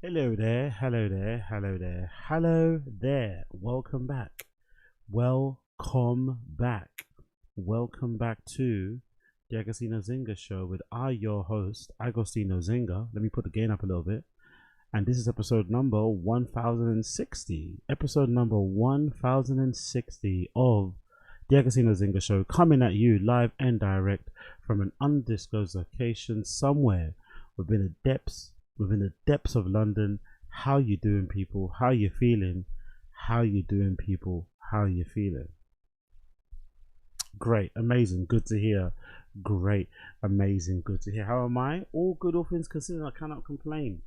Hello there, hello there, hello there, hello there. Welcome back. Welcome back. Welcome back to the Agostino Zinga show with your host, Agostino Zinga. Let me put the gain up a little bit. And this is episode number 1060. Episode number 1060 of the Agostino Zinga show, coming at you live and direct from an undisclosed location somewhere within the depths of London. How you doing, people? How you feeling? How you doing, people? How you feeling? Great, amazing, good to hear. Great, amazing, good to hear. How am I? All good, all things considered. I cannot complain.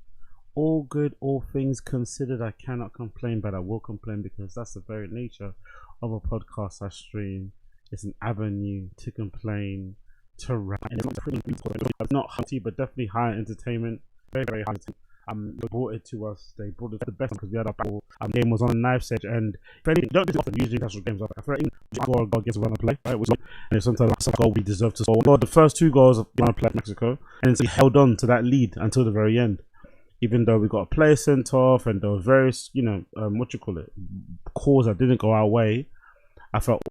All good, all things considered. I cannot complain, but I will complain because that's the very nature of a podcast I stream. It's an avenue to complain, to rant, and it's not hearty, but definitely high entertainment. Very, very high. They brought it to us. They brought it to the best because we had our battle. Game was on a knife's edge, and if anything, don't do this often. Usually, international games. I feel like goal gets a run of play, right? And sometimes some goal we deserve to score. Well, the first two goals of run of play at Mexico, and so we held on to that lead until the very end. Even though we got a player sent off, and there were various, calls that didn't go our way, I felt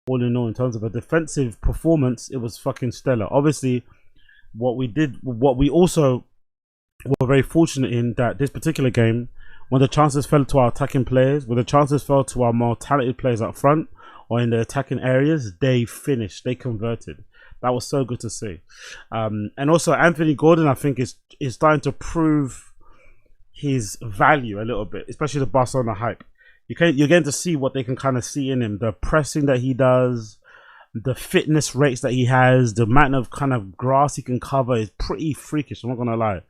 all in all, in terms of a defensive performance, it was fucking stellar. Obviously, what we also were very fortunate in that this particular game, when the chances fell to our attacking players, when the chances fell to our more talented players up front or in the attacking areas, they finished, they converted. That was so good to see. And also Anthony Gordon, I think, is starting to prove his value a little bit, especially the Barcelona hype. You're getting to see what they can kind of see in him. The pressing that he does, the fitness rates that he has, the amount of kind of grass he can cover is pretty freakish. I'm not gonna lie,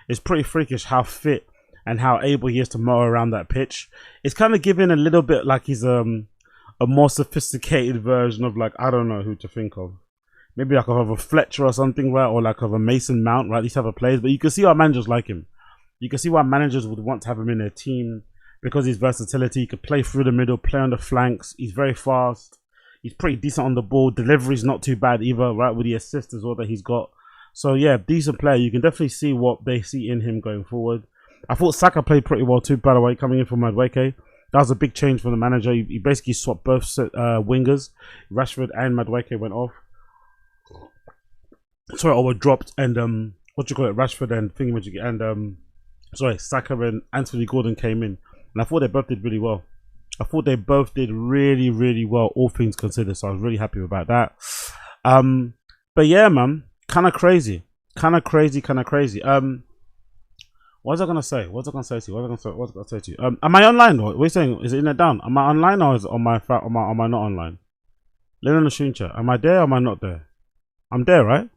it's pretty freakish how fit and how able he is to mow around that pitch. It's kind of giving a little bit like he's a more sophisticated version of, like, I don't know who to think of. Maybe like of a Fletcher or something, right? Or like of a Mason Mount, right? These type of players. But you can see why managers like him. You can see why managers would want to have him in their team because his versatility. He could play through the middle, play on the flanks. He's very fast. He's pretty decent on the ball. Delivery's not too bad either, right? With the assist as well that he's got. So yeah, decent player. You can definitely see what they see in him going forward. I thought Saka played pretty well too, by the way, coming in from Madueke. That was a big change from the manager. He basically swapped both wingers. Rashford and Madueke went off. Sorry, or were dropped, and Rashford and Thingamajig and Saka and Anthony Gordon came in, and I thought they both did really well. I thought they both did really, really well, all things considered. So I was really happy about that. But yeah, man, kind of crazy. What was I gonna say? What was I gonna say to you? Am I online? What are you saying? Is it in there down? Am I online or is it on my am I not online? Let me know in the stream chat. Am I there or am I not there? I'm there, right?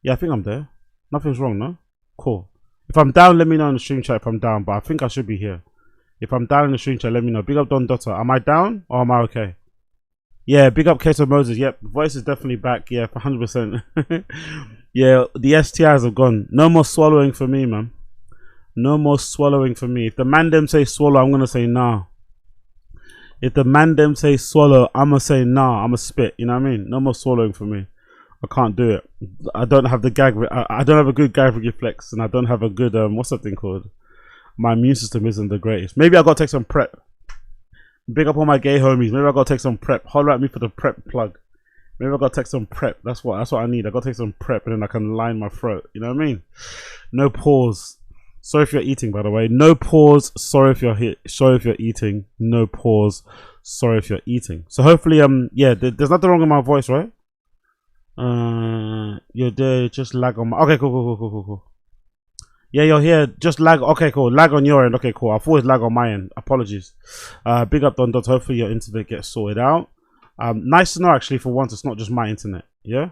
Yeah, I think I'm there. Nothing's wrong, no? Cool. If I'm down, let me know in the stream chat if I'm down, but I think I should be here. If I'm down in the stream chat, let me know. Big up Don Dotter. Am I down or am I okay? Yeah, big up Kato Moses. Yep, voice is definitely back. Yeah, 100%. Yeah, the STIs have gone. No more swallowing for me, man. No more swallowing for me. If the man them say swallow, I'm going to say nah. If the man them say swallow, I'm going to say nah. I'm going to spit. You know what I mean? No more swallowing for me. I can't do it. I don't have the gag. I don't have a good gag reflex, and I don't have a good what's that thing called? My immune system isn't the greatest. Maybe I got to take some prep. Big up all my gay homies. Maybe I got to take some prep. Holler at me for the prep plug. Maybe I got to take some prep. That's what I need. I got to take some prep, and then I can line my throat. You know what I mean? No pause. Sorry if you're eating, by the way. No pause. Sorry if you're sorry if you're eating. No pause. Sorry if you're eating. So hopefully, yeah, there's nothing wrong with my voice, right? You're there, just lag on my. Okay, cool. Yeah, you're here. Just lag. Okay, cool. Lag on your end. Okay, cool. I thought it lag on my end. Apologies. Big up Don Dot. Hopefully your internet gets sorted out. Nice to know actually. For once, it's not just my internet. Yeah.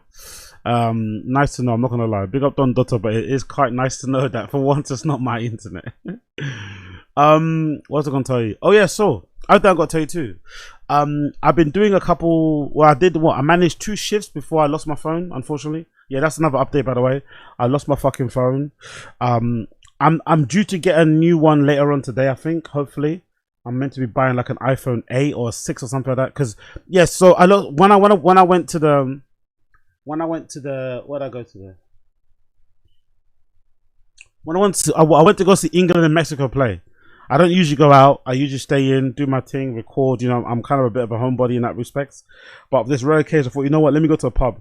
Nice to know. I'm not gonna lie. Big up Don Dot, but it is quite nice to know that for once it's not my internet. What was I gonna tell you? Oh yeah, so I think I got to tell you too. I've been doing a couple. Well, I managed 2 shifts before I lost my phone. Unfortunately, yeah, that's another update by the way. I lost my fucking phone. I'm due to get a new one later on today. I think hopefully. I'm meant to be buying like an iPhone 8 or 6 or something like that. Cause yeah, so I lost when I went to the where'd I go to there? When I went to go see England and Mexico play. I don't usually go out. I usually stay in, do my thing, record. You know, I'm kind of a bit of a homebody in that respect. But this rare occasion, I thought, you know what? Let me go to a pub.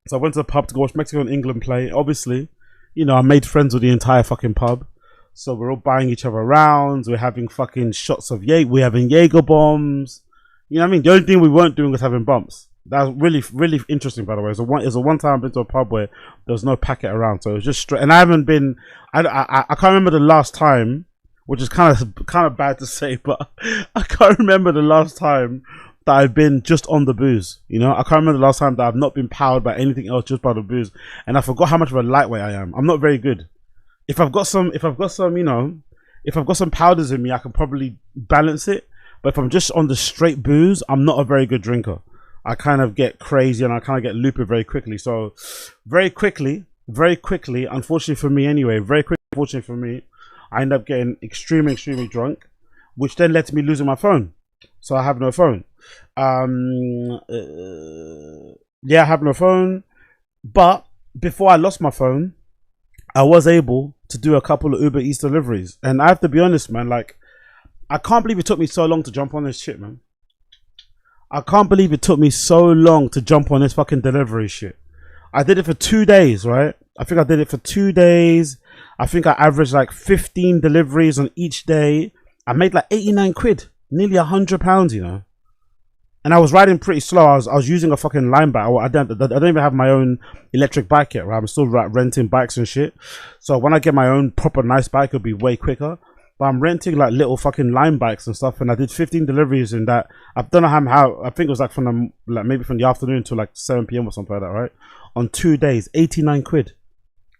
So I went to the pub to go watch Mexico and England play. Obviously, you know, I made friends with the entire fucking pub. So we're all buying each other rounds. We're having fucking shots of we're having Jaeger bombs. You know what I mean? The only thing we weren't doing was having bumps. That was really interesting, by the way. It was a one time I've been to a pub where there was no packet around. So it was just straight. And I haven't been. I can't remember the last time. Which is kind of bad to say, but I can't remember the last time that I've been just on the booze. You know, I can't remember the last time that I've not been powered by anything else, just by the booze. And I forgot how much of a lightweight I am. I'm not very good. If I've got some powders in me, I can probably balance it. But if I'm just on the straight booze, I'm not a very good drinker. I kind of get crazy and I kind of get loopy very quickly. So very quickly, unfortunately for me anyway, unfortunately for me, I end up getting extremely drunk, which then led to me losing my phone. So I have no phone. Yeah, I have no phone. But before I lost my phone, I was able to do a couple of Uber Eats deliveries. And I have to be honest, man, like, I can't believe it took me so long to jump on this shit, man. I can't believe it took me so long to jump on this fucking delivery shit. I did it for 2 days, right? I think I did it for 2 days. I think I averaged like 15 deliveries on each day. I made like 89 quid, nearly £100, you know. And I was riding pretty slow. I was using a fucking line bike. I don't even have my own electric bike yet, right? I'm still renting bikes and shit. So when I get my own proper nice bike, it'll be way quicker. But I'm renting like little fucking line bikes and stuff. And I did 15 deliveries in that. I don't know how. I think it was like maybe from the afternoon to like 7 p.m. or something like that, right? On 2 days, 89 quid.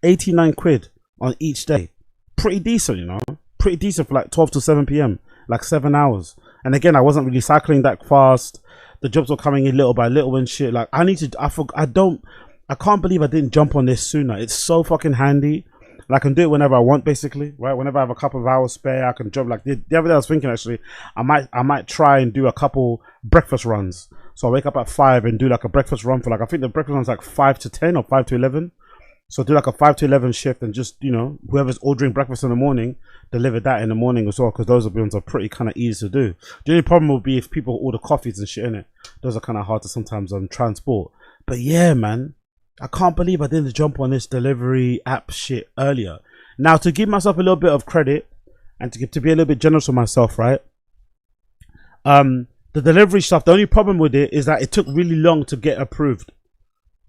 89 quid on each day. Pretty decent, you know. Pretty decent for like 12 to 7 p.m. Like 7 hours. And again, I wasn't really cycling that fast. The jobs were coming in little by little and shit. Like I can't believe I didn't jump on this sooner. It's so fucking handy. And I can do it whenever I want, basically, right? Whenever I have a couple of hours spare, I can jump. Like the other day I was thinking, actually, I might try and do a couple breakfast runs. So I wake up at 5 and do like a breakfast run for like, I think the breakfast run's like 5 to 10 or 5 to 11. So do like a 5 to 11 shift and just, you know, whoever's ordering breakfast in the morning, deliver that in the morning as well, because those ones are pretty kind of easy to do. The only problem will be if people order coffees and shit in it. Those are kind of hard to sometimes transport. But yeah, man, I can't believe I didn't jump on this delivery app shit earlier. Now, to give myself a little bit of credit and to be a little bit generous with myself, right? The delivery stuff, the only problem with it is that it took really long to get approved.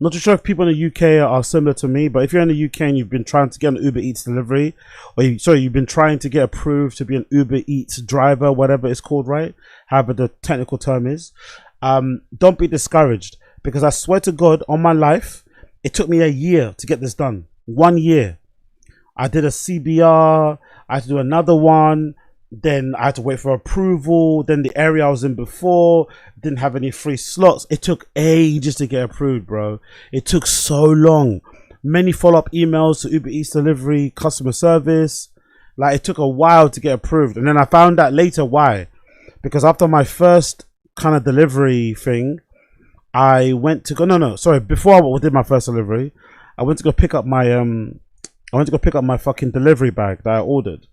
Not too sure if people in the UK are similar to me, but if you're in the UK and you've been trying to get an Uber Eats delivery, or you've been trying to get approved to be an Uber Eats driver, whatever it's called, right? However the technical term is, don't be discouraged, because I swear to God, on my life, it took me a year to get this done. 1 year. I did a CBR, I had to do another one, then I had to wait for approval, then the area I was in before didn't have any free slots. It took ages to get approved, bro. It took so long. Many follow-up emails to Uber Eats delivery, customer service. Like, it took a while to get approved. And then I found out later why. Because after my first kind of delivery thing, I went to go, before I did my first delivery, I went to go pick up my fucking delivery bag that I ordered.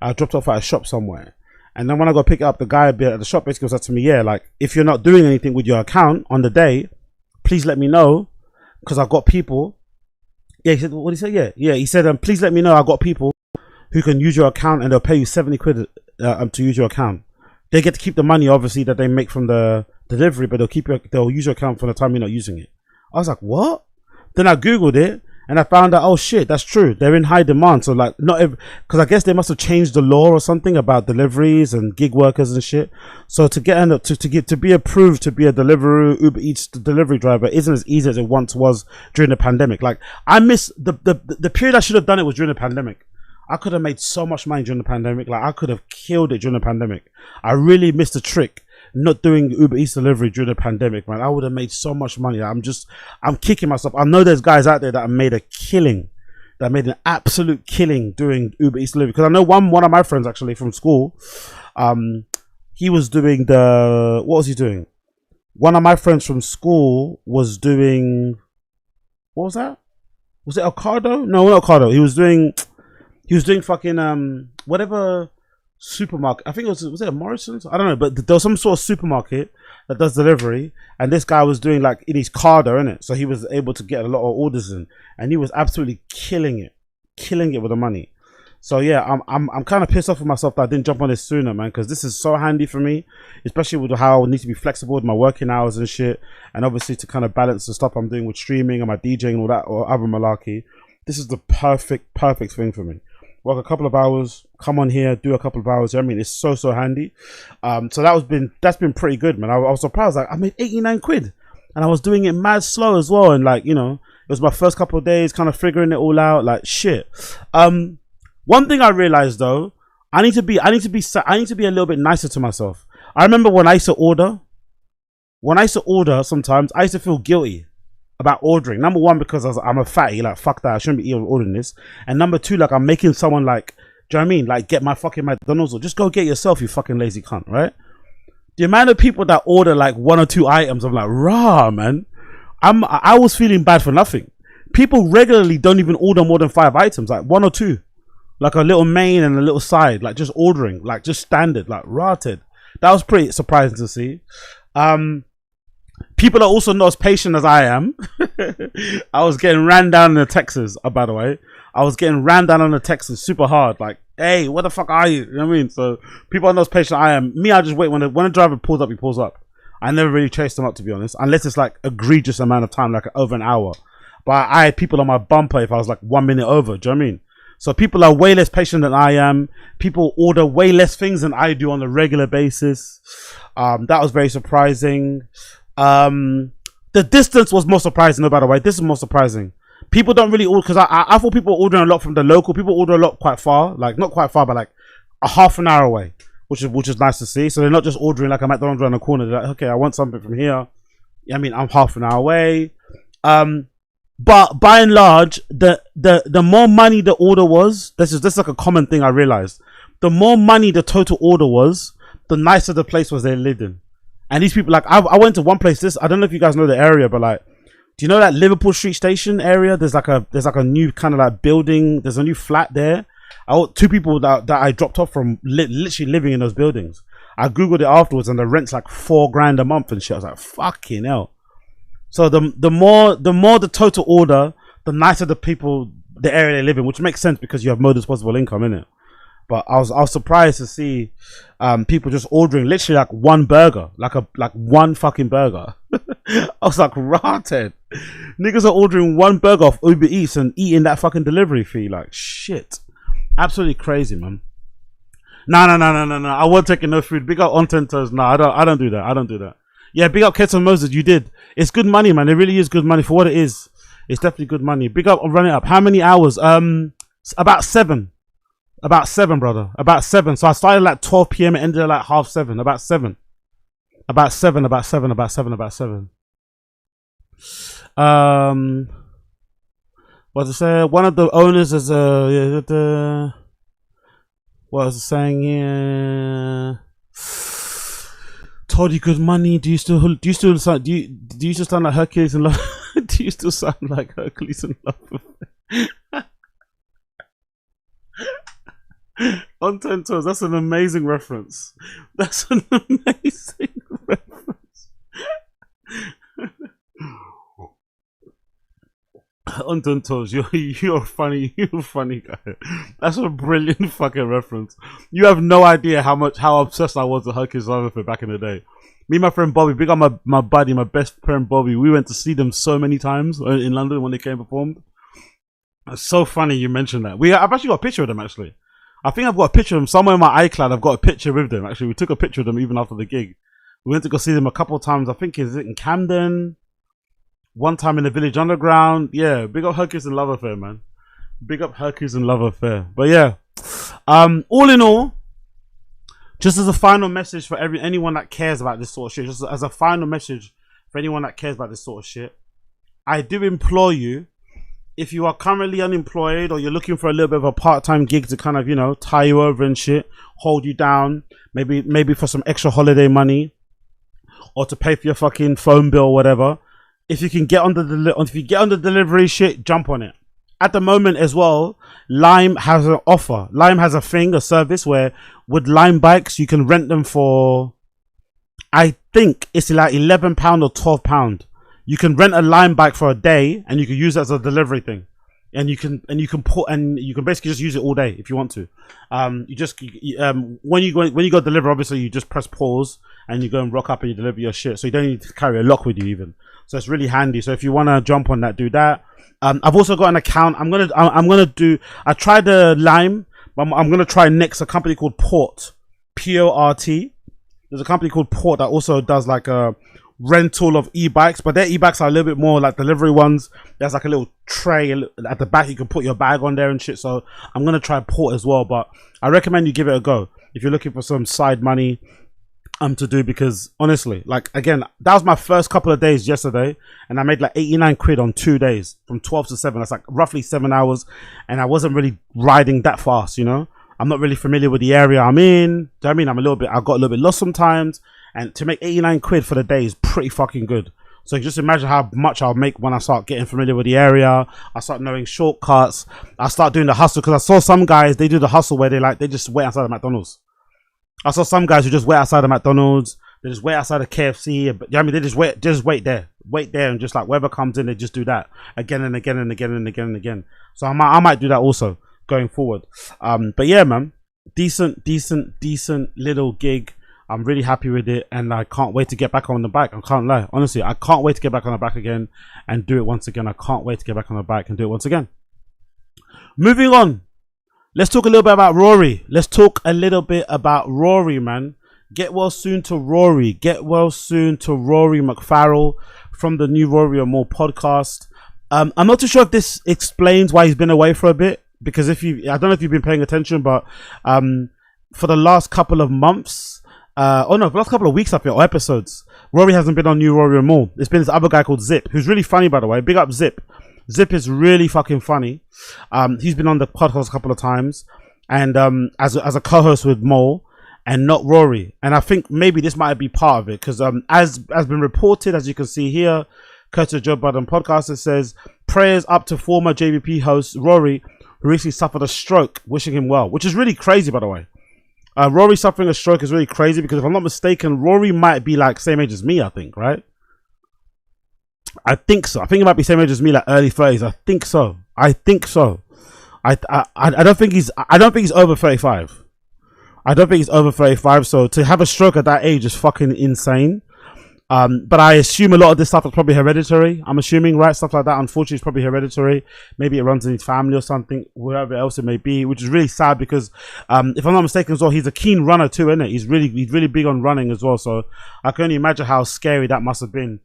I dropped off at a shop somewhere. And then when I go pick it up, the guy at the shop basically said to me, yeah, like, if you're not doing anything with your account on the day, please let me know, because I've got people. Yeah, he said, what did he say? Yeah. He said, please let me know, I've got people who can use your account and they'll pay you 70 quid to use your account. They get to keep the money, obviously, that they make from the delivery, but they'll use your account for the time you're not using it. I was like, what? Then I Googled it and I found out, oh shit, that's true. They're in high demand. So like, not every, because I guess they must have changed the law or something about deliveries and gig workers and shit. So to get to be approved to be a Uber Eats delivery driver isn't as easy as it once was during the pandemic. Like, I miss the period I should have done it was during the pandemic. I could have made so much money during the pandemic. Like, I could have killed it during the pandemic. I really missed the trick not doing Uber Eats delivery during the pandemic, man. I would have made so much money. I'm kicking myself. I know there's guys out there that have made a killing, that made an absolute killing doing Uber Eats delivery. Because I know one of my friends actually from school, he was doing what was he doing? One of my friends from school was doing, what was that? Was it Ocado? No, not Ocado. He was doing fucking whatever supermarket. I think was it a Morrison's? I don't know, but there was some sort of supermarket that does delivery, and this guy was doing like in his Cardo, innit? So he was able to get a lot of orders in, and he was absolutely killing it with the money. So yeah, I'm kind of pissed off with myself that I didn't jump on this sooner, man, because this is so handy for me, especially with how I need to be flexible with my working hours and shit, and obviously to kind of balance the stuff I'm doing with streaming and my DJing and all that, or other malarkey. This is the perfect thing for me. Work a couple of hours, come on here, do a couple of hours. I mean, it's so handy. So that's been pretty good, man. I was surprised. Like, I made 89 quid, and I was doing it mad slow as well. And like, you know, it was my first couple of days, kind of figuring it all out. Like shit. One thing I realized though, I need to be a little bit nicer to myself. I remember when I used to order sometimes, I used to feel guilty about ordering. Number one, because I'm a fatty, like fuck that, I shouldn't be ordering this. And number two, like I'm making someone like, do you know what I mean? Like get my fucking McDonald's, or just go get yourself, you fucking lazy cunt, right? The amount of people that order like 1 or 2 items, I'm like, rah, man. I was feeling bad for nothing. People regularly don't even order more than 5 items, like 1 or 2. Like a little main and a little side, like just ordering, like just standard, like rotted. That was pretty surprising to see. People are also not as patient as I am. I was getting ran down in the Texas, by the way. I was getting ran down on the Texas super hard. Like, hey, where the fuck are you? You know what I mean? So people are not as patient as I am. Me, I just wait. When a driver pulls up, he pulls up. I never really chase them up, to be honest. Unless it's like egregious amount of time, like over an hour. But I had people on my bumper if I was like 1 minute over. Do you know what I mean? So people are way less patient than I am. People order way less things than I do on a regular basis. That was very surprising. The distance was more surprising, though, by the way. This is more surprising. People don't really order, because I thought people were ordering a lot from the local. People order a lot quite far, like not quite far, but like a half an hour away, which is nice to see. So they're not just ordering like a McDonald's around the corner. They're like, okay, I want something from here. I mean, I'm half an hour away. But by and large, the more money the order was, this is like a common thing I realized. The more money the total order was, the nicer the place was they lived in. And these people, like, I went to one place. I don't know if you guys know the area, but like, do you know that Liverpool Street Station area? There's like a new kind of like building. There's a new flat there. 2 people that I dropped off from literally living in those buildings. I googled it afterwards, and the rent's like $4,000 a month and shit. I was like, fucking hell. So the more the total order, the nicer the area they live in, which makes sense because you have more disposable income in it. But I was surprised to see people just ordering literally like one burger, like one fucking burger. I was like, rotted. Niggas are ordering one burger off Uber Eats and eating that fucking delivery fee. Like shit, absolutely crazy, man. No. I wasn't taking no food. Big up on Tentos. No, I don't do that. Yeah, big up Keto Moses. You did. It's good money, man. It really is good money for what it is. It's definitely good money. Big up on Run It Up. How many hours? About 7. About 7, brother. About 7. So I started at 12 p.m. and ended at like 7:30. About 7. What's it say? One of the owners is what was it saying here? Told you good money. Do you still sound like Hercules in love? Do you still sound like Hercules in love? On 10 toes, that's an amazing reference. That's an amazing reference. On 10 toes, you're funny. You're a funny guy. That's a brilliant fucking reference. You have no idea how obsessed I was with Hercules Love back in the day. Me and my friend Bobby, big up my buddy, my best friend Bobby. We went to see them so many times in London when they came and performed. It's so funny you mentioned that. I've actually got a picture of them, actually. I think I've got a picture of them somewhere in my iCloud. I've got a picture with them. Actually, we took a picture of them even after the gig. We went to go see them a couple of times. I think is it in Camden? One time in the Village Underground. Yeah, big up Hercules and Love Affair, man. Big up Hercules and Love Affair. But yeah, all in all, just as a final message for anyone that cares about this sort of shit, just as a final message for anyone that cares about this sort of shit, I do implore you, if you are currently unemployed or you're looking for a little bit of a part-time gig to kind of, you know, tie you over and shit, hold you down, maybe for some extra holiday money or to pay for your fucking phone bill or whatever, if you can get on the delivery shit, jump on it. At the moment as well, Lime has an offer. Lime has a service where with Lime bikes you can rent them for, I think it's like £11 or £12. You can rent a Lime bike for a day and you can use it as a delivery thing, and you can basically just use it all day if you want to. When you go deliver, obviously you just press pause and you go and rock up and you deliver your shit, so you don't need to carry a lock with you even. So it's really handy. So if you want to jump on that, do that. I've also got an account. I tried the Lime, but I'm gonna try next a company called Port, P-O-R-T. There's a company called Port that also does like a rental of e-bikes, but their e-bikes are a little bit more like delivery ones. There's like a little tray at the back, you can put your bag on there and shit. So I'm gonna try Port as well, but I recommend you give it a go if you're looking for some side money to do, because honestly, like, again, that was my first couple of days yesterday and I made like 89 quid on 2 days from 12 to 7. That's like roughly 7 hours, and I wasn't really riding that fast, you know. I'm not really familiar with the area I'm in. Do you know what I mean? I got a little bit lost sometimes, and to make 89 quid for the day is pretty fucking good. So just imagine how much I'll make when I start getting familiar with the area. I start knowing shortcuts. I start doing the hustle, because I saw some guys, they do the hustle where they just wait outside of McDonald's. I saw some guys who just wait outside of McDonald's. They just wait outside of KFC. But, you know what I mean? They just wait there. Wait there, and just like whoever comes in, they just do that again and again and again and again and again. So I might do that also going forward. But yeah, man, decent little gig. I'm really happy with it, and I can't wait to get back on the bike. I can't lie. Honestly, I can't wait to get back on the bike again and do it once again. I can't wait to get back on the bike and do it once again. Moving on. Let's talk a little bit about Rory. Let's talk a little bit about Rory, man. Get well soon to Rory. Get well soon to Rory McFarrell from the new Rory Mal podcast. I'm not too sure if this explains why he's been away for a bit, because I don't know if you've been paying attention, but for the last couple of months, for the last couple of weeks, I feel, or episodes, Rory hasn't been on new Rory Mal. It's been this other guy called Zip, who's really funny, by the way. Big up Zip. Zip is really fucking funny. He's been on the podcast a couple of times, and as a co-host with Mo, and not Rory. And I think maybe this might be part of it, because as been reported, as you can see here, courtesy of Joe Budden podcast, it says prayers up to former JVP host Rory, who recently suffered a stroke, wishing him well, which is really crazy, by the way. Rory suffering a stroke is really crazy, because if I'm not mistaken, Rory might be like same age as me, I think, right? I think so. I think he might be same age as me, like early 30s. I think so. I don't think he's over 35. I don't think he's over 35. So to have a stroke at that age is fucking insane. But I assume a lot of this stuff is probably hereditary. I'm assuming, right? Stuff like that, unfortunately, is probably hereditary. Maybe it runs in his family or something, wherever else it may be, which is really sad, because if I'm not mistaken as well, he's a keen runner too, isn't it? He's really big on running as well. So I can only imagine how scary that must have been,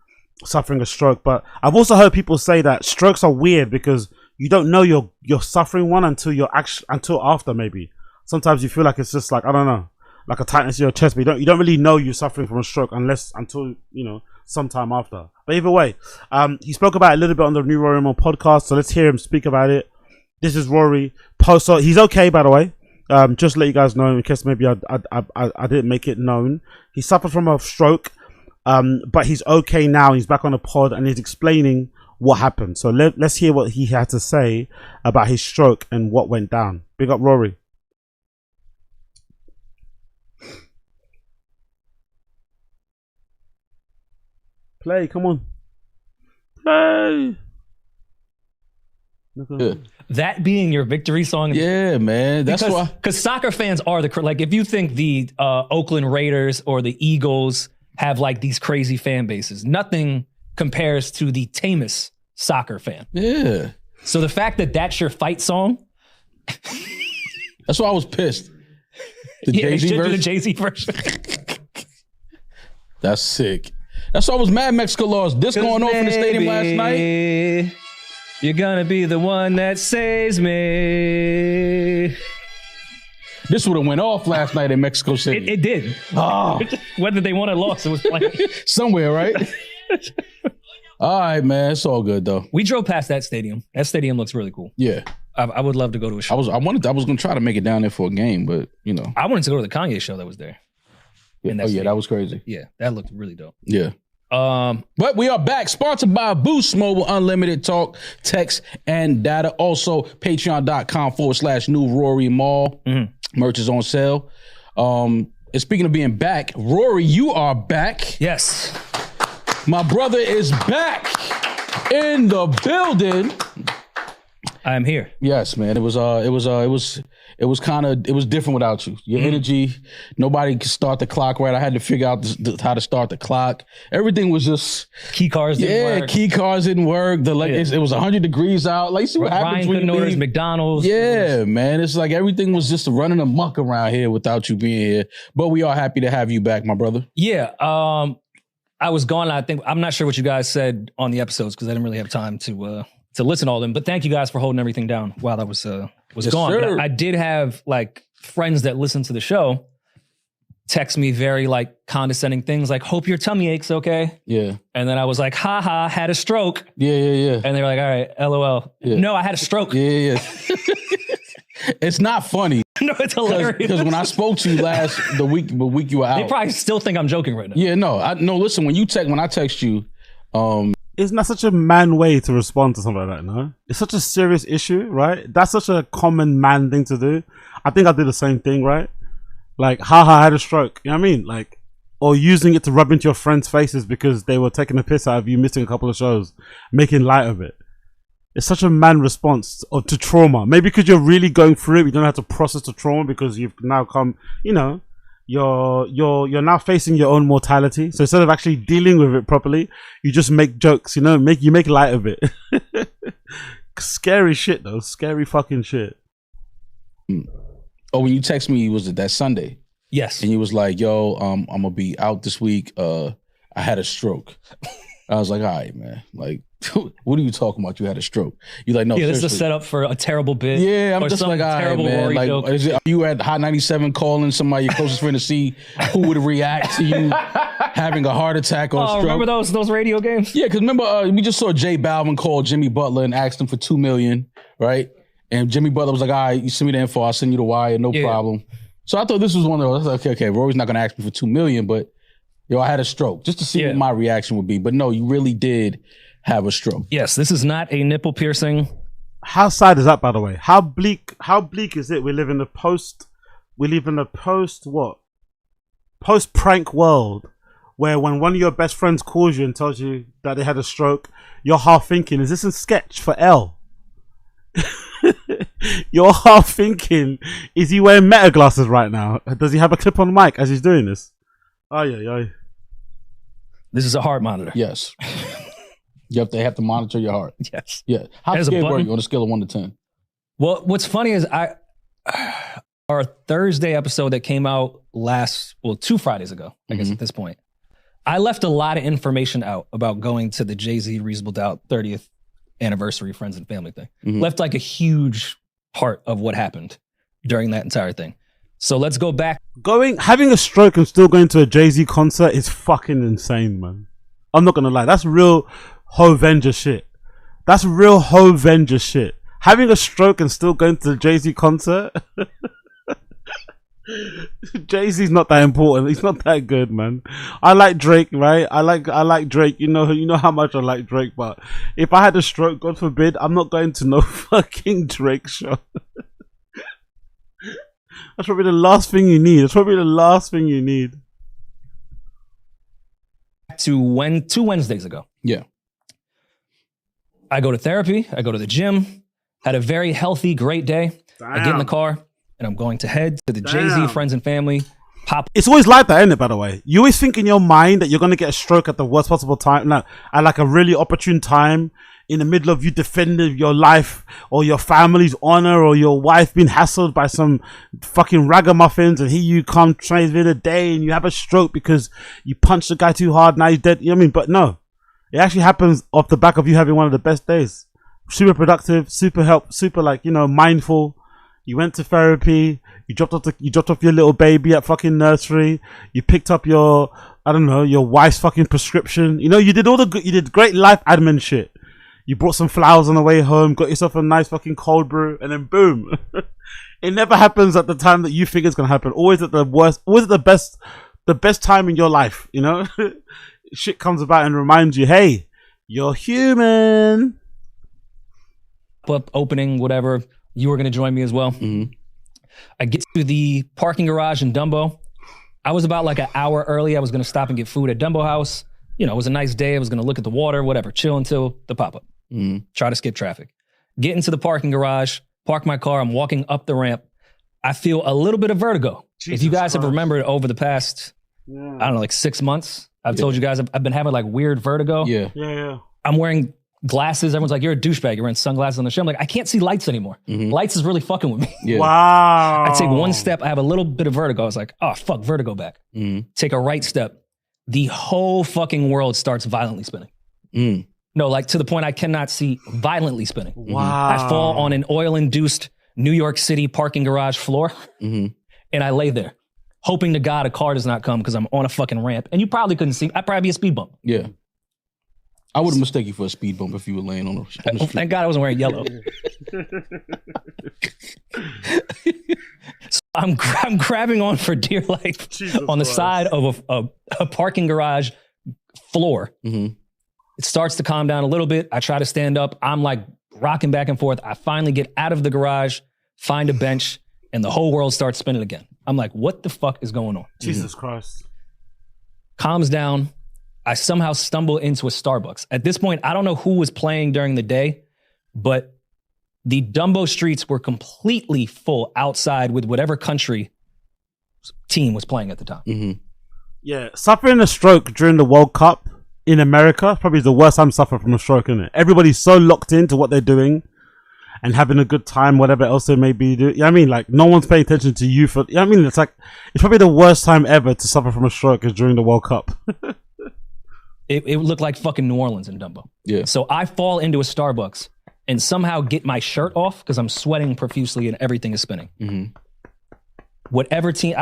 suffering a stroke. But I've also heard people say that strokes are weird, because you don't know you're suffering one until after, maybe. Sometimes you feel like it's just like, I don't know, like a tightness in your chest, but you don't really know you're suffering from a stroke until you know, sometime after. But either way, he spoke about it a little bit on the new Rory Mal podcast, so let's hear him speak about it. This is Rory. So he's okay, by the way. Just to let you guys know, in case maybe I didn't make it known, he suffered from a stroke. But he's okay now. He's back on the pod and he's explaining what happened. So let's hear what he had to say about his stroke and what went down. Big up Rory. Play, come on. Play. Yeah. That being your victory song. Yeah, man. That's why. Because soccer fans are like, if you think the Oakland Raiders or the Eagles have like these crazy fan bases. Nothing compares to the tamest soccer fan. Yeah. So the fact that that's your fight song. That's why I was pissed. The Yeah, they Jay-Z should do the version. Jay-Z version. That's sick. That's why I was mad Mexico lost. This going off in the stadium last night. You're gonna be the one that saves me. This would have went off last night in Mexico City. It did. Oh, Whether they won or lost, it was playing. somewhere, right? All right, man. It's all good though. We drove past that stadium. That stadium looks really cool. Yeah. I would love to go to a show. I was gonna try to make it down there for a game, but you know. I wanted to go to the Kanye show that was there. Yeah. in Oh yeah, stadium. that was crazy. Yeah, that looked really dope. Yeah. But we are back, sponsored by Boost Mobile, unlimited talk, text, and data. Also, patreon.com/new Rory Mal. Merch is on sale. And speaking of being back, Rory, you are back. yes, My brother is back in the building. I am here. Yes, man. It was different without you. Your energy, nobody could start the clock right. I had to figure out how to start the clock. Everything was just Key cars didn't work. key cars didn't work. It was 100 degrees out. Like, you see what happens Ryan when couldn't you order his leave. McDonald's. Yeah, man. It's like everything was just running amok around here without you being here. But we are happy to have you back, my brother. Yeah. I was gone. I'm not sure what you guys said on the episodes because I didn't really have time to listen to all of them. But thank you guys for holding everything down while I was Yes, gone. sir. But I did have like friends that listen to the show text me very like condescending things like, "Hope your tummy aches okay." Yeah. And then I was like, "Ha, had a stroke." Yeah. And they were like, "All right, LOL." Yeah. No, I had a stroke. Yeah. It's not funny. No, it's hilarious. Because when I spoke to you the week you were out. They probably still think I'm joking right now. Yeah, no. Listen, when I text you, Isn't that such a man way to respond to something like that, no? It's such a serious issue, right? That's such a common man thing to do. I think I did the same thing, right? Like, I had a stroke. You know what I mean? Like, or using it to rub into your friends' faces because they were taking a piss out of you missing a couple of shows, making light of it. It's such a man response to trauma. Maybe because you're really going through it, you don't have to process the trauma because you've now come, you know, you're now facing your own mortality. So instead of actually dealing with it properly, you just make jokes, you know, make light of it. Scary shit though. Scary fucking shit. oh, when you text me, was it that Sunday? Yes. And you was like, "Yo, I'm gonna be out this week. I had a stroke." I was like, "All right, man. Like, what are you talking about? You had a stroke?" You're like, "No, Yeah, this is a seriously." setup for a terrible bit. Yeah, I'm or just some like, all right, terrible man. Rory Like, joke. are you at Hot 97 calling somebody, your closest friend, to see who would react to you having a heart attack or a stroke? Remember those radio games? Yeah, because remember, we just saw J Balvin call Jimmy Butler and asked him for $2 million, right? And Jimmy Butler was like, "All right, you send me the info, I'll send you the wire, no problem." So I thought this was one of those. I was like, okay, Rory's not gonna ask me for $2 million, but yo, I had a stroke just to see what my reaction would be. But no, you really did have a stroke. Yes, this is not a nipple piercing. How sad is that, by the way? How bleak is it? We live in a post prank world where when one of your best friends calls you and tells you that they had a stroke, you're half thinking, is this a sketch for L? You're half thinking, is he wearing meta glasses right now? Does he have a clip on mic as he's doing this? Ay. This is a heart monitor. Yes. They have to monitor your heart. Yes. Yeah. How There's a scared were button. you on a scale of 1 to 10? Well, what's funny is our Thursday episode that came out 2 Fridays ago, I guess at this point, I left a lot of information out about going to the Jay-Z Reasonable Doubt 30th anniversary friends and family thing. Left like a huge part of what happened during that entire thing. So let's go back. Having a stroke and still going to a Jay-Z concert is fucking insane, man. I'm not gonna lie, that's real Hovenger shit. Having a stroke and still going to the Jay-Z concert. Jay-Z's not that important. He's not that good, man. I like Drake, right? I like Drake. You know how much I like Drake. But if I had a stroke, God forbid, I'm not going to no fucking Drake show. That's probably the last thing you need. To 2 Wednesdays ago. Yeah. I go to therapy. I go to the gym. Had a very healthy, great day. I get in the car and I'm going to head to the Jay-Z Friends and Family pop. It's always like that, isn't it, by the way? You always think in your mind that you're going to get a stroke at the worst possible time, like, at like a really opportune time, in the middle of you defending your life or your family's honor or your wife being hassled by some fucking ragamuffins, and here you come trying to the day and you have a stroke because you punched the guy too hard, now he's dead. You know what I mean? But no, it actually happens off the back of you having one of the best days. Super productive, super like, you know, mindful. You went to therapy. You dropped off your little baby at fucking nursery. You picked up your, I don't know, your wife's fucking prescription. You know, you did you did great life admin shit. You brought some flowers on the way home, got yourself a nice fucking cold brew, and then boom. It never happens at the time that you think it's gonna happen. Always at the worst, always at the best time in your life, you know? Shit comes about and reminds you, hey, you're human. Up opening, whatever. You were going to join me as well. I get to the parking garage in Dumbo. I was about like an hour early. I was going to stop and get food at Dumbo House. You know, it was a nice day. I was going to look at the water, whatever, chill until the pop-up. Try to skip traffic. Get into the parking garage, park my car. I'm walking up the ramp. I feel a little bit of vertigo. If you guys have remembered over the past, I don't know, like 6 months, I've told you guys I've been having like weird vertigo. Yeah. I'm wearing glasses. Everyone's like, you're a douchebag. You're wearing sunglasses on the show. I'm like, I can't see lights anymore. Lights is really fucking with me. Wow. I take one step. I have a little bit of vertigo. I was like, oh, fuck, vertigo back. Take a right step. The whole fucking world starts violently spinning. No, like to the point I cannot see, violently spinning. Wow. I fall on an oil-induced New York City parking garage floor, and I lay there, hoping to God a car does not come because I'm on a fucking ramp. And you probably couldn't see. I'd probably be a speed bump. Yeah. I would have mistaken you for a speed bump if you were laying on the street. Thank God I wasn't wearing yellow. So I'm grabbing on for dear life on the side of a parking garage floor. It starts to calm down a little bit. I try to stand up. I'm like rocking back and forth. I finally get out of the garage, find a bench, and the whole world starts spinning again. I'm like, what the fuck is going on? Jesus Christ. Calms down. I somehow stumble into a Starbucks. At this point, I don't know who was playing during the day, but the Dumbo streets were completely full outside with whatever country team was playing at the time. Yeah, suffering a stroke during the World Cup in America probably is the worst time to suffer from a stroke, isn't it? Everybody's so locked into what they're doing and having a good time, whatever else they may be doing. You know what I mean? Like, no one's paying attention to you for, you know what I mean? It's like, it's probably the worst time ever to suffer from a stroke is during the World Cup. It looked like fucking New Orleans in Dumbo. Yeah. So I fall into a Starbucks and somehow get my shirt off because I'm sweating profusely and everything is spinning. Whatever team,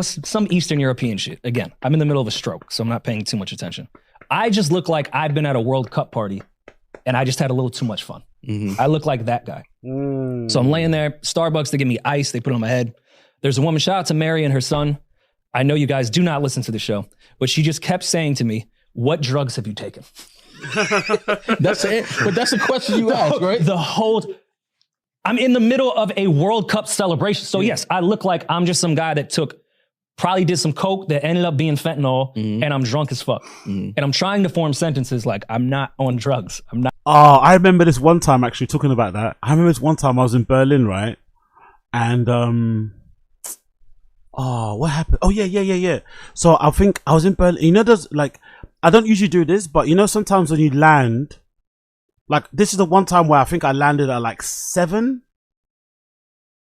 some Eastern European shit. Again, I'm in the middle of a stroke, so I'm not paying too much attention. I just look like I've been at a World Cup party and I just had a little too much fun. I look like that guy. So I'm laying there, Starbucks, they give me ice, they put it on my head. There's a woman, shout out to Mary and her son. I know you guys do not listen to the show, but she just kept saying to me, what drugs have you taken? That's it. But that's the question you asked, right? I'm in the middle of a World Cup celebration. So yes, I look like I'm just some guy that probably did some coke that ended up being fentanyl, and I'm drunk as fuck. And I'm trying to form sentences like, I'm not on drugs. I'm not. Oh, I remember this one time actually talking about that. I remember this one time I was in Berlin, right? And, what happened? Oh, yeah. So I think I was in Berlin. You know, there's like, I don't usually do this, but you know, sometimes when you land, like this is the one time where I think I landed at like 7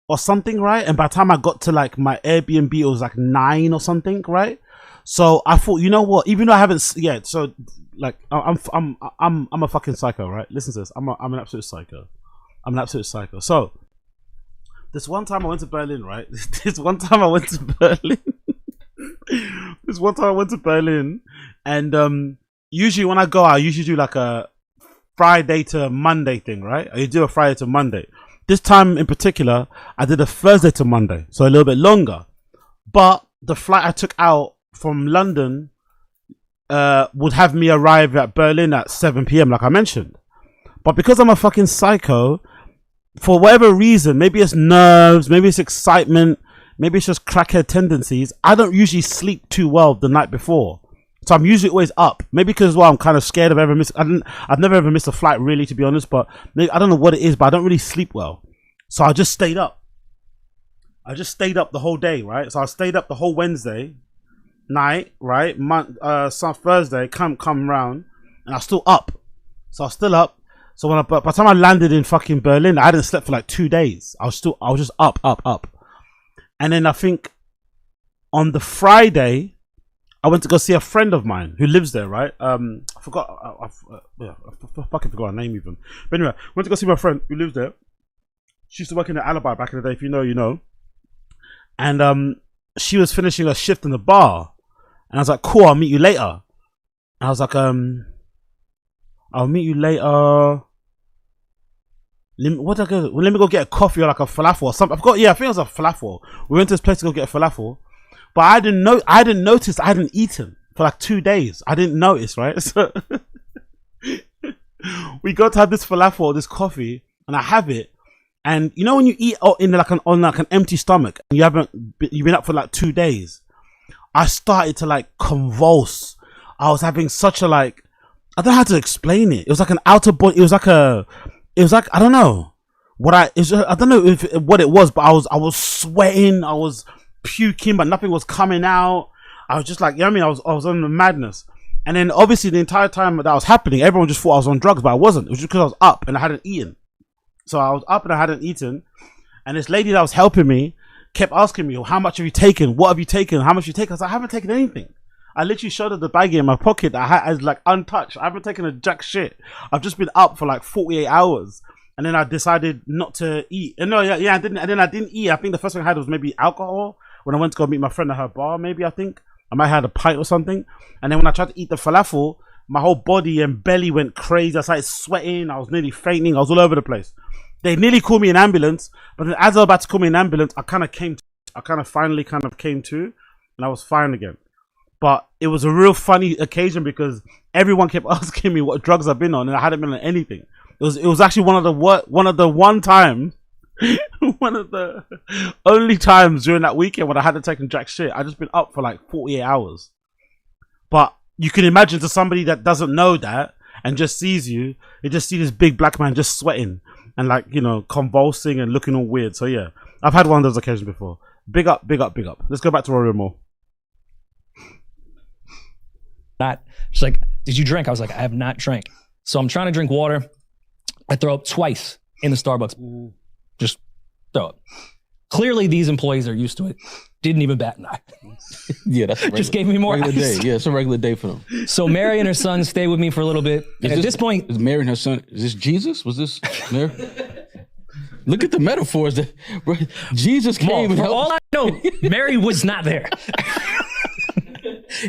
or something, right? And by the time I got to like my Airbnb, it was like 9 or something, right? So I thought, you know what? Even though I haven't yet, so like I'm a fucking psycho, right? Listen to this. I'm an absolute psycho. I'm an absolute psycho. So this one time I went to Berlin, right? This one time I went to Berlin, and usually when I go, I usually do like a Friday to Monday thing, right? I do a Friday to Monday. This time in particular, I did a Thursday to Monday, so a little bit longer. But the flight I took out from London would have me arrive at Berlin at 7 p.m. like I mentioned. But because I'm a fucking psycho, for whatever reason, maybe it's nerves, maybe it's excitement, maybe it's just crackhead tendencies, I don't usually sleep too well the night before. So I'm usually always up. Maybe because I'm kind of scared of ever missing. I've never ever missed a flight really, to be honest. But maybe, I don't know what it is, but I don't really sleep well. So I just stayed up. I just stayed up the whole day, right? So I stayed up the whole Wednesday night, right? Some Thursday come round, and I was still up. So I was still up. So by the time I landed in fucking Berlin, I hadn't slept for like 2 days. I was just up. And then I think on the Friday, I went to go see a friend of mine who lives there, right? I forgot, I fucking forgot her name even. But anyway, I went to go see my friend who lives there. She used to work in the Alibi back in the day. If you know, you know. And she was finishing her shift in the bar. And I was like, cool, I'll meet you later. And I was like, I'll meet you later. Let me go get a coffee or like a falafel or something. I think it was a falafel. We went to this place to go get a falafel. But I didn't notice I hadn't eaten for like 2 days. I didn't notice, right? So we go to have this falafel or this coffee, and I have it. And you know when you eat on an empty stomach, and you've been up for like 2 days, I started to like convulse. I was having such a like, I don't know how to explain it. It was like an outer body. It was like I don't know I don't know what it was, but I was sweating. I was puking, but nothing was coming out. I was just like, you know what I mean? I was on the madness. And then obviously the entire time that was happening, everyone just thought I was on drugs, but I wasn't. It was just because I was up and I hadn't eaten. So I was up and I hadn't eaten. And this lady that was helping me kept asking me, how much have you taken? What have you taken? How much have you taken? I was like, I haven't taken anything. I literally showed her the baggie in my pocket that I was like untouched. I haven't taken a jack shit. I've just been up for like 48 hours. And then I decided not to eat. And I didn't. And then I didn't eat. I think the first thing I had was maybe alcohol. When I went to go meet my friend at her bar, maybe I think. I might have had a pint or something. And then when I tried to eat the falafel, my whole body and belly went crazy. I started sweating. I was nearly fainting. I was all over the place. They nearly called me an ambulance. But then as I was about to call me an ambulance, I finally came to. And I was fine again. But it was a real funny occasion because everyone kept asking me what drugs I've been on. And I hadn't been on anything. It was actually one of the only times during that weekend when I hadn't taken jack shit. I just been up for like 48 hours. But you can imagine to somebody that doesn't know that and just sees you, they just see this big black man just sweating and like, you know, convulsing and looking all weird. So yeah, I've had one of those occasions before. Big up. Let's go back to Rory Mal. She's like, did you drink? I was like, I have not drank. So I'm trying to drink water. I throw up twice in the Starbucks. Just throw up. Clearly, these employees are used to it. Didn't even bat an eye. Yeah, that's a just gave me more regular ice. day. Yeah, it's a regular day for them. So Mary and her son stayed with me for a little bit. And at this point, is Mary and her son? Is this Jesus? Was this Mary? Look at the metaphors that Jesus came. For all I know, Mary was not there.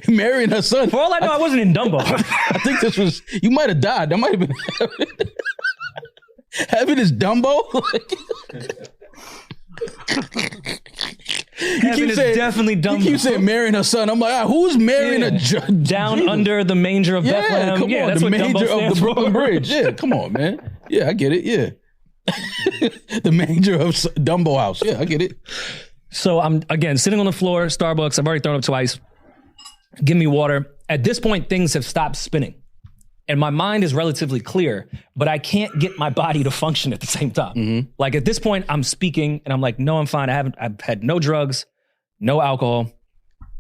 Mary and her son. For all I know, I wasn't in Dumbo. I think this was. You might have died. That might have been. Heaven is Dumbo. Heaven is definitely Dumbo. You keep saying Mary and her son. I'm like, who's Mary and a down under the manger of Bethlehem? Come on, that's the what manger Dumbo of the Brooklyn Bridge. Yeah, come on, man. Yeah, I get it. Yeah, the manger of Dumbo House. Yeah, I get it. So I'm again sitting on the floor, Starbucks. I've already thrown up twice. Give me water. At this point, things have stopped spinning. And my mind is relatively clear, but I can't get my body to function at the same time. Mm-hmm. Like at this point, I'm speaking and I'm like, no, I'm fine. I've had no drugs, no alcohol,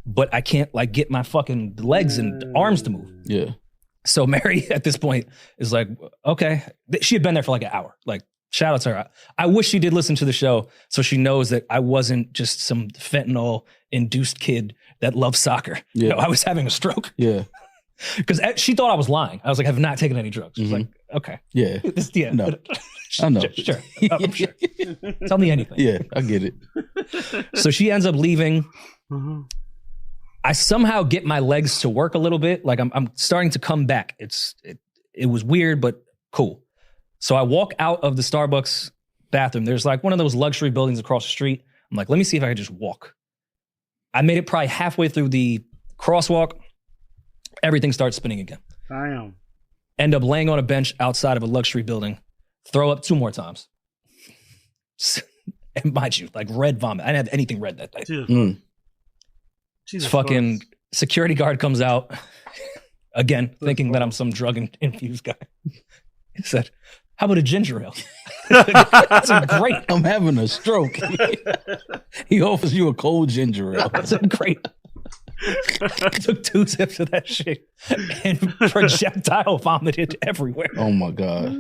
but I can't like get my fucking legs and arms to move. Yeah. So Mary at this point is like, okay. She had been there for like an hour. Like, shout out to her. I wish she did listen to the show so she knows that I wasn't just some fentanyl-induced kid that loves soccer. Yeah. No, I was having a stroke. Yeah. Because she thought I was lying. I was like, I have not taken any drugs. She's like, okay. Yeah. No. I know. Sure. I'm sure. Tell me anything. Yeah, I get it. So she ends up leaving. Mm-hmm. I somehow get my legs to work a little bit. Like I'm starting to come back. It was weird, but cool. So I walk out of the Starbucks bathroom. There's like one of those luxury buildings across the street. I'm like, let me see if I can just walk. I made it probably halfway through the crosswalk. Everything starts spinning again. Damn. End up laying on a bench outside of a luxury building. Throw up 2 more times. And mind you, like red vomit. I didn't have anything red that day. Jesus fucking Christ. Security guard comes out again, thinking that I'm some drug-infused guy. He said, How about a ginger ale? That's a great. I'm having a stroke. He offers you a cold ginger ale. That's a great. I took 2 sips of that shit and projectile vomited everywhere. Oh my God.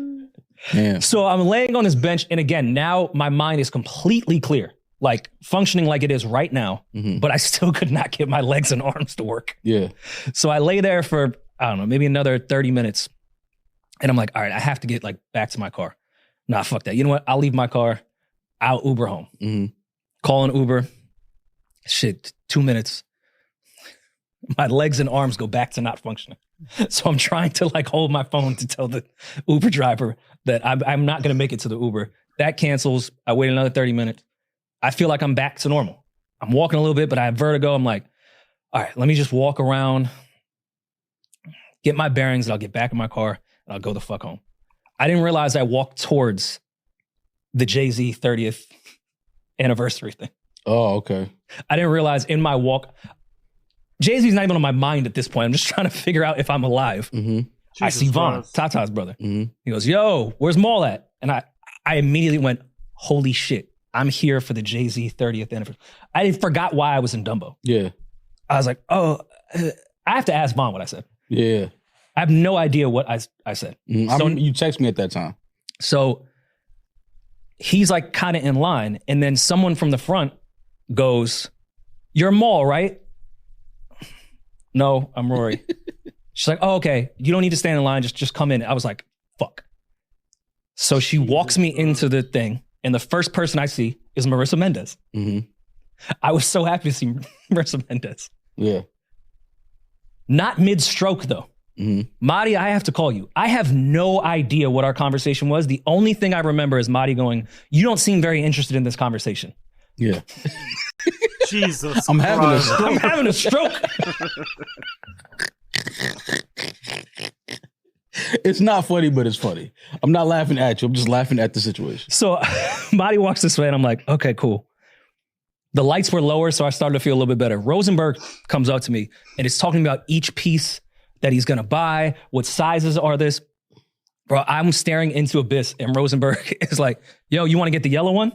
Damn. So I'm laying on this bench, and again, now my mind is completely clear, like functioning like it is right now, but I still could not get my legs and arms to work. Yeah. So I lay there for, I don't know, maybe another 30 minutes. And I'm like, all right, I have to get like back to my car. Nah, fuck that. You know what? I'll leave my car. I'll Uber home. Call an Uber. Shit, 2 minutes. My legs and arms go back to not functioning. So I'm trying to like hold my phone to tell the Uber driver that I'm not going to make it to the Uber. That cancels. I wait another 30 minutes. I feel like I'm back to normal. I'm walking a little bit, but I have vertigo. I'm like, all right, let me just walk around, get my bearings, and I'll get back in my car and I'll go the fuck home. I didn't realize I walked towards the Jay-Z 30th anniversary thing. Oh, okay. I didn't realize in my walk, Jay-Z's not even on my mind at this point. I'm just trying to figure out if I'm alive. I see Vaughn, Taz's brother. He goes, yo, where's Mal at? And I immediately went, holy shit, I'm here for the Jay-Z 30th anniversary. I forgot why I was in Dumbo. Yeah. I was like, oh, I have to ask Vaughn what I said. Yeah. I have no idea what I said. So, you text me at that time. So he's like kind of in line. And then someone from the front goes, you're Mal, right? No, I'm Rory. She's like, oh, okay. You don't need to stand in line. Just come in. I was like, fuck. So she walks me into the thing. And the first person I see is Marissa Mendez. I was so happy to see Marissa Mendez. Yeah. Not mid-stroke, though. Madi, I have to call you. I have no idea what our conversation was. The only thing I remember is Madi going, you don't seem very interested in this conversation. Yeah. Jesus I'm having a stroke. I'm having a stroke. It's not funny, but it's funny. I'm not laughing at you. I'm just laughing at the situation. So Madi walks this way and I'm like, okay, cool. The lights were lower, so I started to feel a little bit better. Rosenberg comes up to me and is talking about each piece that he's going to buy. What sizes are this? Bro, I'm staring into abyss and Rosenberg is like, yo, you want to get the yellow one?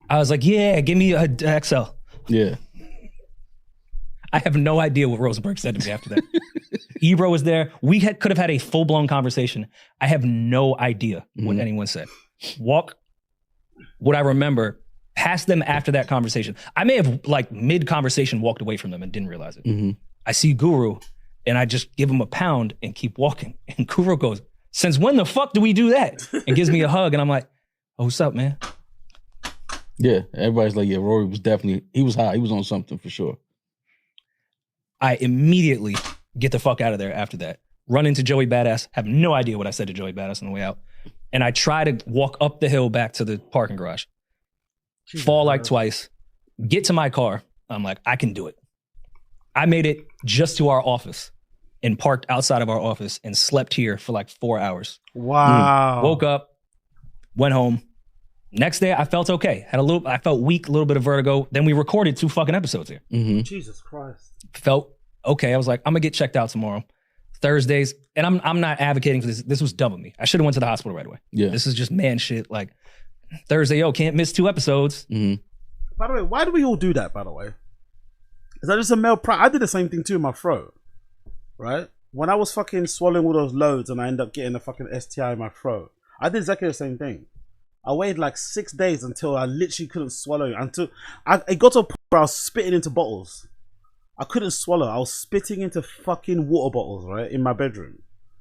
I was like, yeah, give me a XL. Yeah. I have no idea what Rosenberg said to me after that. Ebro was there. We could have had a full-blown conversation. I have no idea what anyone said. What I remember, past them after that conversation. I may have, like, mid-conversation walked away from them and didn't realize it. I see Guru, and I just give him a pound and keep walking. And Guru goes, since when the fuck do we do that? And gives me a hug, and I'm like, oh, what's up, man? Yeah, everybody's like, yeah, Rory was definitely, he was high. He was on something for sure. I immediately get the fuck out of there after that. Run into Joey Badass. Have no idea what I said to Joey Badass on the way out. And I try to walk up the hill back to the parking garage. Fall like twice. Get to my car. I'm like, I can do it. I made it just to our office and parked outside of our office and slept here for like 4 hours. Wow. Woke up, went home. Next day, I felt okay. I felt weak, a little bit of vertigo. Then we recorded 2 fucking episodes here. Jesus Christ. Felt okay. I was like, I'm gonna get checked out tomorrow. Thursdays, and I'm not advocating for this. This was dumb of me. I should have went to the hospital right away. Yeah. This is just man shit. Like Thursday, can't miss 2 episodes. By the way, why do we all do that, by the way? Is that just a male pride? I did the same thing too in my throat. Right? When I was fucking swallowing all those loads and I ended up getting a fucking STI in my throat, I did exactly the same thing. I waited like 6 days until I literally couldn't swallow. Until it got to a point where I was spitting into bottles. I couldn't swallow. I was spitting into fucking water bottles, right? In my bedroom.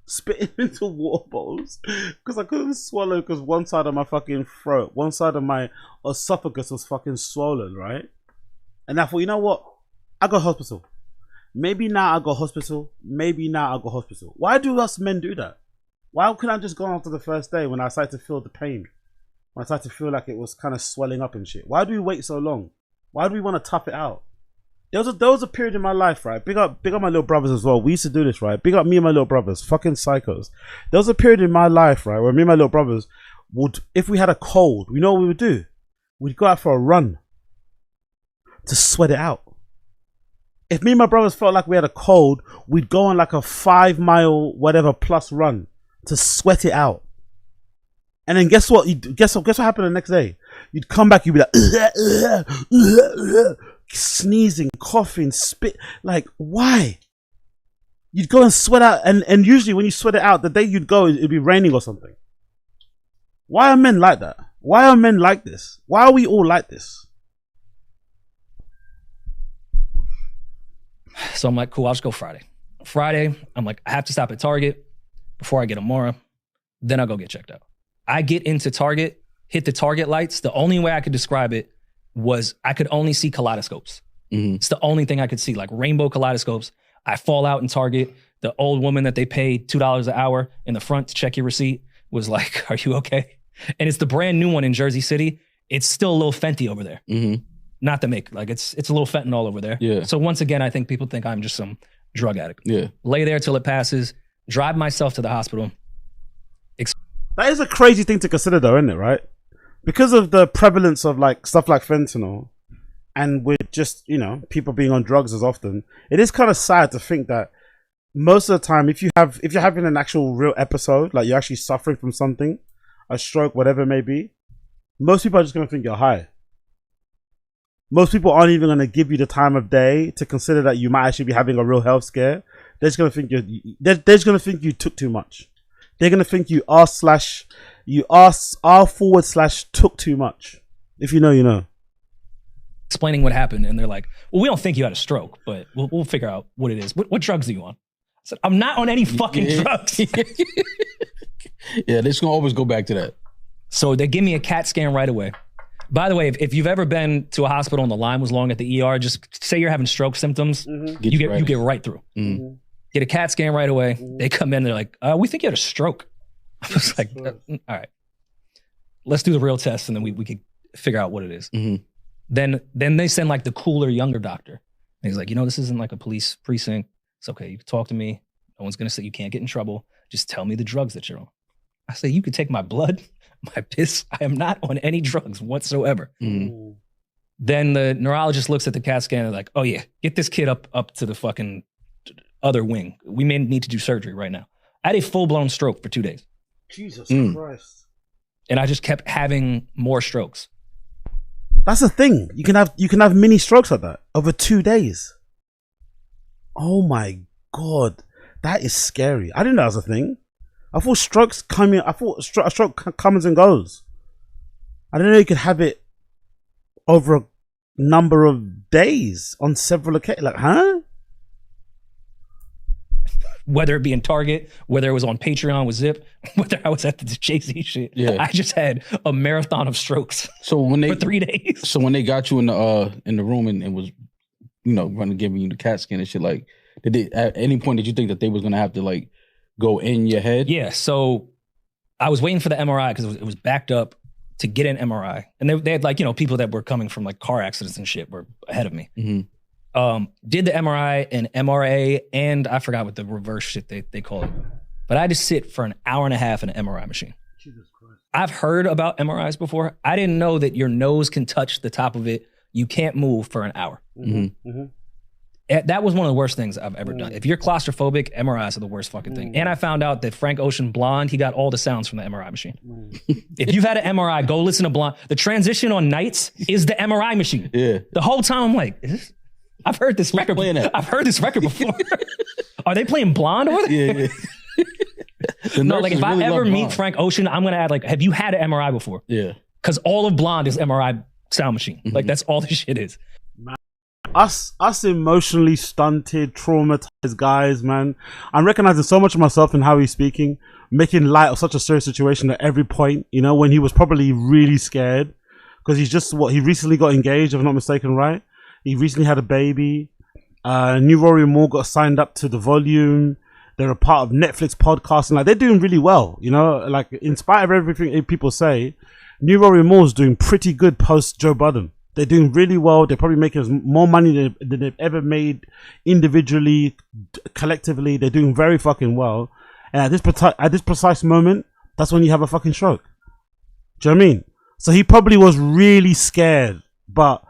Spitting into water bottles. Because I couldn't swallow because one side of my fucking throat, one side of my esophagus was fucking swollen, right? And I thought, you know what? I go hospital. Maybe now I go hospital. Maybe now I go hospital. Why do us men do that? Why couldn't I just go after the first day when I started to feel the pain? When I started to feel like it was kind of swelling up and shit. Why do we wait so long? Why do we want to tough it out? There was a period in my life, right? Big up my little brothers as well. We used to do this, right? Big up me and my little brothers. Fucking psychos. There was a period in my life, right, where me and my little brothers would, if we had a cold, we know what we would do? We'd go out for a run to sweat it out. If me and my brothers felt like we had a cold, we'd go on like a 5 mile whatever plus run to sweat it out. And then guess what? Guess what happened the next day? You'd come back, you'd be like sneezing, coughing, spit. Like, why? You'd go and sweat out, and usually when you sweat it out, the day you'd go, it'd be raining or something. Why are men like that? Why are men like this? Why are we all like this? So I'm like, cool, I'll just go Friday. Friday, I'm like, I have to stop at Target before I get Amora. Then I'll go get checked out. I get into Target, hit the Target lights. The only way I could describe it was I could only see kaleidoscopes. It's the only thing I could see, like rainbow kaleidoscopes. I fall out in Target. The old woman that they paid $2 an hour in the front to check your receipt was like, are you okay? And it's the brand new one in Jersey City. It's still a little Fenty over there. Not to make, like it's a little fentanyl over there. Yeah. So once again, I think people think I'm just some drug addict. Yeah. Lay there till it passes, drive myself to the hospital. That is a crazy thing to consider though, isn't it, right? Because of the prevalence of like stuff like fentanyl, and with just, you know, people being on drugs as often, it is kind of sad to think that most of the time, if you're having an actual real episode, like you're actually suffering from something, a stroke, whatever it may be, most people are just going to think you're high. Most people aren't even going to give you the time of day to consider that you might actually be having a real health scare. They're just going to think they're just going to think you took too much. They're going to think you R/took too much. If you know, you know. Explaining what happened, and they're like, well, we don't think you had a stroke, but we'll figure out what it is. What drugs are you on? I said, I'm not on any fucking drugs. Yeah, they're just gonna always go back to that. So they give me a CAT scan right away. By the way, if you've ever been to a hospital and the line was long at the ER, just say you're having stroke symptoms, you get right through. Get a CAT scan right away. They come in, they're like, we think you had a stroke. I was like, all right, let's do the real test, and then we could figure out what it is. Then they send like the cooler, younger doctor. And he's like, you know, this isn't like a police precinct. It's okay. You can talk to me. No one's going to say you can't get in trouble. Just tell me the drugs that you're on. I say, you could take my blood, my piss. I am not on any drugs whatsoever. Then the neurologist looks at the CAT scan and like, oh yeah, get this kid up to the fucking other wing. We may need to do surgery right now. I had a full-blown stroke for 2 days. Jesus Christ. And I just kept having more strokes. That's the thing. You can have mini strokes like that over 2 days. Oh my God. That is scary. I didn't know that was a thing. I thought a stroke comes and goes. I didn't know you could have it over a number of days on several occasions. Like, huh? Whether it be in Target, whether it was on Patreon with Zip, whether I was at the Jay-Z shit, I just had a marathon of strokes. So for 3 days. So when they got you in the room and was, you know, giving you the CAT scan and shit, like, did they at any point did you think that they was gonna have to like go in your head? Yeah. So I was waiting for the MRI because it was backed up to get an MRI, and they had like, you know, people that were coming from like car accidents and shit were ahead of me. Did the MRI and MRA, and I forgot what the reverse shit they call it. But I had to sit for an hour and a half in an MRI machine. Jesus Christ. I've heard about MRIs before. I didn't know that your nose can touch the top of it. You can't move for an hour. That was one of the worst things I've ever done. If you're claustrophobic, MRIs are the worst fucking thing. And I found out that Frank Ocean Blonde, he got all the sounds from the MRI machine. If you've had an MRI, go listen to Blonde. The transition on Nights is the MRI machine. Yeah. The whole time I'm like, is this? I've heard this record. I've heard this record before. Are they playing Blonde over there? Yeah. No, like if I ever meet Frank Ocean, I'm gonna add like, have you had an MRI before? Yeah. Because all of Blonde is MRI sound machine. Like that's all this shit is. Us emotionally stunted, traumatized guys, man. I'm recognizing so much of myself in how he's speaking, making light of such a serious situation at every point. You know, when he was probably really scared because he recently got engaged, if I'm not mistaken, right? He recently had a baby. New Rory Mal got signed up to The Volume. They're a part of Netflix podcasting. Like, they're doing really well, you know? Like, in spite of everything people say, New Rory Mal's doing pretty good post Joe Budden. They're doing really well. They're probably making more money than they've ever made individually, collectively. They're doing very fucking well. And at this precise moment, that's when you have a fucking stroke. Do you know what I mean? So he probably was really scared, but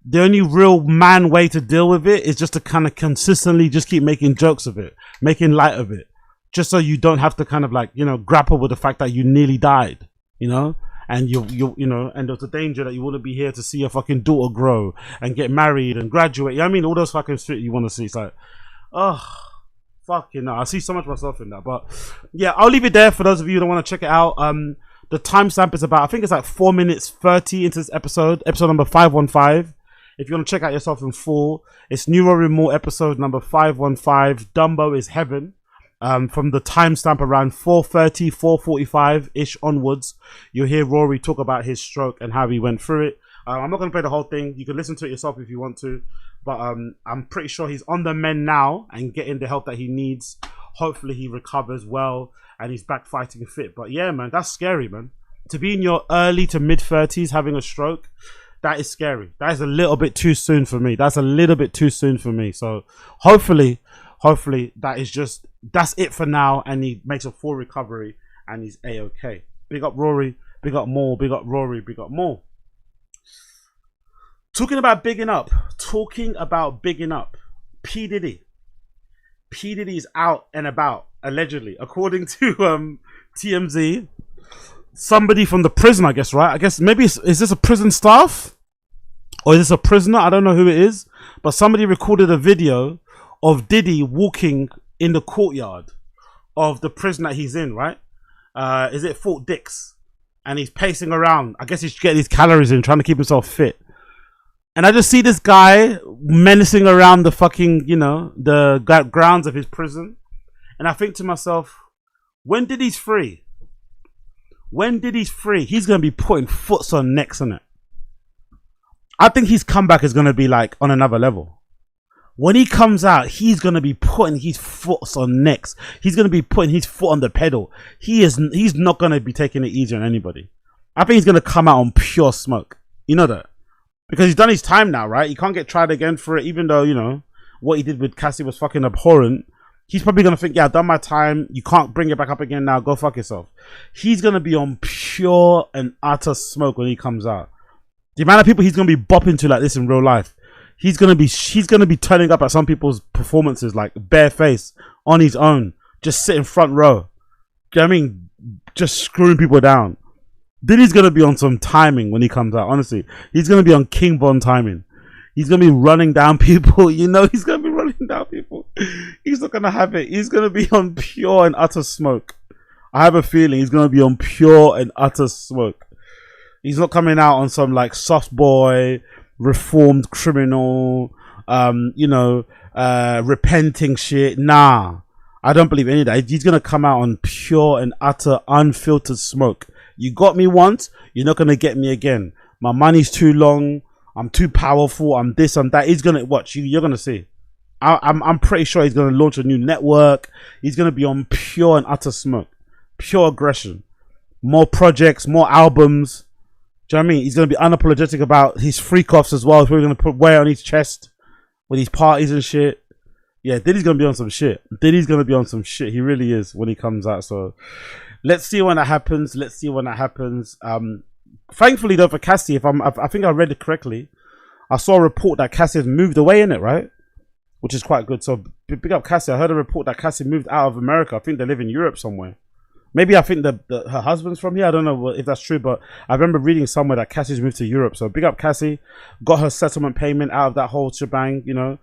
the only real man way to deal with it is just to kind of consistently just keep making jokes of it, making light of it, just so you don't have to kind of like, you know, grapple with the fact that you nearly died. you know, and you know, and there's a danger that you wouldn't be here to see your fucking daughter grow and get married and graduate. You know what I mean? All those fucking shit you want to see. It's like, oh, fucking no. I see so much myself in that. But yeah, I'll leave it there for those of you that want to check it out. The timestamp is about, I think it's like 4 minutes 30 into this episode number 515. If you want to check out yourself in full, it's New Rory Mal episode number 515. Dumbo is Heaven. From the timestamp around 4:30, 4:45-ish onwards, you'll hear Rory talk about his stroke and how he went through it. I'm not going to play the whole thing. You can listen to it yourself if you want to. But I'm pretty sure he's on the mend now and getting the help that he needs. Hopefully he recovers well and he's back fighting fit. But yeah, man, that's scary, man. To be in your early to mid-30s having a stroke, that is scary. That is a little bit too soon for me. That's a little bit too soon for me. So hopefully that's it for now, and he makes a full recovery and he's A-okay. Big up Rory, big up Mal, big up Rory, big up Mal. Talking about bigging up, P. Diddy is out and about, allegedly, according to TMZ. Somebody from the prison, I guess, right? I guess maybe is this a prison staff? Or is this a prisoner? I don't know who it is. But somebody recorded a video of Diddy walking in the courtyard of the prison that he's in, right? Is it Fort Dix? And he's pacing around. I guess he's getting his calories in, trying to keep himself fit. And I just see this guy menacing around the fucking, you know, the grounds of his prison. And I think to myself, when Diddy's free, he's going to be putting foots on necks on it. I think his comeback is going to be like on another level. When he comes out, he's going to be putting his foots on necks. He's going to be putting his foot on the pedal. He's not going to be taking it easy on anybody. I think he's going to come out on pure smoke. You know that? Because he's done his time now, right? He can't get tried again for it, even though, you know, what he did with Cassie was fucking abhorrent. He's probably going to think, yeah, I've done my time. You can't bring it back up again now. Go fuck yourself. He's going to be on pure and utter smoke when he comes out. The amount of people he's going to be bopping to like this in real life. He's going to be turning up at some people's performances like barefaced on his own. Just sitting front row. Do you know what I mean? Just screwing people down. Diddy's going to be on some timing when he comes out, honestly. He's going to be on King Von timing. He's going to be running down people. You know, he's going to be running down people. He's not going to have it. He's going to be on pure and utter smoke. I have a feeling he's going to be on pure and utter smoke. He's not coming out on some like soft boy, reformed criminal, you know, repenting shit. Nah, I don't believe any of that. He's going to come out on pure and utter unfiltered smoke. You got me once, you're not going to get me again. My money's too long. I'm too powerful. I'm this, I'm that. He's going to watch you. You're going to see. I'm pretty sure he's going to launch a new network. He's going to be on pure and utter smoke. Pure aggression. More projects, more albums. Do you know what I mean? He's going to be unapologetic about his freak-offs as well. We're going to wear on his chest with his parties and shit. Yeah, Diddy's going to be on some shit. Diddy's going to be on some shit. He really is when he comes out. So let's see when that happens. Thankfully, though, for Cassie, I think I read it correctly. I saw a report that Cassie has moved away in it, right? Which is quite good. So big up Cassie. I heard a report that Cassie moved out of America. I think they live in Europe somewhere. Maybe I think her husband's from here. I don't know if that's true, but I remember reading somewhere that Cassie's moved to Europe. So big up Cassie. Got her settlement payment out of that whole shebang, you know.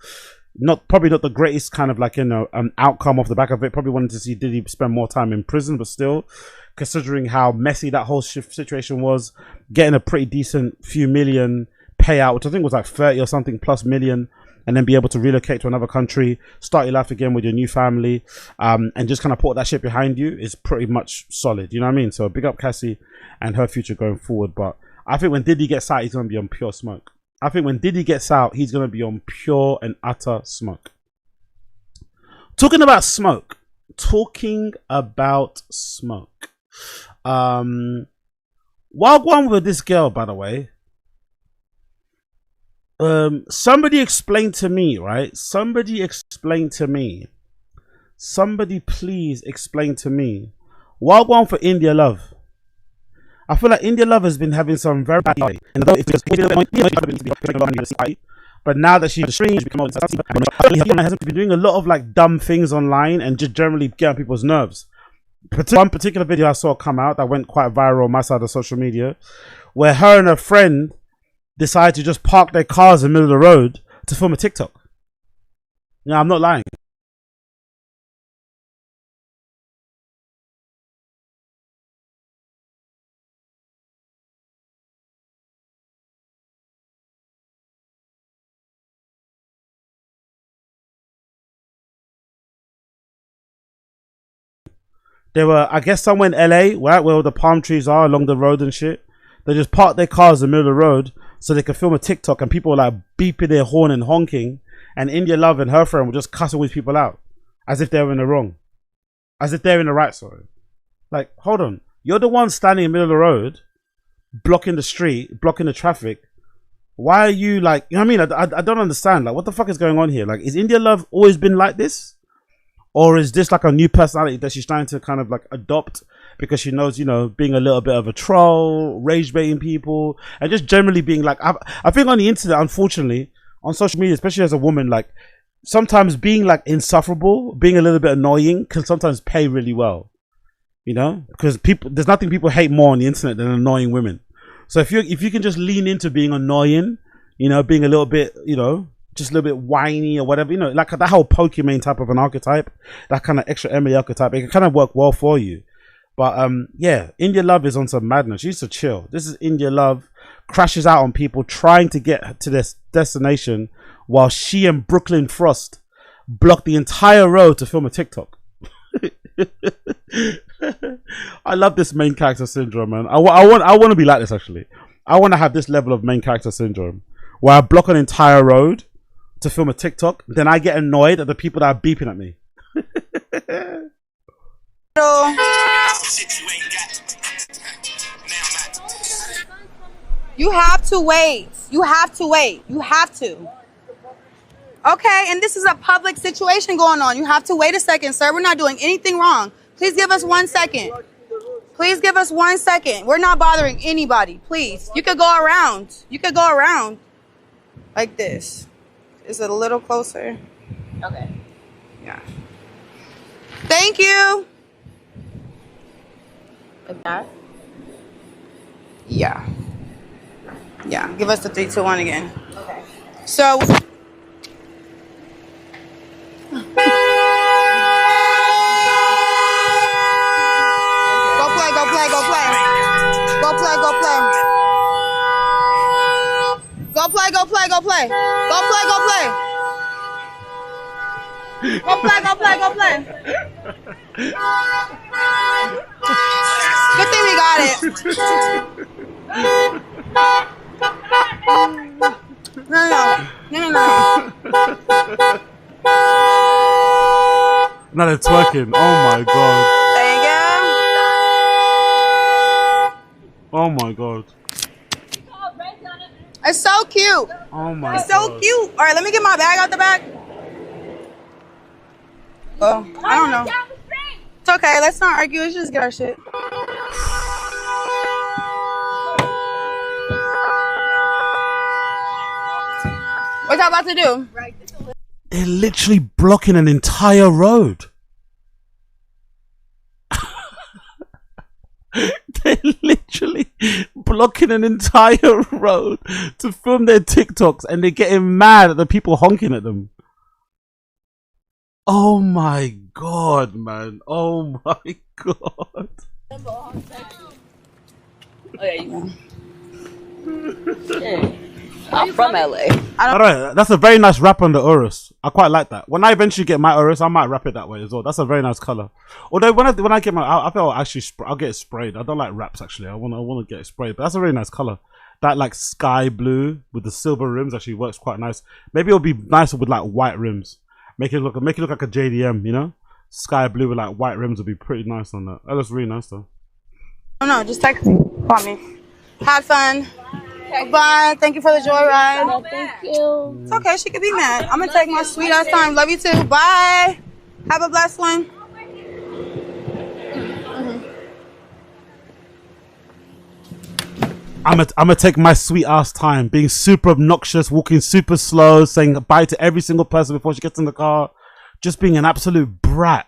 Probably not the greatest kind of like, you know, outcome off the back of it. Probably wanted to see Diddy spend more time in prison, but still, considering how messy that whole situation was, getting a pretty decent few million payout, which I think was like 30 or something plus million, and then be able to relocate to another country, start your life again with your new family, and just kind of put that shit behind you is pretty much solid. You know what I mean? So big up Cassie and her future going forward. But I think when Diddy gets out, he's going to be on pure smoke. I think when Diddy gets out, he's going to be on pure and utter smoke. Talking about smoke. Wild one with this girl, by the way. Somebody explain to me, right? Somebody please explain to me. Wild one for India Love. I feel like India Love has been having some very bad day. And although it's just but now that she's streamed, hasn't been doing a lot of like dumb things online and just generally getting people's nerves. One particular video I saw come out that went quite viral on my side of social media, where her and her friend decided to just park their cars in the middle of the road to film a TikTok. Yeah, I'm not lying. They were, I guess, somewhere in LA, right, where all the palm trees are along the road and shit. They just parked their cars in the middle of the road so they could film a TikTok, and people were like beeping their horn and honking, and India Love and her friend were just cussing with people out as if they were in the wrong. As if they're in the right, sorry. Like, hold on. You're the one standing in the middle of the road, blocking the street, blocking the traffic. Why are you like, you know what I mean? I don't understand. Like, what the fuck is going on here? Like, is India Love always been like this? Or is this like a new personality that she's trying to kind of like adopt because she knows, you know, being a little bit of a troll, rage baiting people, and just generally being like, I think on the internet, unfortunately, on social media, especially as a woman, like sometimes being like insufferable, being a little bit annoying can sometimes pay really well, you know, because there's nothing people hate more on the internet than annoying women. So if you can just lean into being annoying, you know, being a little bit, you know, just a little bit whiny or whatever, you know, like that whole Pokemon type of an archetype, that kind of extra Emily archetype, it can kind of work well for you. But yeah, India Love is on some madness. She needs to chill. This is India Love crashes out on people trying to get to this destination while she and Brooklyn Frost block the entire road to film a TikTok. I love this main character syndrome, man. I want to be like this, actually. I want to have this level of main character syndrome where I block an entire road to film a TikTok, then I get annoyed at the people that are beeping at me. You have to wait. You have to wait. You have to. Okay, and this is a public situation going on. You have to wait a second, sir. We're not doing anything wrong. Please give us 1 second. Please give us 1 second. We're not bothering anybody. Please. You could go around. You could go around like this. Is it a little closer? Okay. Yeah. Thank you. Like that? Yeah. Yeah. Give us the 3, 2, 1 again. Okay. So. Go play. Go play. Good thing we got it. No. Now they're twerking. Oh my god. Thank you. Oh my god. It's so cute. Oh my god. It's so cute. All right, let me get my bag out the back. Oh, I don't know. It's okay. Let's not argue. Let's just get our shit. What y'all about to do? They're literally blocking an entire road. They're literally blocking an entire road to film their TikToks, and they're getting mad at the people honking at them. Oh my god, man. Oh my god. Oh, yeah, you yeah. I'm from LA. Alright, that's a very nice wrap on the Urus. I quite like that. When I eventually get my Urus, I might wrap it that way as well. That's a very nice color. Although when I get my, I feel I'll get it sprayed. I don't like wraps actually. I want to get it sprayed. But that's a very nice color. That like sky blue with the silver rims actually works quite nice. Maybe it'll be nicer with like white rims. Make it look like a JDM, you know? Sky blue with like white rims would be pretty nice on that. That looks really nice though. Oh no, just text me. Call me. Have fun. Bye. Thank you for the joyride. No, thank you. It's okay. She could be mad. I'm gonna take my sweet ass time. Love you too. Bye. Have a blessed one. I'm gonna take my sweet ass time, being super obnoxious, walking super slow, saying bye to every single person before she gets in the car, just being an absolute brat.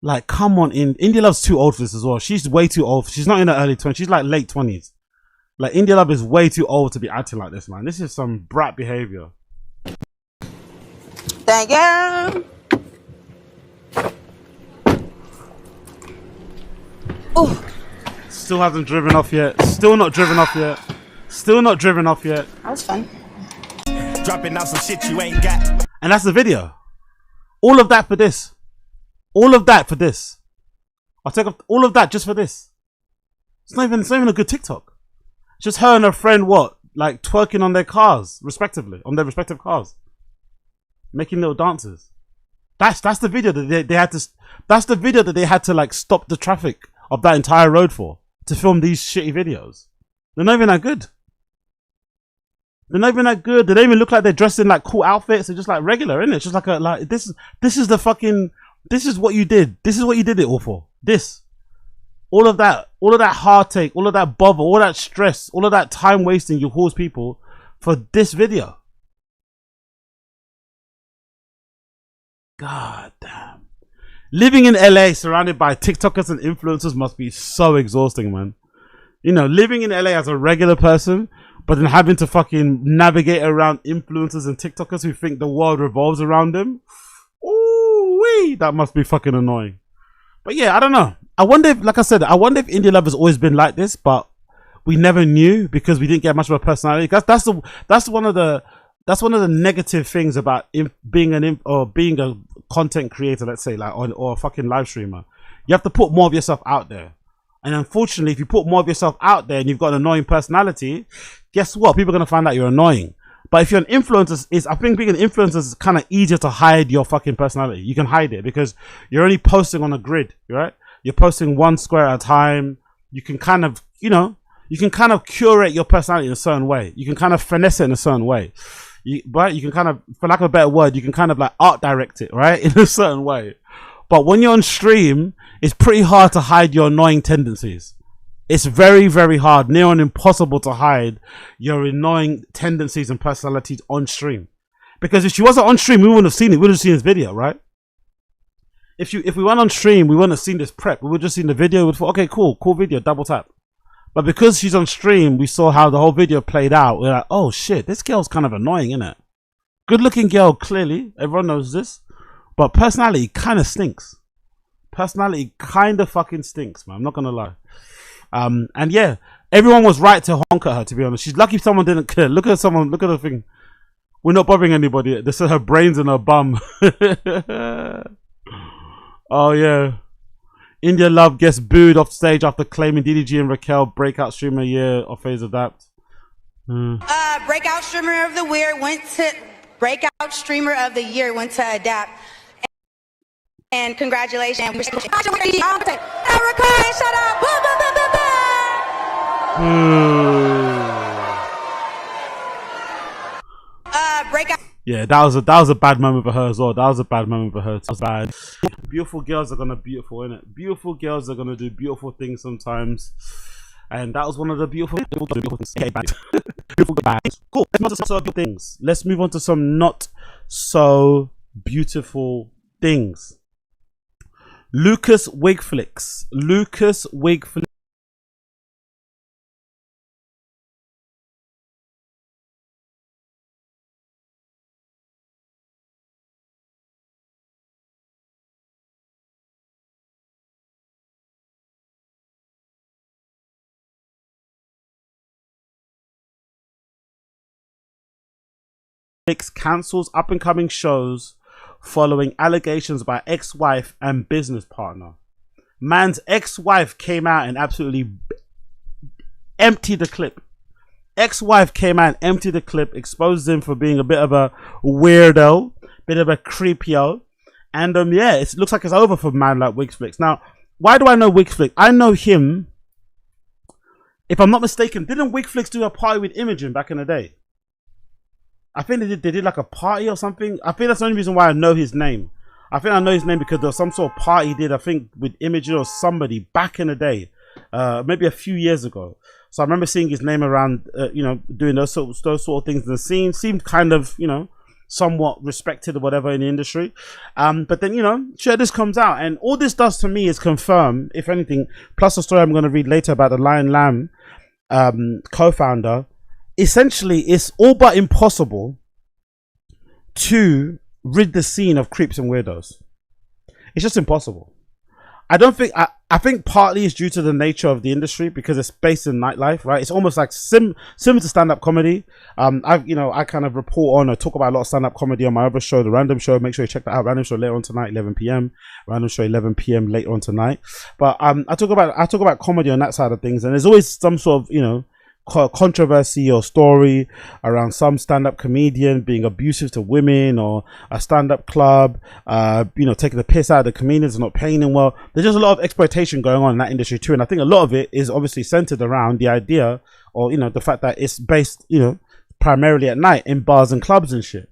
Like, come on, India Love's too old for this as well. She's way too old. She's not in her early 20s. She's like late 20s. Like, India Love is way too old to be acting like this, man. This is some brat behavior. Thank you. Oh, Still hasn't driven off yet. Still not driven off yet. Still not driven off yet. that was fun. Dropping out some shit you ain't got. And that's the video. All of that for this. All of that for this. I'll take off all of that just for this. It's not even a good TikTok. Just her and her friend, what? Like twerking on their cars, respectively, on their respective cars. Making little dances. That's the video that they had to, that's the video that they had to like stop the traffic of that entire road for, to film these shitty videos. They're not even that good. They're not even that good. They don't even look like they're dressed in like cool outfits. They're just like regular, isn't it? It's just like this is the fucking, this is what you did. This is what you did it all for. This. All of that heartache, all of that bother, all that stress, all of that time wasting you cause people for this video. God damn. Living in LA surrounded by TikTokers and influencers must be so exhausting, man. You know, living in LA as a regular person, but then having to fucking navigate around influencers and TikTokers who think the world revolves around them. Ooh wee, that must be fucking annoying. But yeah, I don't know. I wonder if, like I said, I wonder if India Love has always been like this, but we never knew because we didn't get much of a personality. That's one of the negative things about being a content creator, let's say, like, or a fucking live streamer. You have to put more of yourself out there. And unfortunately, if you put more of yourself out there and you've got an annoying personality, guess what? People are going to find out you're annoying. But if you're an influencer, I think being an influencer is kind of easier to hide your fucking personality. You can hide it because you're only posting on a grid, right? You're posting one square at a time. You can kind of, you can kind of curate your personality in a certain way. You can kind of finesse it in a certain way. But you can kind of, for lack of a better word, you can kind of like art direct it, right? In a certain way. But when you're on stream, it's pretty hard to hide your annoying tendencies. It's very, very hard, near on impossible to hide your annoying tendencies and personalities on stream. Because if she wasn't on stream, we wouldn't have seen it. We would have seen this video, right? If we went on stream, we wouldn't have seen this prep. We would have just seen the video. We'd thought, okay, cool video, double tap. But because she's on stream, we saw how the whole video played out. We're like, oh shit, this girl's kind of annoying, isn't it? Good looking girl, clearly. Everyone knows this. But personality kind of stinks. Personality kind of fucking stinks, man. I'm not going to lie. And yeah, everyone was right to honk at her, to be honest. She's lucky someone didn't care. Look at the thing. We're not bothering anybody. They said her brains in her bum. Oh yeah. India Love gets booed off stage after claiming Diddy and Raquel breakout streamer year of phase adapt. Breakout streamer of the year went to adapt. And congratulations. Erica, shut up. Breakout. Yeah, that was a bad moment for her as well. That was a bad moment for her. It was bad. Beautiful girls are gonna beautiful, innit? Beautiful girls are gonna do beautiful things sometimes. And that was one of the beautiful things. Beautiful guys. Cool. Let's move on to some not so beautiful things. Lukas Wiglex. Lukas Wiglex. Cancels up-and-coming shows following allegations by ex-wife and business partner. Man's ex-wife came out and absolutely emptied the clip. Ex-wife came out and emptied the clip, exposed him for being a bit of a weirdo, bit of a creepio. And yeah, it looks like it's over for a man like Wiglex. Now, why do I know Wiglex? I know him, if I'm not mistaken, didn't Wiglex do a party with Imogen back in the day? I think they did like a party or something. I think that's the only reason why I know his name. I think I know his name because there was some sort of party he did, I think, with Imogen or somebody back in the day. Maybe a few years ago. So I remember seeing his name around, doing those sort of things in the scene. Seemed kind of, somewhat respected or whatever in the industry. But then, you know, sure, this comes out, and all this does to me is confirm, if anything, plus the story I'm going to read later about the Lion Lamb co-founder. Essentially, it's all but impossible to rid the scene of creeps and weirdos. It's just impossible. I think partly it's due to the nature of the industry, because it's based in nightlife, right? It's almost like similar to stand-up comedy. I kind of report on or talk about a lot of stand-up comedy on my other show, The Random Show. Make sure you check that out. Random Show later on tonight, 11 p.m. Random Show 11 p.m. later on tonight. But I talk about comedy on that side of things, and there's always some sort of, you know, controversy or story around some stand-up comedian being abusive to women, or a stand-up club taking the piss out of the comedians and not paying them well. There's just a lot of exploitation going on in that industry too, and I think a lot of it is obviously centered around the idea, or, you know, the fact that it's based, you know, primarily at night in bars and clubs and shit.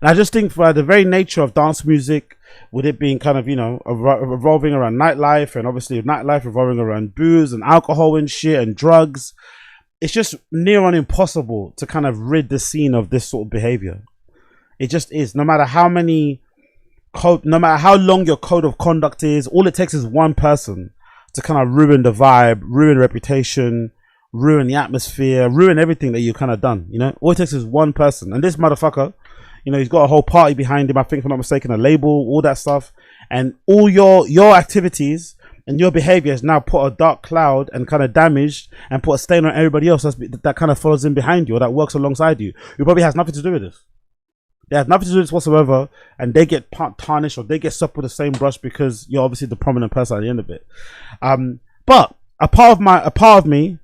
And I just think, for the very nature of dance music, with it being kind of, you know, revolving around nightlife, and obviously nightlife revolving around booze and alcohol and shit and drugs, it's just near on impossible to kind of rid the scene of this sort of behavior. It just is. No matter how long your code of conduct is, all it takes is one person to kind of ruin the vibe, ruin reputation, ruin the atmosphere, ruin everything that you've kind of done. You know, all it takes is one person. And this motherfucker, you know, he's got a whole party behind him. I think, if I'm not mistaken, a label, all that stuff, and all your activities and your behavior has now put a dark cloud and kind of damaged and put a stain on everybody else that kind of follows in behind you, or that works alongside you, who probably has nothing to do with this. They have nothing to do with this whatsoever, and they get tarnished, or they get swept with the same brush because you're obviously the prominent person at the end of it. But a part of me,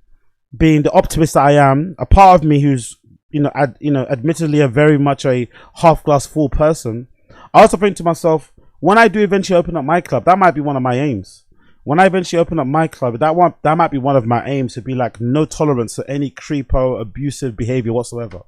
being the optimist that I am, a part of me who's, admittedly a very much a half glass full person, I also think to myself, when I do eventually open up my club, that might be one of my aims. When I eventually open up my club, that might be one of my aims, to be like, no tolerance to any creepo, abusive behavior whatsoever.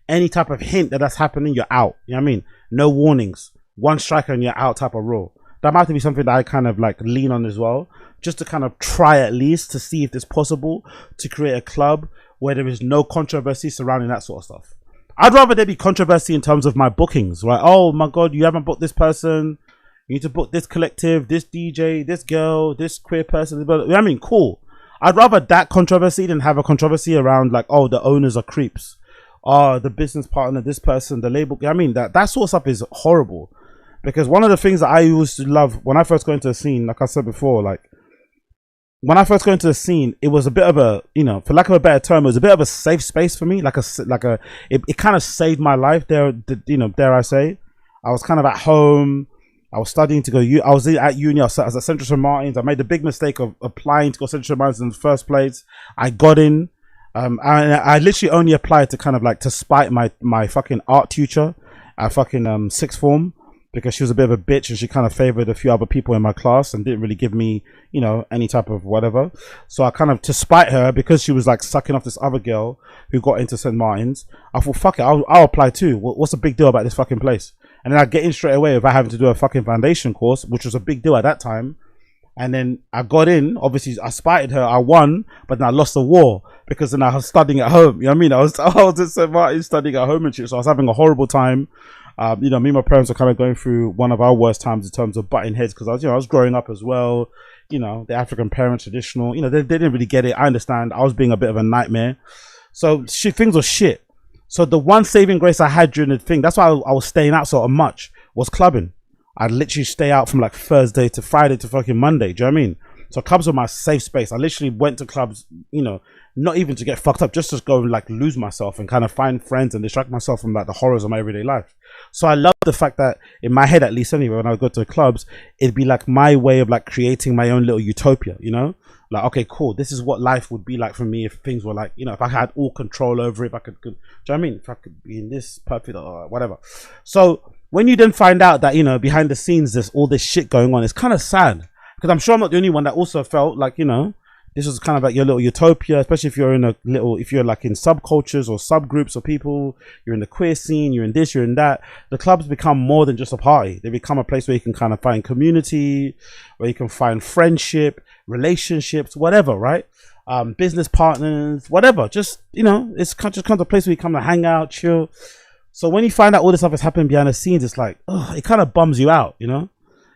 Any type of hint that that's happening, you're out. You know what I mean? No warnings. One strike and you're out type of rule. That might be something that I kind of like lean on as well, just to kind of try at least to see if it's possible to create a club where there is no controversy surrounding that sort of stuff. I'd rather there be controversy in terms of my bookings, right? Oh my God, you haven't booked this person. You need to book this collective, this DJ, this girl, this queer person. I mean, cool. I'd rather that controversy than have a controversy around like, oh, the owners are creeps. Oh, the business partner, this person, the label. I mean, that sort of stuff is horrible. Because one of the things that I used to love when I first got into the scene, like I said before, like, when I first got into the scene, it was a bit of a, you know, for lack of a better term, it was a bit of a safe space for me. It kind of saved my life there, dare I say. I was kind of at home. I was studying to go. I was at uni. I was at Central St. Martin's. I made the big mistake of applying to go Central St. Martin's in the first place. I got in. I literally only applied to kind of like to spite my fucking art teacher at fucking sixth form, because she was a bit of a bitch and she kind of favored a few other people in my class and didn't really give me, you know, any type of whatever. So I kind of, to spite her, because she was like sucking off this other girl who got into St. Martin's, I thought, fuck it, I'll apply too. What's the big deal about this fucking place? And then I get in straight away without having to do a fucking foundation course, which was a big deal at that time. And then I got in. Obviously, I spited her. I won, but then I lost the war, because then I was studying at home. You know what I mean? I was at St. Martin's studying at home and shit. So I was having a horrible time. Me and my parents are kind of going through one of our worst times in terms of butting heads, because I was growing up as well. You know, the African parents, traditional. You know, they didn't really get it. I understand. I was being a bit of a nightmare. So things were shit. So the one saving grace I had during the thing, that's why I was staying out so much, was clubbing. I'd literally stay out from like Thursday to Friday to fucking Monday. Do you know what I mean? So clubs were my safe space. I literally went to clubs, you know, not even to get fucked up, just to go and like lose myself and kind of find friends and distract myself from like the horrors of my everyday life. So I love the fact that, in my head at least anyway, when I would go to clubs, it'd be like my way of like creating my own little utopia, you know? Like, okay, cool, this is what life would be like for me if things were like, you know, if I had all control over it, if I could do you know what I mean? If I could be in this perfect or whatever. So when you then find out that, you know, behind the scenes there's all this shit going on, it's kind of sad, because I'm sure I'm not the only one that also felt like, you know, this was kind of like your little utopia, especially if you're like in subcultures or subgroups of people, you're in the queer scene, you're in this, you're in that. The clubs become more than just a party. They become a place where you can kind of find community, where you can find friendship, relationships, whatever, right? Business partners, whatever. Just, you know, it's just kind of a place where you come to hang out, chill. So when you find out all this stuff is happening behind the scenes, it's like, oh, it kind of bums you out, you know?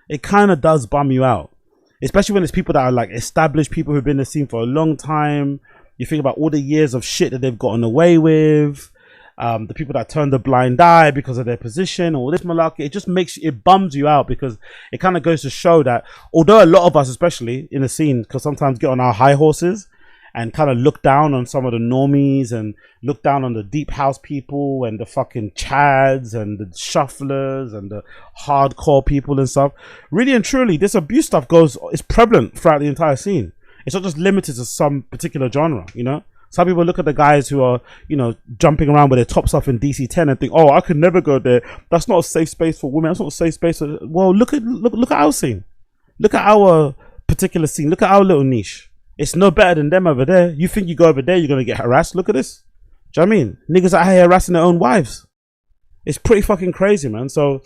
It kind of does bum you out. Especially when it's people that are like established people who've been in the scene for a long time. You think about all the years of shit that they've gotten away with. The people that turn the blind eye because of their position, all this malarkey. It bums you out because it kind of goes to show that although a lot of us, especially in the scene, because sometimes get on our high horses and kind of look down on some of the normies and look down on the deep house people and the fucking chads and the shufflers and the hardcore people and stuff. Really and truly, this abuse stuff is prevalent throughout the entire scene. It's not just limited to some particular genre, you know? Some people look at the guys who are, you know, jumping around with their tops off in DC-10 and think, oh, I could never go there. That's not a safe space for women. That's not a safe space for... Well, look at our scene. Look at our particular scene. Look at our little niche. It's no better than them over there. You think you go over there, you're going to get harassed? Look at this. Do you know what I mean? Niggas out here harassing their own wives. It's pretty fucking crazy, man. So,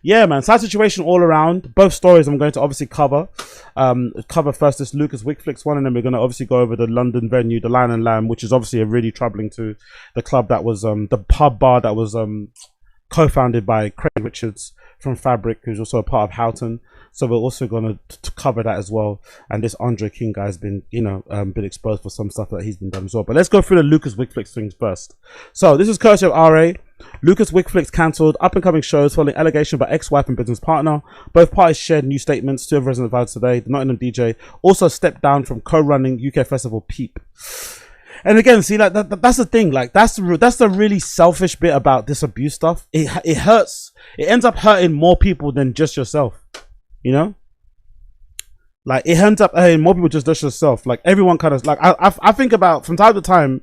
yeah, man. Sad situation all around. Both stories I'm going to obviously cover. Cover first this Lukas Wiglex one, and then we're going to obviously go over the London venue, the Lion and Lamb, which is obviously a really troubling to the club that was, the pub bar that was co-founded by Craig Richards from Fabric, who's also a part of Houghton. So we're also going to cover that as well. And this Andre King guy's been, you know, been exposed for some stuff that he's been done as well. But let's go through the Lukas Wiglex things first. So this is courtesy of RA. Lukas Wiglex cancelled up-and-coming shows following allegation by ex-wife and business partner. Both parties shared new statements. Two of resident advisors today. The Nottingham DJ also stepped down from co-running UK festival Peep. And again, see, like that's the thing. Like that's the really selfish bit about this abuse stuff. It hurts. It ends up hurting more people than just yourself. You know, like it ends up hurting more people just yourself. Like everyone kind of like I think about from time to time.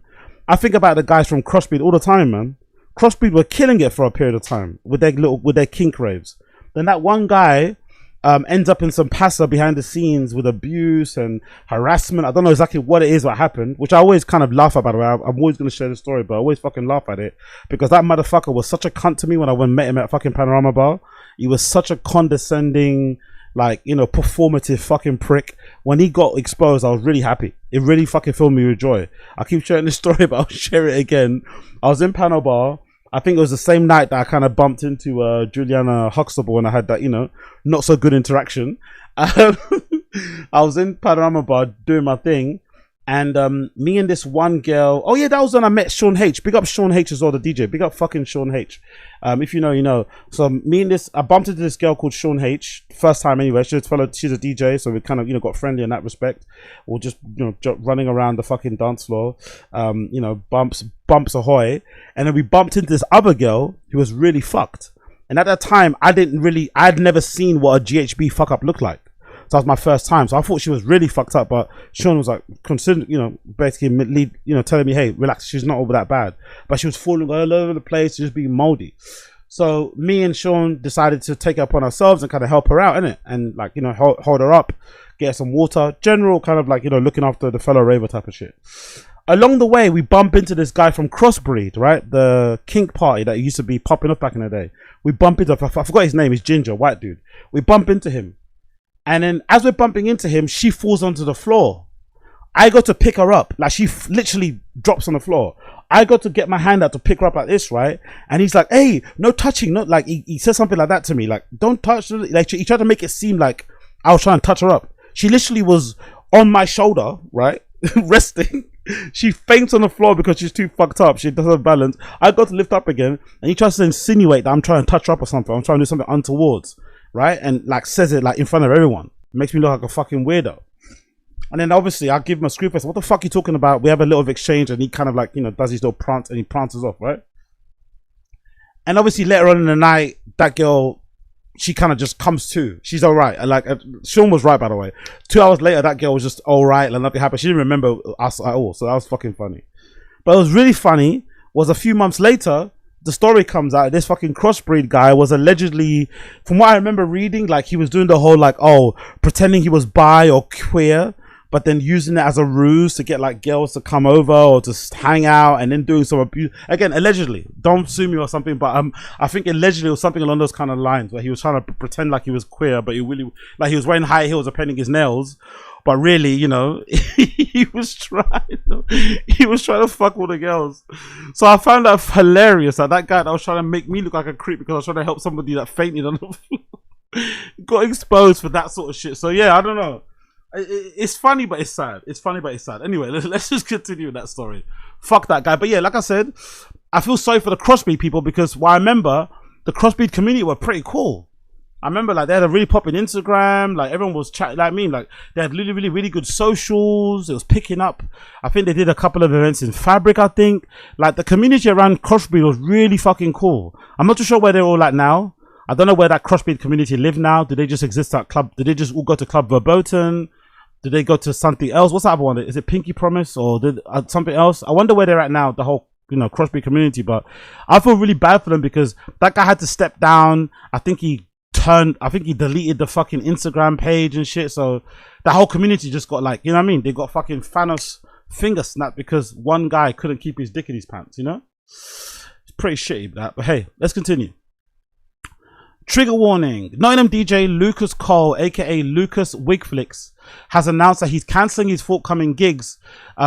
I think about the guys from Crossbreed all the time, man. Crossbreed were killing it for a period of time with their kink raves. Then that one guy ends up in some pasta behind the scenes with abuse and harassment. I don't know exactly what it is what happened, which I always kind of laugh about. I'm always going to share the story, but I always fucking laugh at it because that motherfucker was such a cunt to me when I met him at fucking Panorama Bar. He was such a condescending, like, you know, performative fucking prick. When he got exposed, I was really happy. It really fucking filled me with joy. I keep sharing this story, but I'll share it again. I was in Panel Bar. I think it was the same night that I kind of bumped into Juliana Huxtable and I had that, you know, not so good interaction. I was in Panorama Bar doing my thing, and me and this one girl, oh yeah, that was when I met Sean H. Big up Sean H as well, the DJ. Big up fucking Sean H. If you know, you know. So I bumped into this girl called Sean H. First time anyway. She's a DJ, so we kind of, you know, got friendly in that respect. We're just, you know, running around the fucking dance floor, you know, bumps ahoy. And then we bumped into this other girl who was really fucked. And at that time, I'd never seen what a GHB fuck up looked like. So that was my first time. So I thought she was really fucked up, but Sean was like, you know, basically telling me, hey, relax, she's not over that bad. But she was falling all over the place, just being moldy. So me and Sean decided to take it upon ourselves and kind of help her out, innit? And like, you know, hold her up, get her some water, general kind of like, you know, looking after the fellow raver type of shit. Along the way, we bump into this guy from Crossbreed, right? The kink party that used to be popping up back in the day. We bump into, I forgot his name, he's Ginger, white dude. We bump into him. And then as we're bumping into him, she falls onto the floor. I go to pick her up. Like she literally drops on the floor. I go to get my hand out to pick her up like this, right? And he's like, hey, no touching. Not like he said something like that to me. Like, don't touch. Like he tried to make it seem like I was trying to touch her up. She literally was on my shoulder, right? Resting. She faints on the floor because she's too fucked up. She doesn't have balance. I go to lift up again and he tries to insinuate that I'm trying to touch her up or something. I'm trying to do something untowards. Right? And like says it like in front of everyone. It makes me look like a fucking weirdo. And then obviously I give him a screw face. What the fuck are you talking about? We have a little exchange and he kind of like, you know, does his little prance and he prances off, right? And obviously later on in the night, that girl, she kind of just comes to. She's all right. And like Sean was right, by the way. 2 hours later, that girl was just all right and nothing happened. She didn't remember us at all. So that was fucking funny. But it was really funny was a few months later, the story comes out, this fucking Crossbreed guy was allegedly, from what I remember reading, like he was doing the whole like, oh, pretending he was bi or queer but then using it as a ruse to get like girls to come over or to hang out, and then doing some abuse. Again, allegedly, don't sue me or something, but I think allegedly it was something along those kind of lines where he was trying to pretend like he was queer, but he really, like, he was wearing high heels or painting his nails, but really, you know, he was trying to fuck all the girls. So I found that hilarious that guy that was trying to make me look like a creep because I was trying to help somebody that fainted on the floor got exposed for that sort of shit. So yeah, I don't know. It's funny, but it's sad. It's funny, but it's sad. Anyway, let's just continue with that story. Fuck that guy. But yeah, like I said, I feel sorry for the crossbreed people because I remember the crossbreed community were pretty cool. I remember like they had a really popping Instagram, like everyone was chatting, like me, like they had really good socials. It was picking up. I think they did a couple of events in Fabric, I think. Like the community around crossbreed was really fucking cool. I'm not too sure where they're all at now. I don't know where that crossbreed community live now. Do they just exist at club? Did they just all go to Club Verboten? Did they go to something else? What's that other one? Is it Pinky Promise or did something else? I wonder where they're at now, the whole, you know, crossbreed community. But I feel really bad for them because that guy had to step down. I think he deleted the fucking Instagram page and shit. So the whole community just got like, you know what I mean? They got fucking Thanos finger snapped because one guy couldn't keep his dick in his pants, you know? It's pretty shitty that, but hey, let's continue. Trigger warning. Nottingham DJ Lukas Cole, aka Lukas Wiglex, has announced that he's cancelling his forthcoming gigs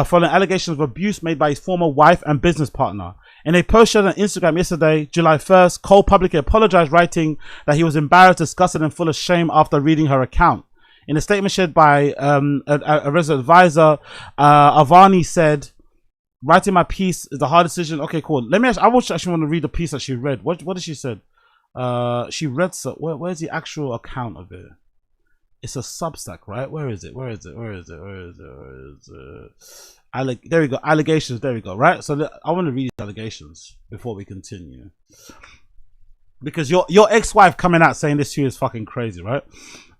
following allegations of abuse made by his former wife and business partner. In a post shared on Instagram yesterday, July 1st, Cole publicly apologized, writing that he was embarrassed, disgusted, and full of shame after reading her account. In a statement shared by a resident advisor, Avarni said, "Writing my piece is a hard decision." Okay, cool. Let me ask. I actually want to read the piece that she read. What did she say? She read. So where's the actual account of it? It's a Substack, right? Where is it? There we go. Allegations. There we go. Right. So I want to read these allegations before we continue, because your ex-wife coming out saying this to you is fucking crazy, right?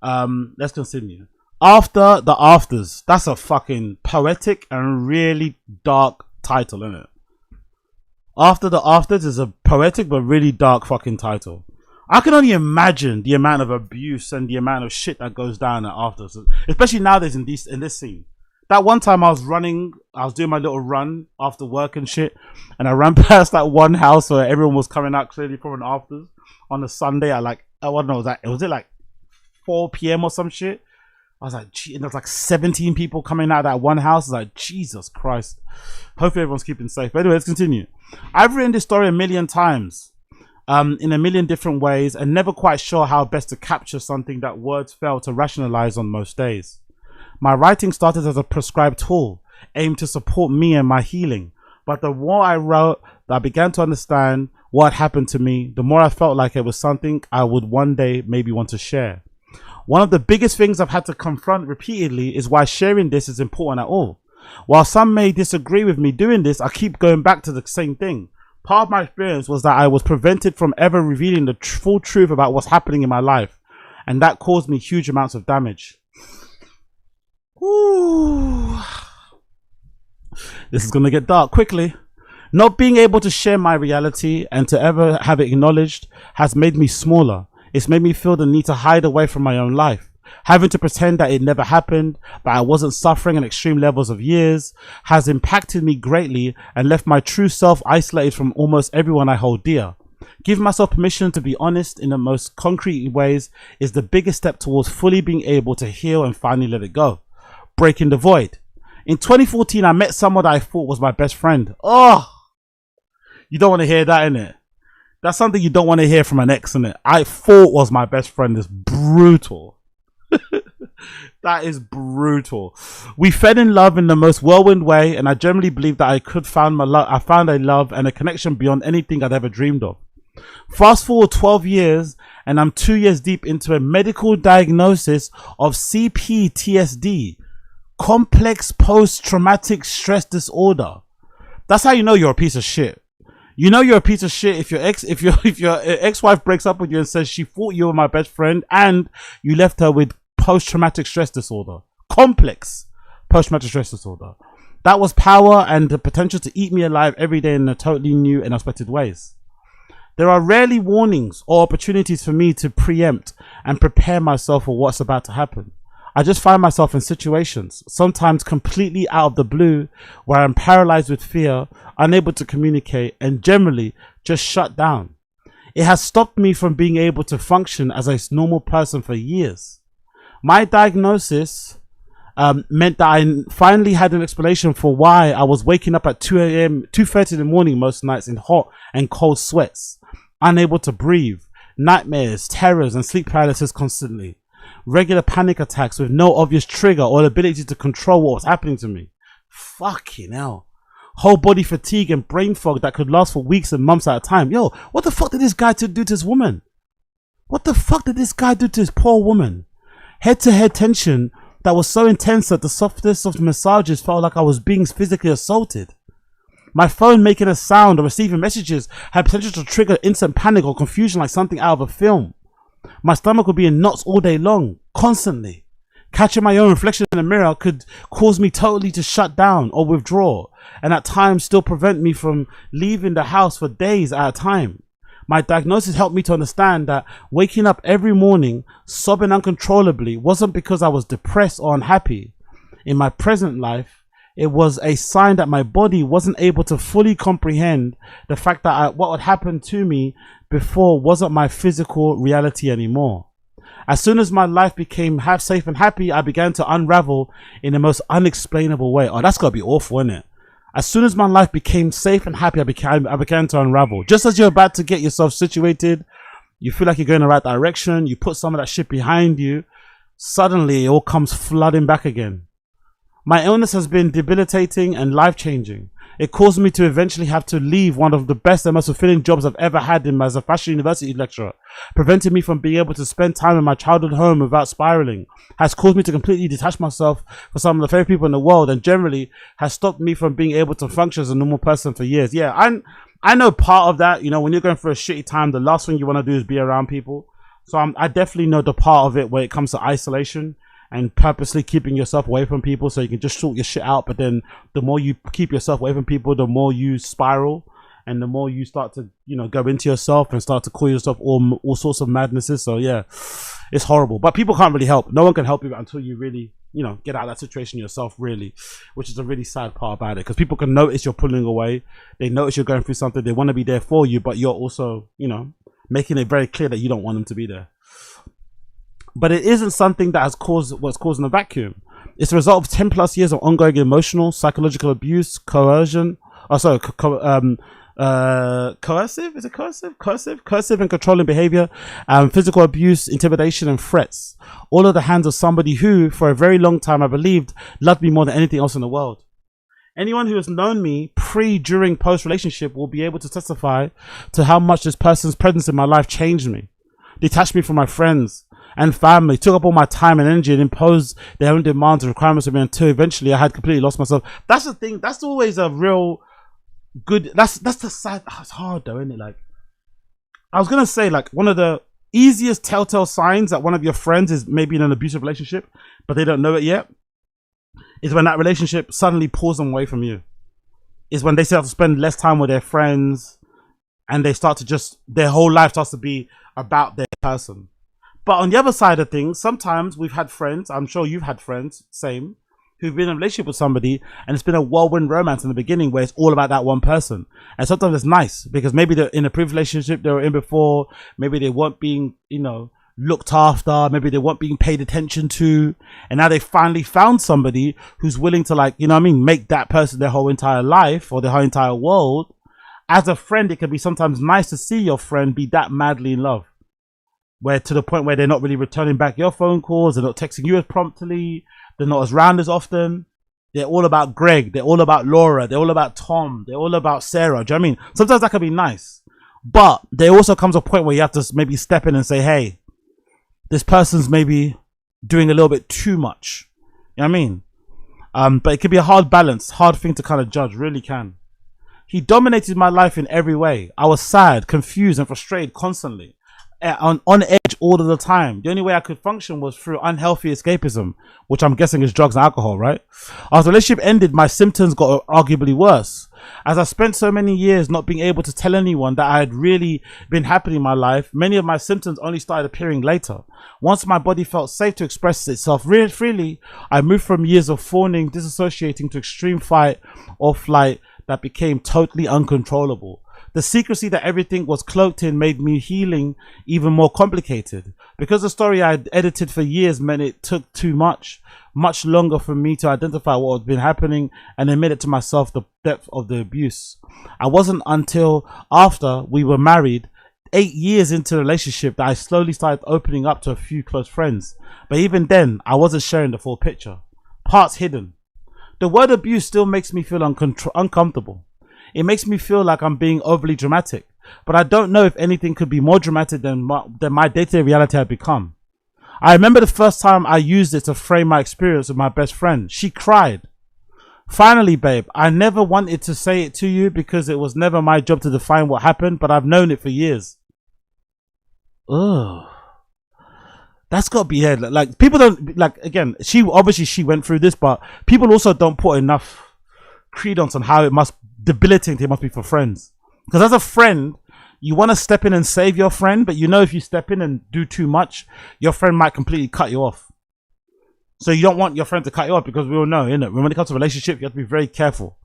Let's continue. After the Afters. That's a fucking poetic and really dark title, isn't it? After the Afters is a poetic but really dark fucking title. I can only imagine the amount of abuse and the amount of shit that goes down at Afters, especially nowadays in this scene. That one time I was doing my little run after work and shit, and I ran past that one house where everyone was coming out clearly from an Afters on a Sunday at like, I don't know, was it like 4 p.m. or some shit? I was like, gee, and there was like 17 people coming out of that one house. I was like, Jesus Christ. Hopefully everyone's keeping safe. But anyway, let's continue. I've written this story a million times, in a million different ways, and never quite sure how best to capture something that words fail to rationalize on most days. My writing started as a prescribed tool, aimed to support me and my healing. But the more I wrote, I began to understand what happened to me, the more I felt like it was something I would one day maybe want to share. One of the biggest things I've had to confront repeatedly is why sharing this is important at all. While some may disagree with me doing this, I keep going back to the same thing. Part of my experience was that I was prevented from ever revealing the full truth about what's happening in my life, and that caused me huge amounts of damage. Ooh. This is gonna get dark quickly. Not being able to share my reality and to ever have it acknowledged has made me smaller. It's made me feel the need to hide away from my own life. Having to pretend that it never happened, that I wasn't suffering at extreme levels of years, has impacted me greatly and left my true self isolated from almost everyone I hold dear. Giving myself permission to be honest in the most concrete ways is the biggest step towards fully being able to heal and finally let it go. Breaking the void. In 2014, I met someone that I thought was my best friend. Oh, you don't want to hear that, innit? That's something you don't want to hear from an ex, innit? I thought was my best friend. Is brutal. That is brutal. We fell in love in the most whirlwind way, and I generally believe that I found a love and a connection beyond anything I'd ever dreamed of. Fast forward 12 years, and I'm 2 years deep into a medical diagnosis of CPTSD, complex post-traumatic stress disorder. That's how you know you're a piece of shit. You know you're a piece of shit if your ex-wife breaks up with you and says she thought you were my best friend and you left her with post-traumatic stress disorder. Complex post-traumatic stress disorder. That was power and the potential to eat me alive every day in a totally new and unexpected ways. There are rarely warnings or opportunities for me to preempt and prepare myself for what's about to happen. I just find myself in situations, sometimes completely out of the blue, where I'm paralyzed with fear, unable to communicate, and generally just shut down. It has stopped me from being able to function as a normal person for years. My diagnosis meant that I finally had an explanation for why I was waking up at 2 a.m., 2:30 in the morning most nights in hot and cold sweats, unable to breathe, nightmares, terrors, and sleep paralysis constantly. Regular panic attacks with no obvious trigger or ability to control what was happening to me. Fucking hell. Whole body fatigue and brain fog that could last for weeks and months at a time. Yo, what the fuck did this guy do to this woman? What the fuck did this guy do to this poor woman? Head-to-head tension that was so intense that the softest of the massages felt like I was being physically assaulted. My phone making a sound or receiving messages had potential to trigger instant panic or confusion like something out of a film. My stomach would be in knots all day long, constantly. Catching my own reflection in the mirror could cause me totally to shut down or withdraw, and at times still prevent me from leaving the house for days at a time. My diagnosis helped me to understand that waking up every morning sobbing uncontrollably wasn't because I was depressed or unhappy. In my present life, it was a sign that my body wasn't able to fully comprehend the fact that what had happened to me before wasn't my physical reality anymore. As soon as my life became half safe and happy, I began to unravel in the most unexplainable way. Oh, that's gotta be awful, isn't it? As soon as my life became safe and happy, I began to unravel. Just as you're about to get yourself situated, you feel like you're going in the right direction, you put some of that shit behind you, suddenly it all comes flooding back again. My illness has been debilitating and life-changing. It caused me to eventually have to leave one of the best and most fulfilling jobs I've ever had as a fashion university lecturer, preventing me from being able to spend time in my childhood home without spiraling, has caused me to completely detach myself from some of the favorite people in the world, and generally has stopped me from being able to function as a normal person for years. Yeah, I know part of that. You know, when you're going through a shitty time, the last thing you want to do is be around people. So I definitely know the part of it where it comes to isolation and purposely keeping yourself away from people so you can just sort your shit out. But then the more you keep yourself away from people, the more you spiral, and the more you start to, you know, go into yourself and start to call yourself all sorts of madnesses. So yeah, it's horrible. But people can't really help. No one can help you until you really, you know, get out of that situation yourself, really, which is a really sad part about it, because people can notice you're pulling away. They notice you're going through something. They want to be there for you, but you're also, you know, making it very clear that you don't want them to be there. But it isn't something that has caused what's causing a vacuum. It's the result of 10 plus years of ongoing emotional, psychological abuse, coercive and controlling behavior, physical abuse, intimidation, and threats. All at the hands of somebody who, for a very long time, I believed loved me more than anything else in the world. Anyone who has known me pre, during, post relationship will be able to testify to how much this person's presence in my life changed me, detached me from my friends and family, took up all my time and energy, and imposed their own demands and requirements on me until eventually I had completely lost myself. That's the thing. That's always a real good. That's the side. Oh, it's hard though, isn't it? Like, I was gonna say, like, one of the easiest telltale signs that one of your friends is maybe in an abusive relationship, but they don't know it yet, is when that relationship suddenly pulls them away from you. Is when they start to spend less time with their friends, and they start to just, their whole life starts to be about their person. But on the other side of things, sometimes we've had friends, I'm sure you've had friends, same, who've been in a relationship with somebody, and it's been a whirlwind romance in the beginning where it's all about that one person. And sometimes it's nice because maybe they're in a previous relationship they were in before, maybe they weren't being, you know, looked after, maybe they weren't being paid attention to, and now they finally found somebody who's willing to, like, you know what I mean, make that person their whole entire life or their whole entire world. As a friend, it can be sometimes nice to see your friend be that madly in love, where to the point where they're not really returning back your phone calls, they're not texting you as promptly, they're not as round as often. They're all about Greg, they're all about Laura, they're all about Tom, they're all about Sarah. Do you know what I mean? Sometimes that can be nice, but there also comes a point where you have to maybe step in and say, hey, this person's maybe doing a little bit too much. You know what I mean? But it can be a hard balance, hard thing to kind of judge, really can. He dominated my life in every way. I was sad, confused, and frustrated constantly. on edge all of the time. The only way I could function was through unhealthy escapism, which I'm guessing is drugs and alcohol, right? As the relationship ended, my symptoms got arguably worse. As I spent so many years not being able to tell anyone that I had really been happy in my life, many of my symptoms only started appearing later. Once my body felt safe to express itself really freely, I moved from years of fawning, disassociating to extreme fight or flight that became totally uncontrollable. The secrecy that everything was cloaked in made me healing even more complicated. Because the story I had edited for years meant it took too much longer for me to identify what had been happening and admit it to myself the depth of the abuse. I wasn't until after we were married, 8 years into the relationship, that I slowly started opening up to a few close friends. But even then, I wasn't sharing the full picture. Parts hidden. The word abuse still makes me feel uncomfortable. It makes me feel like I'm being overly dramatic, but I don't know if anything could be more dramatic than my day-to-day reality had become. I remember the first time I used it to frame my experience with my best friend. She cried. Finally, babe, I never wanted to say it to you because it was never my job to define what happened, but I've known it for years. Ugh. That's got to be it. Like, people don't, like, again, she went through this, but people also don't put enough credence on how debilitating it must be for friends. Because as a friend, you want to step in and save your friend, but you know if you step in and do too much, your friend might completely cut you off. So you don't want your friend to cut you off, because we all know, innit? When it comes to relationshiip, you have to be very careful.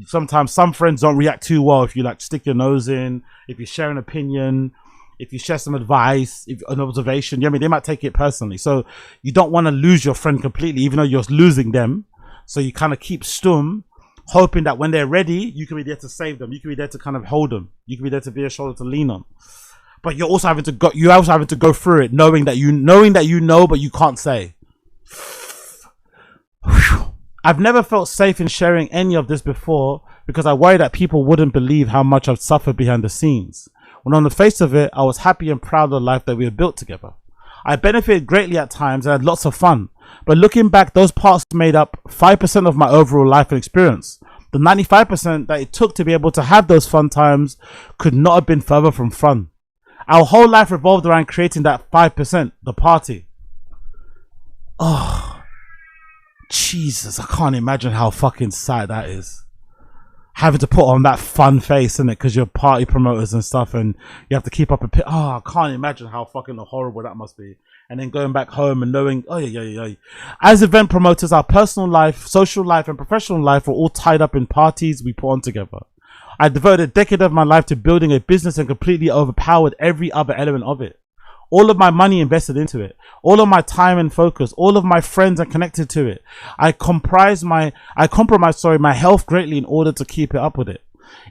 Sometimes some friends don't react too well if you like stick your nose in, if you share an opinion, if you share some advice, if an observation. You know what I mean? They might take it personally. So you don't want to lose your friend completely, even though you're losing them. So you kind of keep stum, hoping that when they're ready, you can be there to save them. You can be there to kind of hold them. You can be there to be a shoulder to lean on. But you're also having to go through it, knowing that you know, but you can't say. I've never felt safe in sharing any of this before because I worry that people wouldn't believe how much I've suffered behind the scenes. When on the face of it, I was happy and proud of the life that we had built together. I benefited greatly at times and had lots of fun. But looking back, those parts made up 5% of my overall life and experience. The 95% that it took to be able to have those fun times could not have been further from fun. Our whole life revolved around creating that 5%, the party. Oh, Jesus, I can't imagine how fucking sad that is. Having to put on that fun face, innit? Because you're party promoters and stuff, and you have to keep up a I can't imagine how fucking horrible that must be. And then going back home and knowing, as event promoters, our personal life, social life, and professional life were all tied up in parties we put on together. I devoted a decade of my life to building a business and completely overpowered every other element of it. All of my money invested into it, all of my time and focus, all of my friends are connected to it. I compromised my health greatly in order to keep it up with it.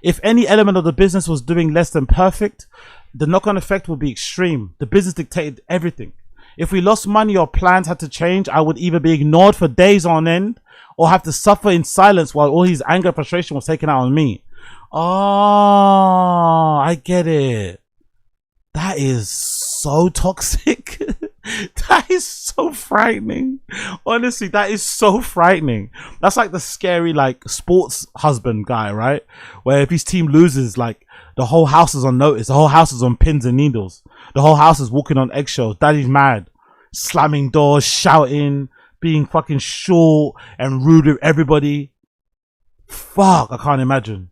If any element of the business was doing less than perfect, the knock-on effect would be extreme. The business dictated everything. If we lost money or plans had to change, I would either be ignored for days on end or have to suffer in silence while all his anger and frustration was taken out on me. Oh, I get it. That is so toxic. That is so frightening. Honestly, that is so frightening. That's like the scary, like, sports husband guy, right? Where if his team loses, like, the whole house is on notice. The whole house is on pins and needles. The whole house is walking on eggshells. Daddy's mad. Slamming doors, shouting, being fucking short and rude with everybody. Fuck, I can't imagine.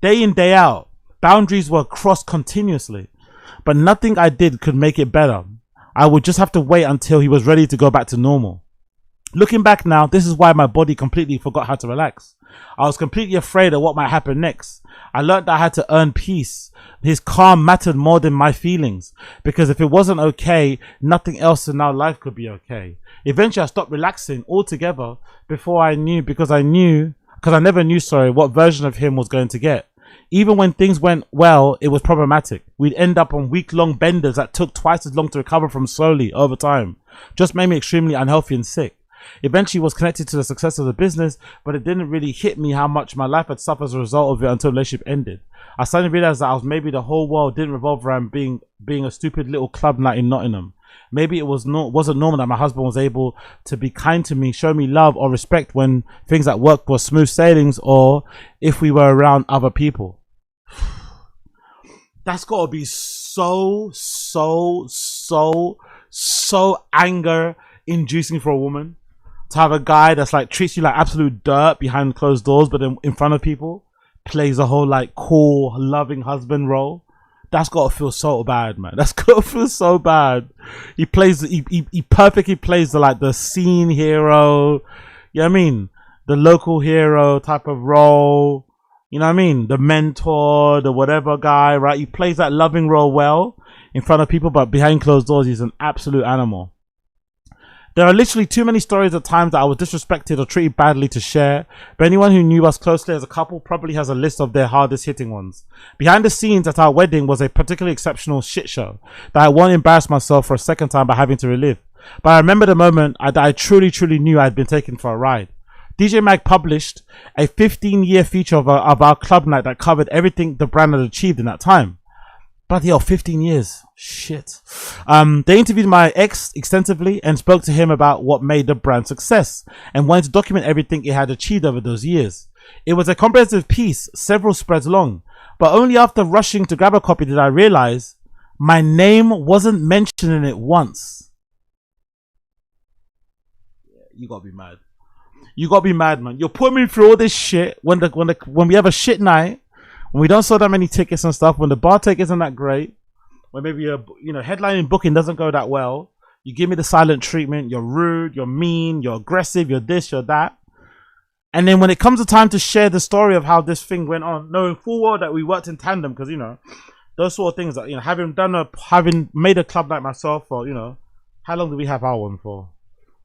Day in, day out, boundaries were crossed continuously. But nothing I did could make it better. I would just have to wait until he was ready to go back to normal. Looking back now, this is why my body completely forgot how to relax. I was completely afraid of what might happen next. I learned that I had to earn peace. His calm mattered more than my feelings. Because if it wasn't okay, nothing else in our life could be okay. Eventually I stopped relaxing altogether because I never knew what version of him was going to get. Even when things went well, it was problematic. We'd end up on week-long benders that took twice as long to recover from slowly over time. Just made me extremely unhealthy and sick. Eventually was connected to the success of the business, but it didn't really hit me how much my life had suffered as a result of it until the relationship ended. I suddenly realized that maybe the whole world didn't revolve around being a stupid little club night in Nottingham. Maybe it wasn't normal that my husband was able to be kind to me, show me love or respect when things at work were smooth sailings or if we were around other people. That's got to be so anger inducing for a woman to have a guy that's like treats you like absolute dirt behind closed doors, but then in front of people plays a whole like cool, loving husband role. That's gotta feel so bad, man. That's gotta feel so bad. He perfectly plays the scene hero. You know what I mean? The local hero type of role. You know what I mean? The mentor, the whatever guy, right? He plays that loving role well in front of people, but behind closed doors, he's an absolute animal. There are literally too many stories at times that I was disrespected or treated badly to share, but anyone who knew us closely as a couple probably has a list of their hardest hitting ones. Behind the scenes at our wedding was a particularly exceptional shit show that I won't embarrass myself for a second time by having to relive. But I remember the moment I truly knew I had been taken for a ride. DJ Mag published a 15-year feature of our club night that covered everything the brand had achieved in that time. Bloody hell, 15 years. Shit. They interviewed my ex extensively and spoke to him about what made the brand success and wanted to document everything it had achieved over those years. It was a comprehensive piece, several spreads long, but only after rushing to grab a copy did I realize my name wasn't mentioned in it once. You gotta be mad. You gotta be mad, man. You're putting me through all this shit when we have a shit night, when we don't sell that many tickets and stuff, when the bar take isn't that great, when maybe headlining booking doesn't go that well. You give me the silent treatment. You're rude. You're mean. You're aggressive. You're this. You're that. And then when it comes to time to share the story of how this thing went on, knowing full well that we worked in tandem, because those sort of things that having made a club like myself for how long did we have our one for?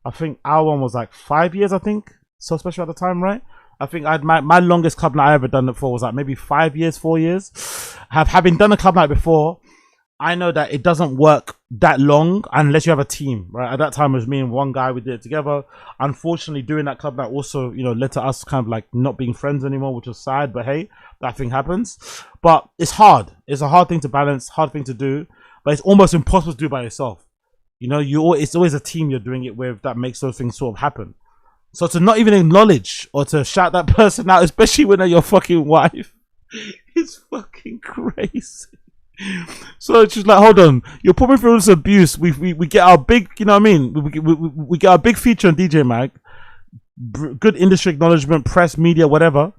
I think our one was like 5 years. I think so special at the time, right? I think my longest club night I ever done it for was like maybe 5 years, 4 years. Having done a club night before, I know that it doesn't work that long unless you have a team, right? At that time it was me and one guy, we did it together. Unfortunately, doing that club night also, led to us kind of like not being friends anymore, which was sad, but hey, that thing happens. But it's hard. It's a hard thing to balance, hard thing to do, but it's almost impossible to do by yourself. It's always a team you're doing it with that makes those things sort of happen. So to not even acknowledge or to shout that person out, especially when they're your fucking wife, it's fucking crazy. So it's just like, hold on, you're putting through this abuse. We get our big, we get our big feature on DJ Mag, good industry acknowledgement, press, media, whatever,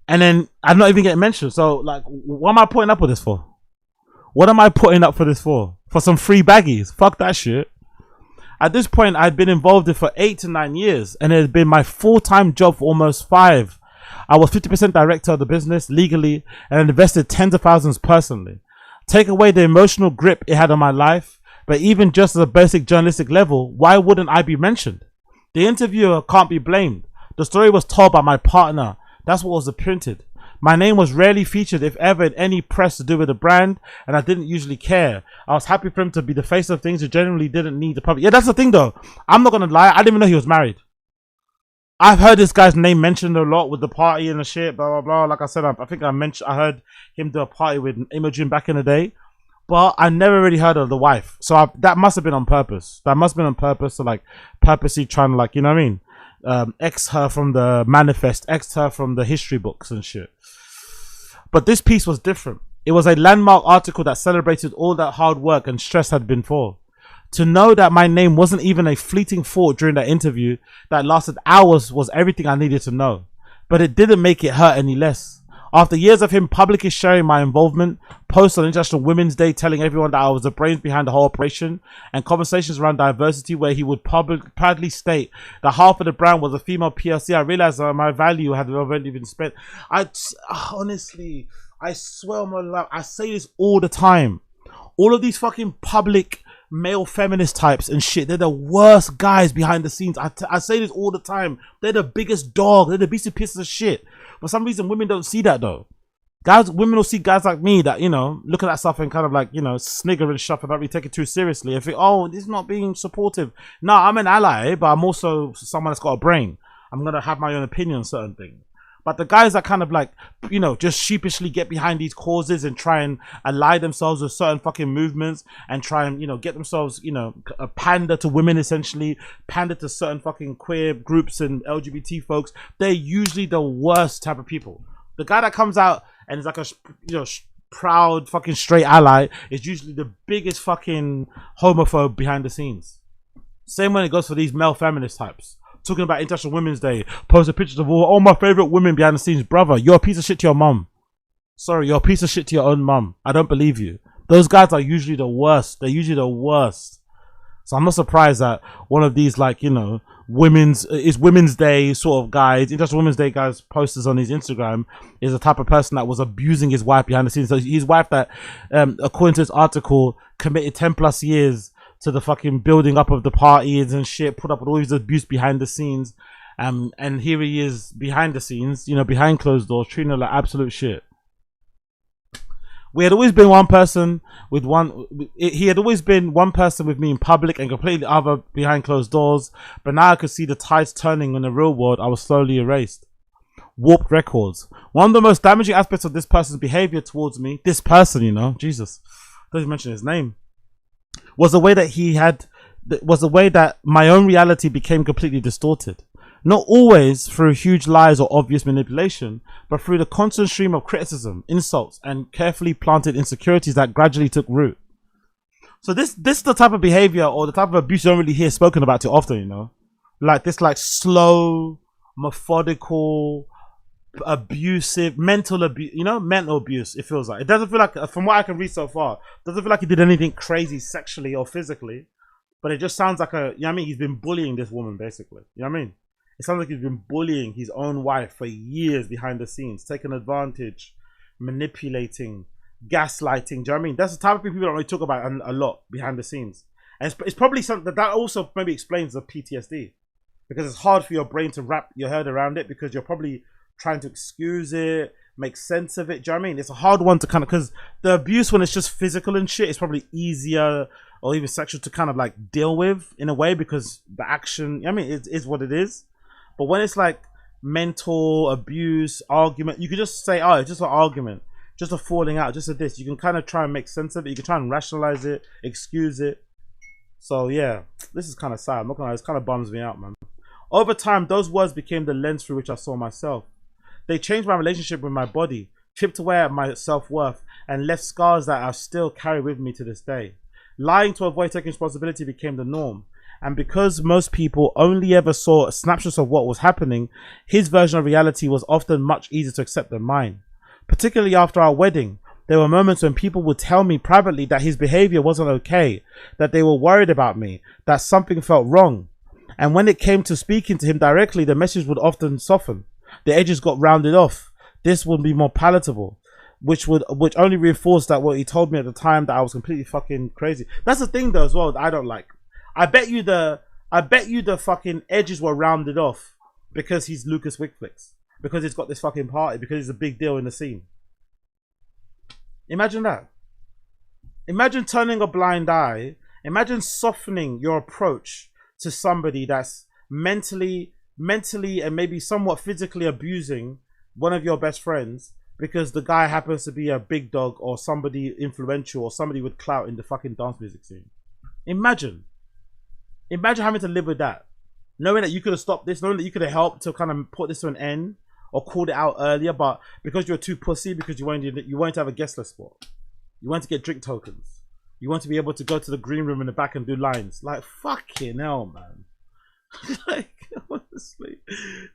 and then I'm not even getting mentioned. So like, what am I putting up with this for? What am I putting up for this for? For some free baggies? Fuck that shit. At this point, I'd been involved in for 8 to 9 years, and it had been my full-time job for almost 5. I was 50% director of the business legally and invested tens of thousands personally. Take away the emotional grip it had on my life, but even just at a basic journalistic level, why wouldn't I be mentioned? The interviewer can't be blamed. The story was told by my partner. That's what was printed. My name was rarely featured, if ever, in any press to do with the brand, and I didn't usually care. I was happy for him to be the face of things who generally didn't need the public. Yeah, that's the thing though. I'm not gonna lie, I didn't even know he was married. I've heard this guy's name mentioned a lot with the party and the shit, blah, blah, blah. Like I said, I think I heard him do a party with Imogen back in the day, but I never really heard of the wife. So that must have been on purpose. That must have been on purpose to like purposely trying to like, you know what I mean? X her from the manifest, X her from the history books and shit. But this piece was different. It was a landmark article that celebrated all that hard work and stress had been for. To know that my name wasn't even a fleeting thought during that interview that lasted hours was everything I needed to know. But it didn't make it hurt any less. After years of him publicly sharing my involvement, posts on International Women's Day telling everyone that I was the brains behind the whole operation, and conversations around diversity where he would proudly state that half of the brand was a female PLC, I realized that my value had already been spent. Honestly, I swear on my life, I say this all the time. All of these fucking public male feminist types and shit, they're the worst guys behind the scenes. I say this all the time. They're the biggest dog. They're the biggest pieces of shit. For some reason, women don't see that though. Women will see guys like me that, look at that stuff and kind of like, snigger and stuff and not really take it too seriously. And think, oh, this is not being supportive. No, I'm an ally, but I'm also someone that's got a brain. I'm going to have my own opinion on certain things. But the guys that kind of like, just sheepishly get behind these causes and try and ally themselves with certain fucking movements and try and, get themselves, a pander to women, essentially, pander to certain fucking queer groups and LGBT folks, they're usually the worst type of people. The guy that comes out and is like proud fucking straight ally is usually the biggest fucking homophobe behind the scenes. Same when it goes for these male feminist types. Talking about International Women's Day, posting pictures of all my favorite women behind the scenes. Brother, you're a piece of shit to your mum. Sorry, you're a piece of shit to your own mum. I don't believe you. Those guys are usually the worst. They're usually the worst. So I'm not surprised that one of these, like, you know, Women's Day sort of guys, International Women's Day guys, posters on his Instagram is the type of person that was abusing his wife behind the scenes. So his wife that, according to this article, committed 10 plus years to the fucking building up of the parties and shit, put up with all his abuse behind the scenes. And here he is behind the scenes, you know, behind closed doors, treating her like absolute shit. We had always been one person with he had always been one person with me in public and completely other behind closed doors. But now I could see the tides turning in the real world. I was slowly erased. Warped records. One of the most damaging aspects of this person's behavior towards me, this person, you know, Jesus, don't even mention his name, was the way that my own reality became completely distorted. Not always through huge lies or obvious manipulation, but through the constant stream of criticism, insults, and carefully planted insecurities that gradually took root. So this is the type of behavior or the type of abuse you don't really hear spoken about too often, you know? Like this, like, slow, methodical, abusive, mental abuse, you know? Mental abuse, it feels like. It doesn't feel like, from what I can read so far, it doesn't feel like he did anything crazy sexually or physically, but it just sounds like you know what I mean? He's been bullying this woman, basically. You know what I mean? It sounds like he's been bullying his own wife for years behind the scenes, taking advantage, manipulating, gaslighting. Do you know what I mean? That's the type of people that don't really talk about a lot behind the scenes. And it's probably something that also maybe explains the PTSD, because it's hard for your brain to wrap your head around it, because you're probably trying to excuse it, make sense of it. Do you know what I mean? It's a hard one to kind of, because the abuse when it's just physical and shit is probably easier or even sexual to kind of like deal with in a way, because the action, I mean, it is what it is. But when it's like mental abuse, argument, you can just say, oh, it's just an argument, just a falling out, just a this. You can kind of try and make sense of it. You can try and rationalize it, excuse it. So yeah, this is kind of sad. I'm not gonna lie, this kind of bums me out, man. Over time, those words became the lens through which I saw myself. They changed my relationship with my body, chipped away at my self-worth, and left scars that I still carry with me to this day. Lying to avoid taking responsibility became the norm. And because most people only ever saw snapshots of what was happening, his version of reality was often much easier to accept than mine. Particularly after our wedding, there were moments when people would tell me privately that his behavior wasn't okay, that they were worried about me, that something felt wrong. And when it came to speaking to him directly, the message would often soften. The edges got rounded off. This would be more palatable, which only reinforced that what he told me at the time, that I was completely fucking crazy. That's the thing though as well that I don't like. I bet you the fucking edges were rounded off because he's Lukas Wiglex, because he's got this fucking party, because he's a big deal in the scene. Imagine that. Imagine turning a blind eye. Imagine softening your approach to somebody that's mentally and maybe somewhat physically abusing one of your best friends because the guy happens to be a big dog or somebody influential or somebody with clout in the fucking dance music scene. Imagine having to live with that, knowing that you could have stopped this, knowing that you could have helped to kind of put this to an end or called it out earlier, but because you're too pussy, because you wanted to have a guest list spot, you want to get drink tokens, you want to be able to go to the green room in the back and do lines. Like, fucking hell, man. Like, honestly,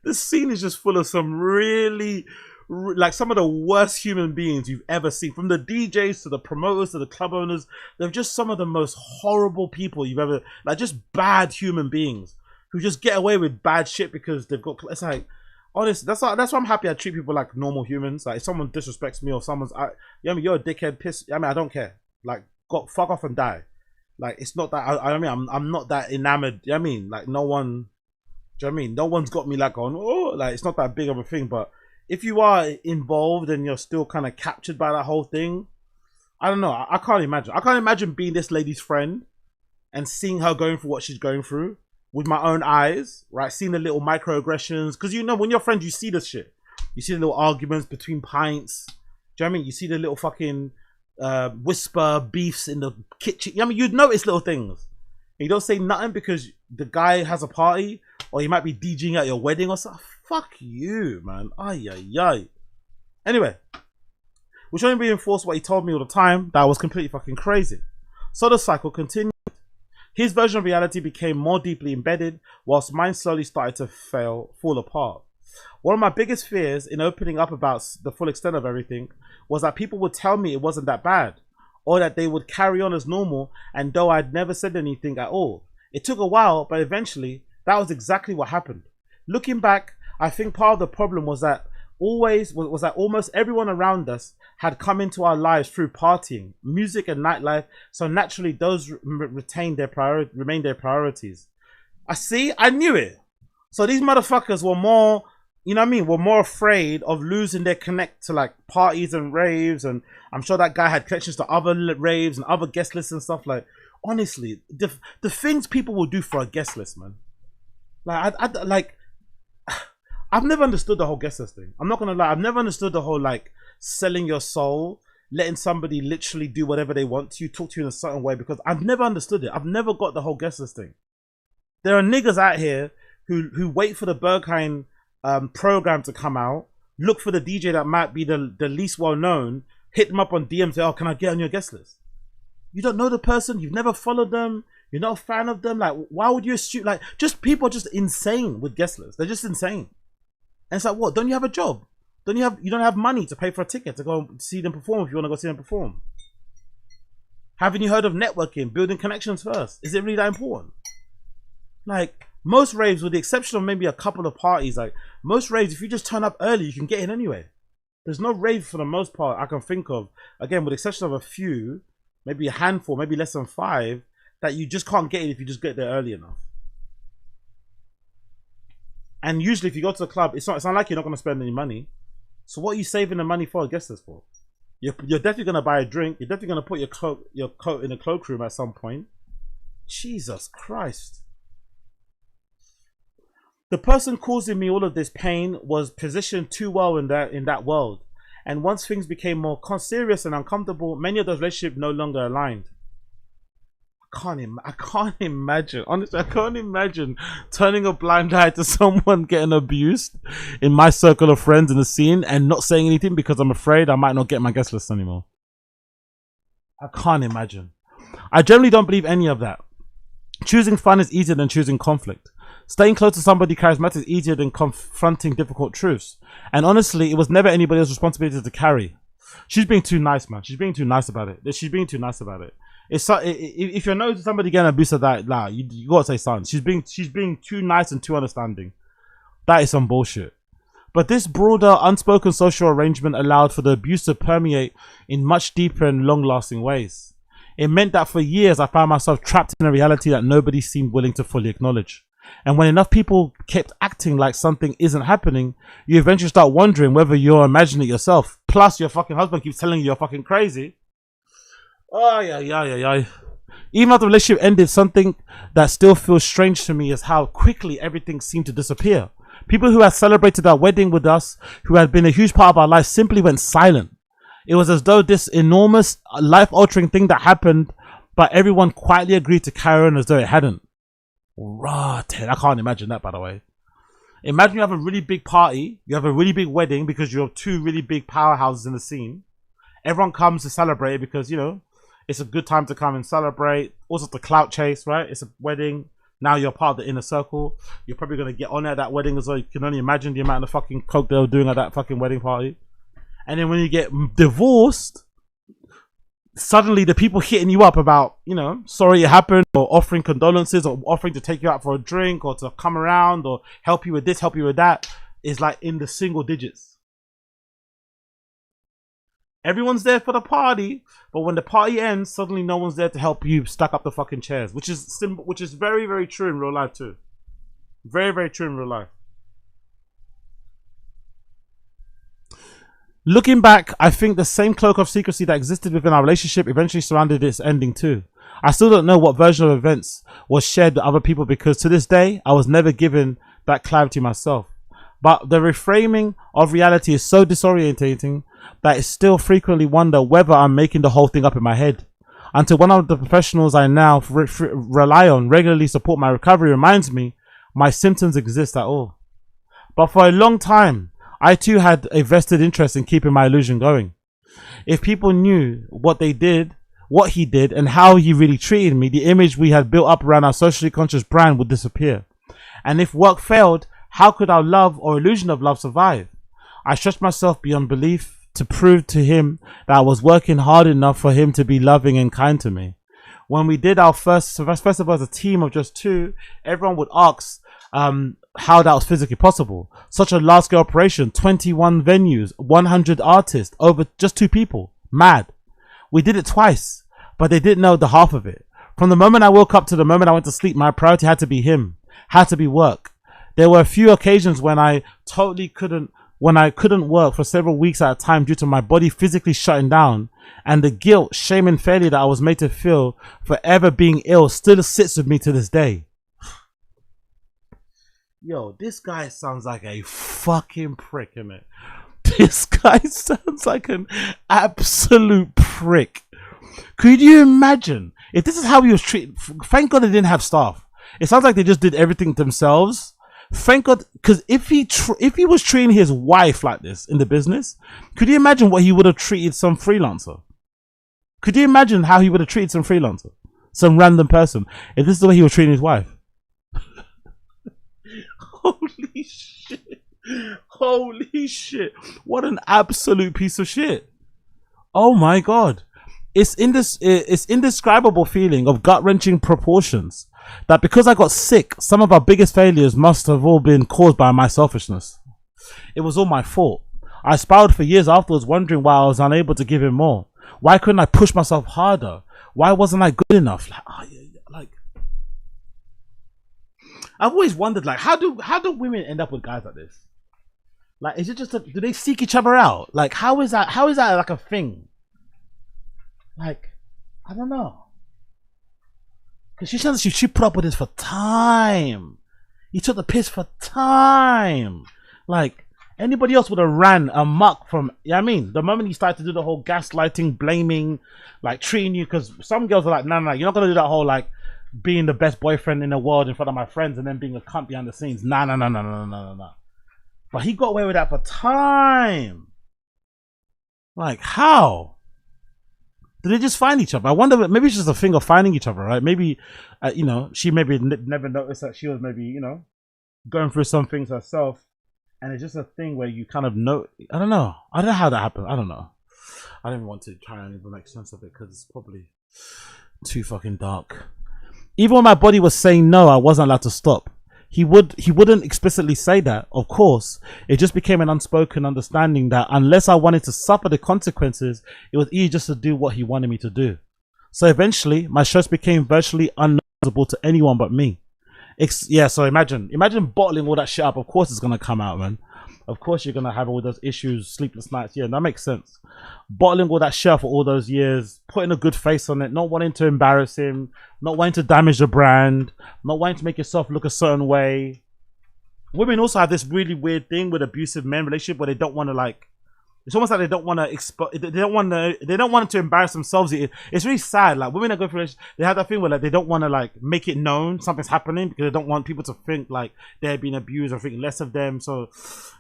this scene is just full of some really, like, some of the worst human beings you've ever seen, from the DJs to the promoters to the club owners. They're just some of the most horrible people you've ever, like, just bad human beings who just get away with bad shit because they've got, it's like, honestly, that's why I'm happy I treat people like normal humans. Like, if someone disrespects me or someone's, I mean, you're a dickhead, piss, I mean, I don't care. Like, fuck off and die. Like, it's not that, I mean, I'm not that enamored, you know what I mean? Like, no one, do you know what I mean? No one's got me like on, oh, like, it's not that big of a thing, but if you are involved and you're still kind of captured by that whole thing, I don't know. I can't imagine. I can't imagine being this lady's friend and seeing her going through what she's going through with my own eyes, right? Seeing the little microaggressions. Because, you know, when you're friends, you see this shit. You see the little arguments between pints. Do you know what I mean? You see the little fucking whisper beefs in the kitchen. I mean, you'd notice little things. And you don't say nothing because the guy has a party or he might be DJing at your wedding or something. Fuck you, man. Ay, ay, ay. Anyway, which only reinforced what he told me all the time, that I was completely fucking crazy. So the cycle continued. His version of reality became more deeply embedded, whilst mine slowly started to fall apart. One of my biggest fears in opening up about the full extent of everything was that people would tell me it wasn't that bad, or that they would carry on as normal, and though I'd never said anything at all. It took a while, but eventually, that was exactly what happened. Looking back, I think part of the problem was that almost everyone around us had come into our lives through partying, music and nightlife, so naturally those remained their priorities. I knew it. So these motherfuckers were more, you know what I mean, were more afraid of losing their connect to like parties and raves, and I'm sure that guy had connections to other raves and other guest lists and stuff. Like, honestly, the things people will do for a guest list, man. Like, I've never understood the whole guest list thing. I'm not gonna lie, I've never understood the whole like selling your soul, letting somebody literally do whatever they want to you, talk to you in a certain way, because I've never understood it. I've never got the whole guest list thing. There are niggas out here who wait for the Berghain program to come out, look for the DJ that might be the least well known, hit them up on DMs, say, oh, can I get on your guest list? You don't know the person, you've never followed them, you're not a fan of them. Like, why would you assume? Like, just people are just insane with guest lists. They're just insane. And it's like, what? Don't you have a job? You don't have money to pay for a ticket to go see them perform if you want to go see them perform? Haven't you heard of networking, building connections first? Is it really that important? Like, most raves, with the exception of maybe a couple of parties, like most raves, if you just turn up early, you can get in anyway. There's no rave for the most part I can think of, again, with the exception of a few, maybe a handful, maybe less than 5, that you just can't get in if you just get there early enough. And usually if you go to the club, it's not like you're not going to spend any money. So what are you saving the money for a guest list for? You're definitely going to buy a drink. You're definitely going to put your coat in the cloakroom at some point. Jesus Christ. The person causing me all of this pain was positioned too well in that world. And once things became more serious and uncomfortable, many of those relationships no longer aligned. I can't imagine. Honestly, I can't imagine turning a blind eye to someone getting abused in my circle of friends in the scene and not saying anything because I'm afraid I might not get my guest list anymore. I can't imagine. I generally don't believe any of that. Choosing fun is easier than choosing conflict. Staying close to somebody charismatic is easier than confronting difficult truths. And honestly, it was never anybody else's responsibility to carry. She's being too nice, man. She's being too nice about it. If you're noticing somebody getting abused of that, nah, you gotta say something. She's being too nice and too understanding. That is some bullshit. But this broader, unspoken social arrangement allowed for the abuse to permeate in much deeper and long-lasting ways. It meant that for years I found myself trapped in a reality that nobody seemed willing to fully acknowledge. And when enough people kept acting like something isn't happening, you eventually start wondering whether you're imagining it yourself. Plus, your fucking husband keeps telling you you're fucking crazy. Oh, yeah. Even after the relationship ended, something that still feels strange to me is how quickly everything seemed to disappear. People who had celebrated our wedding with us, who had been a huge part of our life, simply went silent. It was as though this enormous, life-altering thing that happened, but everyone quietly agreed to carry on as though it hadn't. Right, I can't imagine that, by the way. Imagine you have a really big party, you have a really big wedding because you're 2 really big powerhouses in the scene. Everyone comes to celebrate because, you know, it's a good time to come and celebrate. Also, the clout chase, right? It's a wedding. Now you're part of the inner circle. You're probably going to get on at that wedding as well. You can only imagine the amount of fucking coke they were doing at that fucking wedding party. And then when you get divorced, suddenly the people hitting you up about, you know, sorry it happened, or offering condolences, or offering to take you out for a drink, or to come around, or help you with this, help you with that, is like in the single digits. Everyone's there for the party, but when the party ends, suddenly no one's there to help you stack up the fucking chairs, which is very, very true in real life too. Very, very true in real life. Looking back, I think the same cloak of secrecy that existed within our relationship eventually surrounded its ending too. I still don't know what version of events was shared with other people because to this day, I was never given that clarity myself. But the reframing of reality is so disorientating that I still frequently wonder whether I'm making the whole thing up in my head. Until one of the professionals I now rely on regularly support my recovery reminds me my symptoms exist at all. But for a long time, I too had a vested interest in keeping my illusion going. If people knew what he did, and how he really treated me, the image we had built up around our socially conscious brand would disappear. And if work failed, how could our love or illusion of love survive? I stretched myself beyond belief to prove to him that I was working hard enough for him to be loving and kind to me. When we did our first festival as a team of just 2, everyone would ask how that was physically possible. Such a large-scale operation, 21 venues, 100 artists, over just 2 people. Mad. We did it twice, but they didn't know the half of it. From the moment I woke up to the moment I went to sleep, my priority had to be him, had to be work. There were a few occasions when I couldn't work for several weeks at a time due to my body physically shutting down, and the guilt, shame and failure that I was made to feel for ever being ill still sits with me to this day. Yo, this guy sounds like a fucking prick, innit? This guy sounds like an absolute prick. Could you imagine if this is how he was treated? Thank God they didn't have staff. It sounds like they just did everything themselves. Thank God, because if he was treating his wife like this in the business, could you imagine what he would have treated some freelancer? Could you imagine how he would have treated some freelancer, some random person, if this is the way he was treating his wife? Holy shit! Holy shit! What an absolute piece of shit! Oh my God! It's indescribable feeling of gut-wrenching proportions. That because I got sick, some of our biggest failures must have all been caused by my selfishness. It was all my fault. I spiraled for years afterwards, wondering why I was unable to give him more. Why couldn't I push myself harder? Why wasn't I good enough? I've always wondered, like, how do women end up with guys like this? Like, is it just do they seek each other out? Like, how is that like a thing? Like, I don't know. Because she says she put up with this for time. He took the piss for time. Like, anybody else would have ran amok from, I mean, the moment he started to do the whole gaslighting, blaming, like treating you, because some girls are like, no, you're not going to do that whole, like, being the best boyfriend in the world in front of my friends and then being a cunt behind the scenes. No. But he got away with that for time. Like, how? Did they just find each other? I wonder, maybe it's just a thing of finding each other, right? Maybe, she maybe never noticed that she was maybe, going through some things herself. And it's just a thing where you kind of know, I don't know how that happened. I don't know. I don't want to try and even make sense of it because it's probably too fucking dark. Even when my body was saying no, I wasn't allowed to stop. He wouldn't explicitly say that, of course. It just became an unspoken understanding that unless I wanted to suffer the consequences, it was easy just to do what he wanted me to do. So eventually, my shows became virtually unnoticeable to anyone but me. So imagine bottling all that shit up. Of course it's gonna come out, man. Of course you're gonna have all those issues, sleepless nights. Yeah, that makes sense. Bottling all that shit up for all those years, putting a good face on it, not wanting to embarrass him, not wanting to damage the brand, not wanting to make yourself look a certain way. Women also have this really weird thing with abusive men relationship where they don't want to, like, it's almost like they don't want to they don't want to embarrass themselves. It's really sad. Like, women that go through, they have that thing where, like, they don't want to, like, make it known something's happening because they don't want people to think like they're being abused or think less of them. So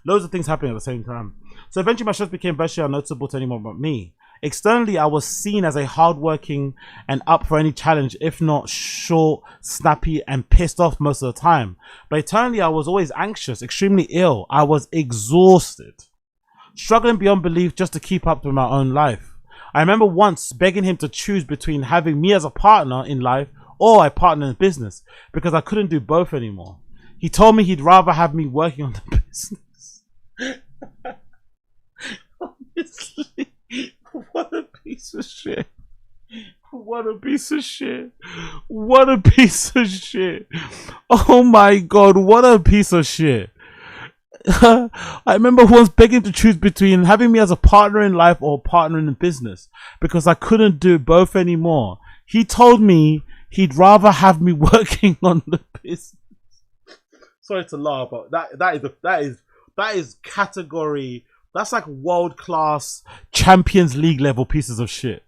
loads of things happening at the same time. So eventually my shows became virtually unnoticeable to anyone but me. Externally, I was seen as a hardworking and up for any challenge, if not short, snappy, and pissed off most of the time. But internally, I was always anxious, extremely ill. I was exhausted, struggling beyond belief just to keep up with my own life. I remember once begging him to choose between having me as a partner in life or a partner in business because I couldn't do both anymore. He told me he'd rather have me working on the business. Honestly, what a piece of shit. What a piece of shit. What a piece of shit. Oh my God, what a piece of shit. I remember once begging to choose between having me as a partner in life or a partner in business because I couldn't do both anymore. He told me he'd rather have me working on the business. Sorry to laugh, but that is category. That's like world-class Champions League level pieces of shit.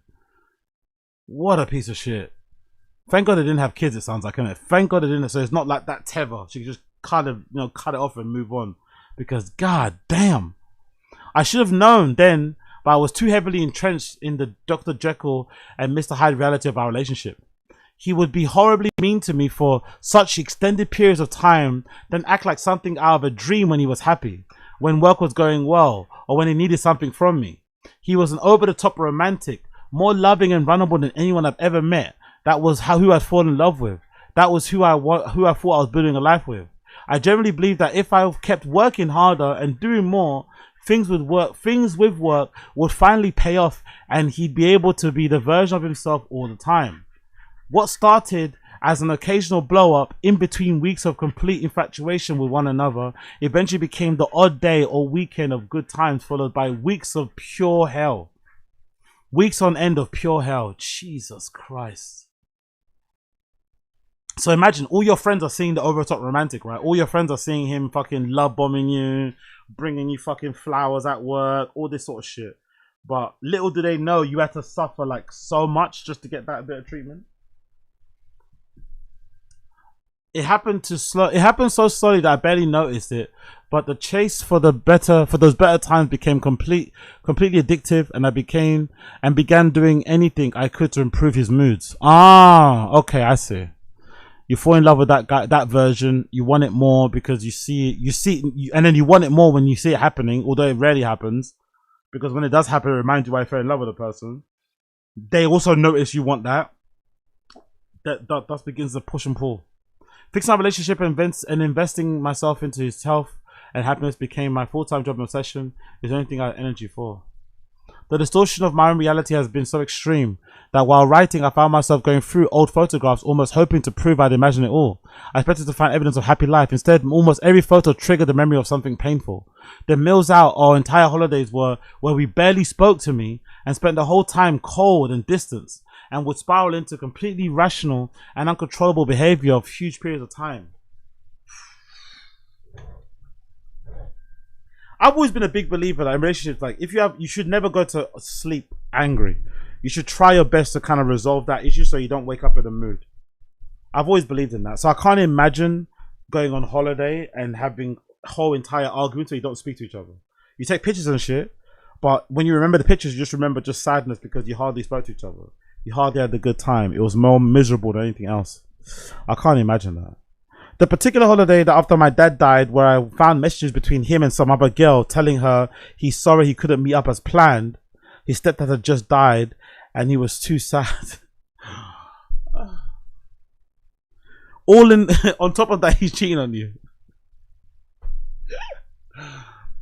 What a piece of shit. Thank God they didn't have kids, it sounds like, innit? Thank God they didn't. So it's not like that tether. She could just kind of, cut it off and move on. Because, god damn. I should have known then but I was too heavily entrenched in the Dr. Jekyll and Mr. Hyde reality of our relationship. He would be horribly mean to me for such extended periods of time, then act like something out of a dream when he was happy, when work was going well, or when he needed something from me. He was an over-the-top romantic, more loving and vulnerable than anyone I've ever met. That was who I'd fallen in love with. That was who I thought I was building a life with. I generally believe that if I kept working harder and doing more, things with work would finally pay off, and he'd be able to be the version of himself all the time. What started as an occasional blow up in between weeks of complete infatuation with one another eventually became the odd day or weekend of good times, followed by weeks of pure hell. Weeks on end of pure hell. Jesus Christ. So imagine all your friends are seeing the over-the-top romantic, right? All your friends are seeing him fucking love bombing you, bringing you fucking flowers at work, all this sort of shit. But little do they know you had to suffer like so much just to get that bit of treatment. It happened so slowly that I barely noticed it. But the chase for those better times became completely addictive, and I began doing anything I could to improve his moods. Ah, okay, I see. You fall in love with that guy, that version. You want it more because you see, and then you want it more when you see it happening, although it rarely happens. Because when it does happen, it reminds you why you fell in love with a person. They also notice you want that. That thus begins the push and pull. Fixing our relationship and investing myself into his health and happiness became my full-time job and obsession. Is the only thing I had energy for. The distortion of my own reality has been so extreme that while writing, I found myself going through old photographs, almost hoping to prove I'd imagined it all. I expected to find evidence of happy life. Instead, almost every photo triggered the memory of something painful. The meals out or entire holidays were where we barely spoke to me and spent the whole time cold and distant, and would spiral into completely irrational and uncontrollable behavior of huge periods of time. I've always been a big believer that in relationships, like you should never go to sleep angry. You should try your best to kind of resolve that issue so you don't wake up in a mood. I've always believed in that. So I can't imagine going on holiday and having whole entire arguments where you don't speak to each other. You take pictures and shit, but when you remember the pictures, you just remember just sadness because you hardly spoke to each other. You hardly had a good time. It was more miserable than anything else. I can't imagine that. The particular holiday that after my dad died, where I found messages between him and some other girl telling her he's sorry he couldn't meet up as planned. His stepdad had just died and he was too sad. All in on top of that, he's cheating on you.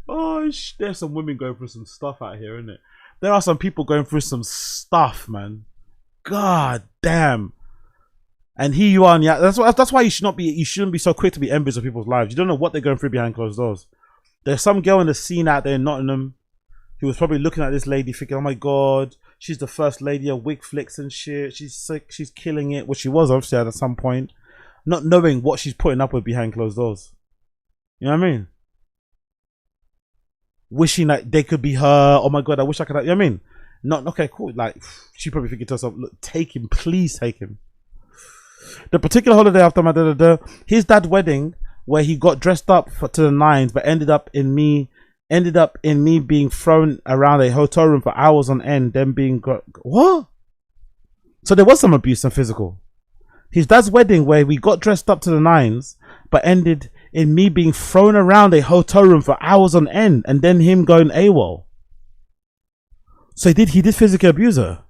Oh, there's some women going through some stuff out here, isn't it? There are some people going through some stuff, man. God damn. And here you are, and yeah, that's why you shouldn't be so quick to be envious of people's lives. You don't know what they're going through behind closed doors. There's some girl in the scene out there in Nottingham who was probably looking at this lady thinking, oh my god, she's the first lady of wig flicks and shit. She's sick, she's killing it. Well, she was obviously at some point, not knowing what she's putting up with behind closed doors. You know what I mean? Wishing that they could be her. Oh my god, I wish I could. You know what I mean? Not okay, cool. Like she probably thinking to herself, look, take him, please take him. The particular holiday after my his dad's wedding, where he got dressed up to the nines, but ended up in me being thrown around a hotel room for hours on end, then being what? So there was some abuse and physical. His dad's wedding, where we got dressed up to the nines, but ended in me being thrown around a hotel room for hours on end, and then him going AWOL. So he did physically abuse her.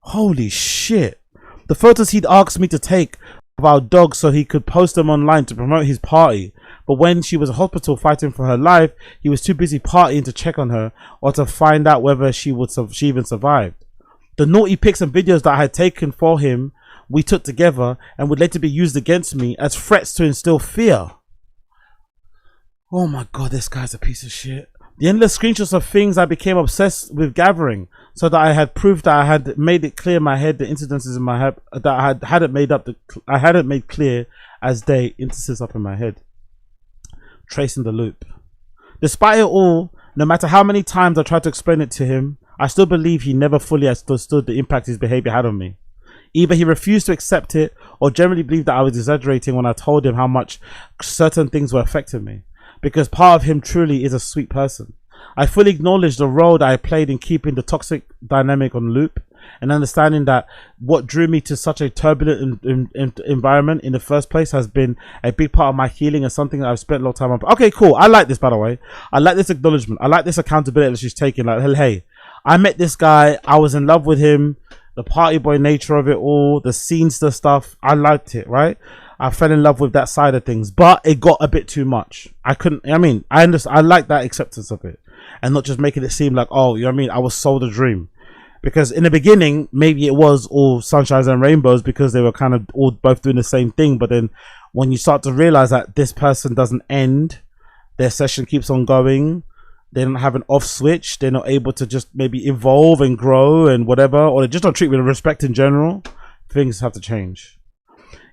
Holy shit. The photos he'd asked me to take of our dog so he could post them online to promote his party. But when she was in hospital fighting for her life, he was too busy partying to check on her or to find out whether she even survived. The naughty pics and videos that I had taken for him, we took together and would later be used against me as threats to instill fear. Oh my god, this guy's a piece of shit. The endless screenshots of things I became obsessed with gathering, so that I had proof that I had made it clear in my head the incidences in my head that I hadn't made clear as day instances up in my head. Tracing the loop. Despite it all, no matter how many times I tried to explain it to him, I still believe he never fully understood the impact his behavior had on me. Either he refused to accept it, or generally believed that I was exaggerating when I told him how much certain things were affecting me. Because part of him truly is a sweet person. I fully acknowledge the role that I played in keeping the toxic dynamic on loop, and understanding that what drew me to such a turbulent environment in the first place has been a big part of my healing and something that I've spent a lot of time on. Okay, cool. I like this, by the way. I like this acknowledgement. I like this accountability that she's taking. Like, hey, I met this guy. I was in love with him. The party boy nature of it all, the scenester stuff. I liked it, right? I fell in love with that side of things, but it got a bit too much. I understand. I like that acceptance of it, and not just making it seem like, oh, you know what I mean? I was sold a dream. Because in the beginning, maybe it was all sunshines and rainbows because they were kind of all both doing the same thing. But then when you start to realize that this person doesn't end, their session keeps on going, they don't have an off switch, they're not able to just maybe evolve and grow and whatever, or they just don't treat me with respect in general, things have to change.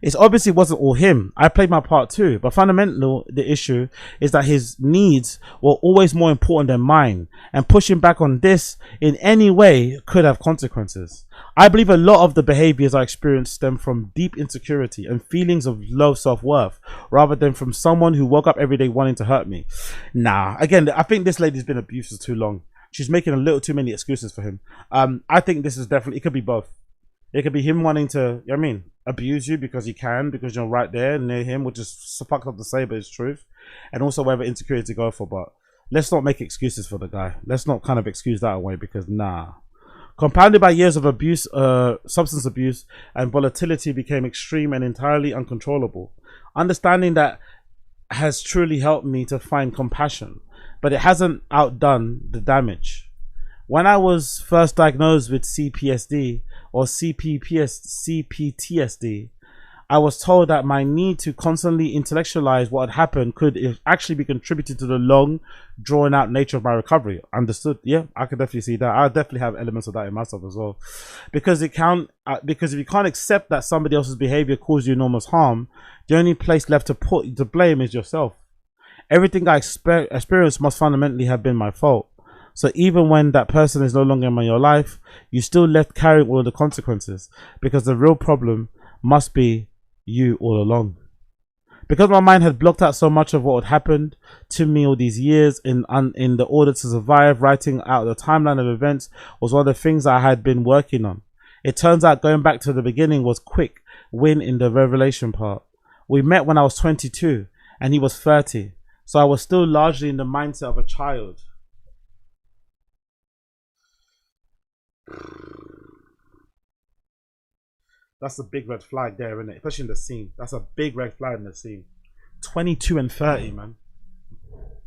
It obviously wasn't all him. I played my part too, but fundamentally the issue is that his needs were always more important than mine, and pushing back on this in any way could have consequences. I believe a lot of the behaviors I experienced stem from deep insecurity and feelings of low self-worth, rather than from someone who woke up every day wanting to hurt me. Nah, again, I think this lady's been abused for too long. She's making a little too many excuses for him. I think this is definitely, it could be both. It could be him wanting to, you know what I mean, abuse you because he can, because you're right there near him, which is fucked up to say, but it's truth. And also whether insecurity to go for, but let's not make excuses for the guy. Let's not kind of excuse that away, because nah. Compounded by years of abuse, substance abuse, and volatility became extreme and entirely uncontrollable. Understanding that has truly helped me to find compassion, but it hasn't outdone the damage. When I was first diagnosed with CPTSD or CPTSD, I was told that my need to constantly intellectualize what had happened could actually be contributed to the long, drawn-out nature of my recovery. Understood? Yeah, I could definitely see that. I definitely have elements of that in myself as well. Because if you can't accept that somebody else's behavior caused you enormous harm, the only place left to blame is yourself. Everything I experienced must fundamentally have been my fault. So even when that person is no longer in your life, you still left carrying all the consequences, because the real problem must be you all along. Because my mind had blocked out so much of what had happened to me all these years, in the order to survive, writing out the timeline of events was one of the things I had been working on. It turns out going back to the beginning was quick win in the revelation part. We met when I was 22 and he was 30, so I was still largely in the mindset of a child. That's a big red flag there, isn't it? Especially in the scene. That's a big red flag in the scene. 22 and 30, man.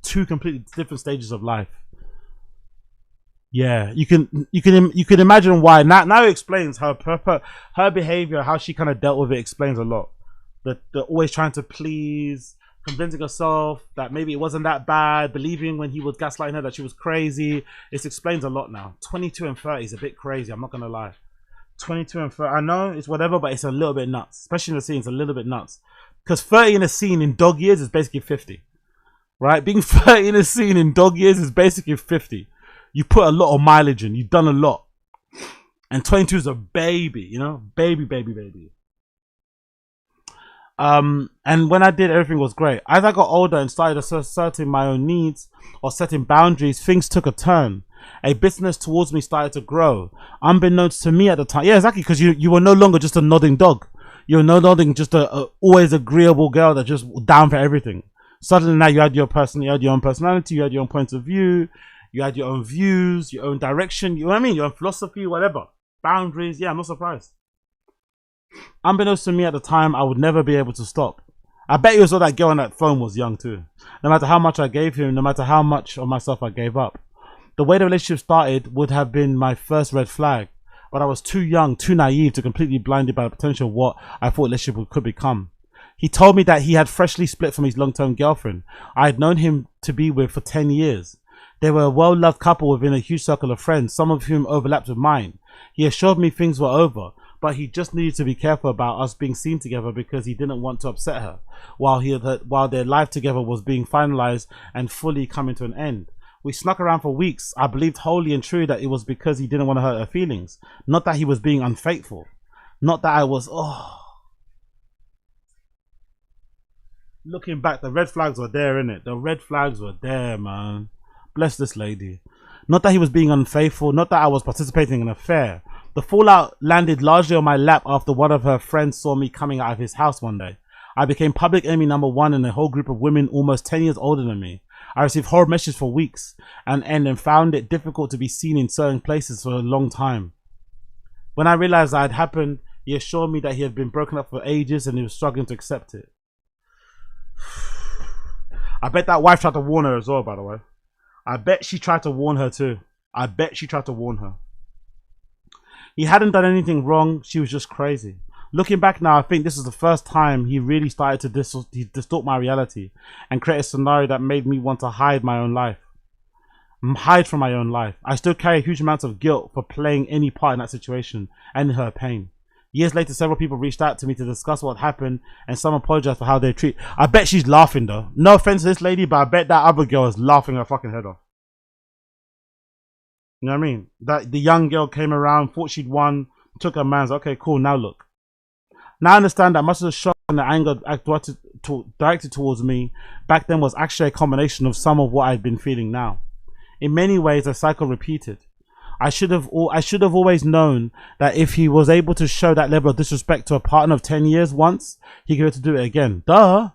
Two completely different stages of life. Yeah, you can imagine why. Now it explains her behavior, how she kind of dealt with it. Explains a lot. The always trying to please, convincing herself that maybe it wasn't that bad, believing when he was gaslighting her that she was crazy. This explains a lot now. 22 and 30 is a bit crazy, I'm not gonna lie. 22 and 30, I know it's whatever, but it's a little bit nuts. Especially in the scene, it's a little bit nuts. Because 30 in a scene in dog years is basically 50. Right? Being 30 in a scene in dog years is basically 50. You put a lot of mileage in, you've done a lot. And 22 is a baby, you know? Baby. And when I did, everything was great. As I got older and started asserting my own needs or setting boundaries, things took a turn. A bitterness towards me started to grow, unbeknownst to me at the time. Yeah, exactly, because you were no longer just a nodding dog. You were no longer just a always agreeable girl that just down for everything. Suddenly now you had your own personality, you had your own points of view, you had your own views, your own direction, you know what I mean? Your own philosophy, whatever. Boundaries, yeah, I'm not surprised. Unbeknownst to me at the time, I would never be able to stop. I bet you saw that girl on that phone was young too. No matter how much I gave him, no matter how much of myself I gave up. The way the relationship started would have been my first red flag, but I was too young, too naive to completely blinded by the potential of what I thought a relationship could become. He told me that he had freshly split from his long-term girlfriend I had known him to be with for 10 years. They were a well-loved couple within a huge circle of friends, some of whom overlapped with mine. He assured me things were over, but he just needed to be careful about us being seen together because he didn't want to upset her, while their life together was being finalized and fully coming to an end. We snuck around for weeks. I believed wholly and true that it was because he didn't want to hurt her feelings, not that he was being unfaithful, not that I was, Looking back, the red flags were there, innit? The red flags were there, man. Bless this lady. Not that he was being unfaithful, not that I was participating in an affair. The fallout landed largely on my lap after one of her friends saw me coming out of his house one day. I became public enemy number one in a whole group of women almost 10 years older than me. I received horror messages for weeks and found it difficult to be seen in certain places for a long time. When I realized that had happened, he assured me that he had been broken up for ages and he was struggling to accept it. I bet that wife tried to warn her as well, by the way. I bet she tried to warn her too. I bet she tried to warn her. He hadn't done anything wrong. She was just crazy. Looking back now, I think this is the first time he really started to distort my reality and create a scenario that made me want to hide my own life. Hide from my own life. I still carry huge amounts of guilt for playing any part in that situation and her pain. Years later, several people reached out to me to discuss what happened and some apologized for how they treat. I bet she's laughing though. No offense to this lady, but I bet that other girl is laughing her fucking head off. You know what I mean? That the young girl came around, thought she'd won, took her man's. Okay, cool. Now look. Now I understand that much of the shock and the anger directed towards me back then was actually a combination of some of what I'd been feeling now. In many ways, the cycle repeated. I should have always known that if he was able to show that level of disrespect to a partner of 10 years once, he could be able to do it again. Duh.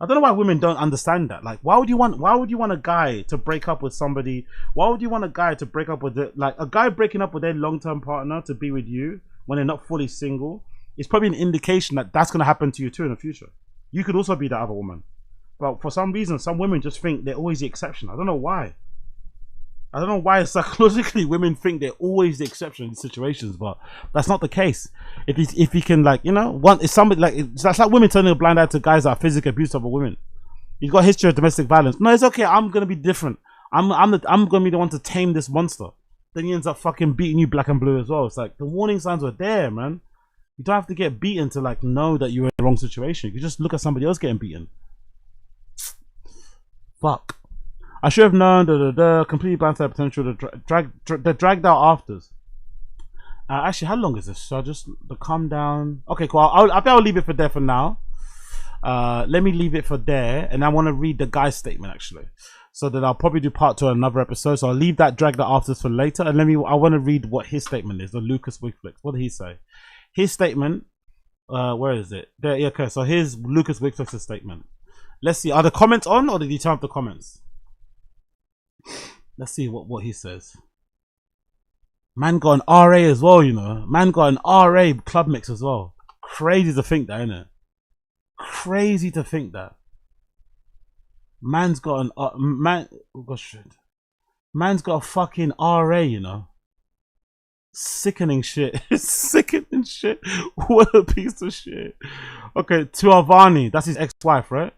I don't know why women don't understand that. Like, why would you want a guy to break up with somebody? Why would you want a guy to break up with like a guy breaking up with their long-term partner to be with you when they're not fully single? It's probably an indication that that's going to happen to you too in the future. You could also be that other woman. But for some reason, some women just think they're always the exception. I don't know why. I don't know why psychologically women think they're always the exception in situations, but that's not the case. If you can, like, you know, it's somebody like, that's like women turning a blind eye to guys that are physically abusive of women. You've got a history of domestic violence. No, it's okay. I'm gonna be different. I'm gonna be the one to tame this monster. Then he ends up fucking beating you black and blue as well. It's like the warning signs were there, man. You don't have to get beaten to like know that you're in the wrong situation. You can just look at somebody else getting beaten. Fuck. I should have known completely blindsided potential. The dragged out afters. Actually, how long is this? So just the calm down. Okay, cool. I think I'll leave it for there for now. Let me leave it for there, and I want to read the guy's statement actually, so that I'll probably do part 2 on another episode. So I'll leave that dragged out afters for later, and I want to read what his statement is. The Lukas Wiglex. What did he say? His statement. Where is it? There. Yeah, okay. So here's Lukas Wiglex's statement. Let's see. Are the comments on, or did he turn off the comments? Let's see what he says. Man got an RA as well, you know. Man got an RA club mix as well. Crazy to think that, innit? Crazy to think that. Man's got an man's got a fucking RA, you know. Sickening shit. Sickening shit. What a piece of shit. Okay, to Avarni, that's his ex-wife, right?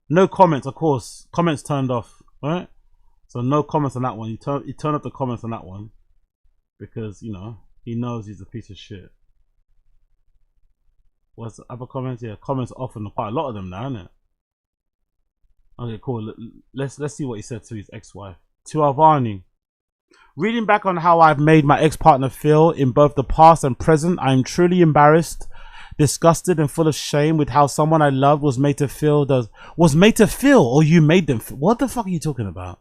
No comments, of course. Comments turned off, right? So no comments on that one. He turned up the comments on that one because, you know, he knows he's a piece of shit. What's the other comments? Yeah, comments off and quite a lot of them now, isn't it? Okay, cool. Let's see what he said to his ex-wife. To Avarni. Reading back on how I've made my ex-partner feel in both the past and present, I am truly embarrassed, disgusted, and full of shame with how someone I loved was made to feel. Was made to feel, or you made them feel? What the fuck are you talking about?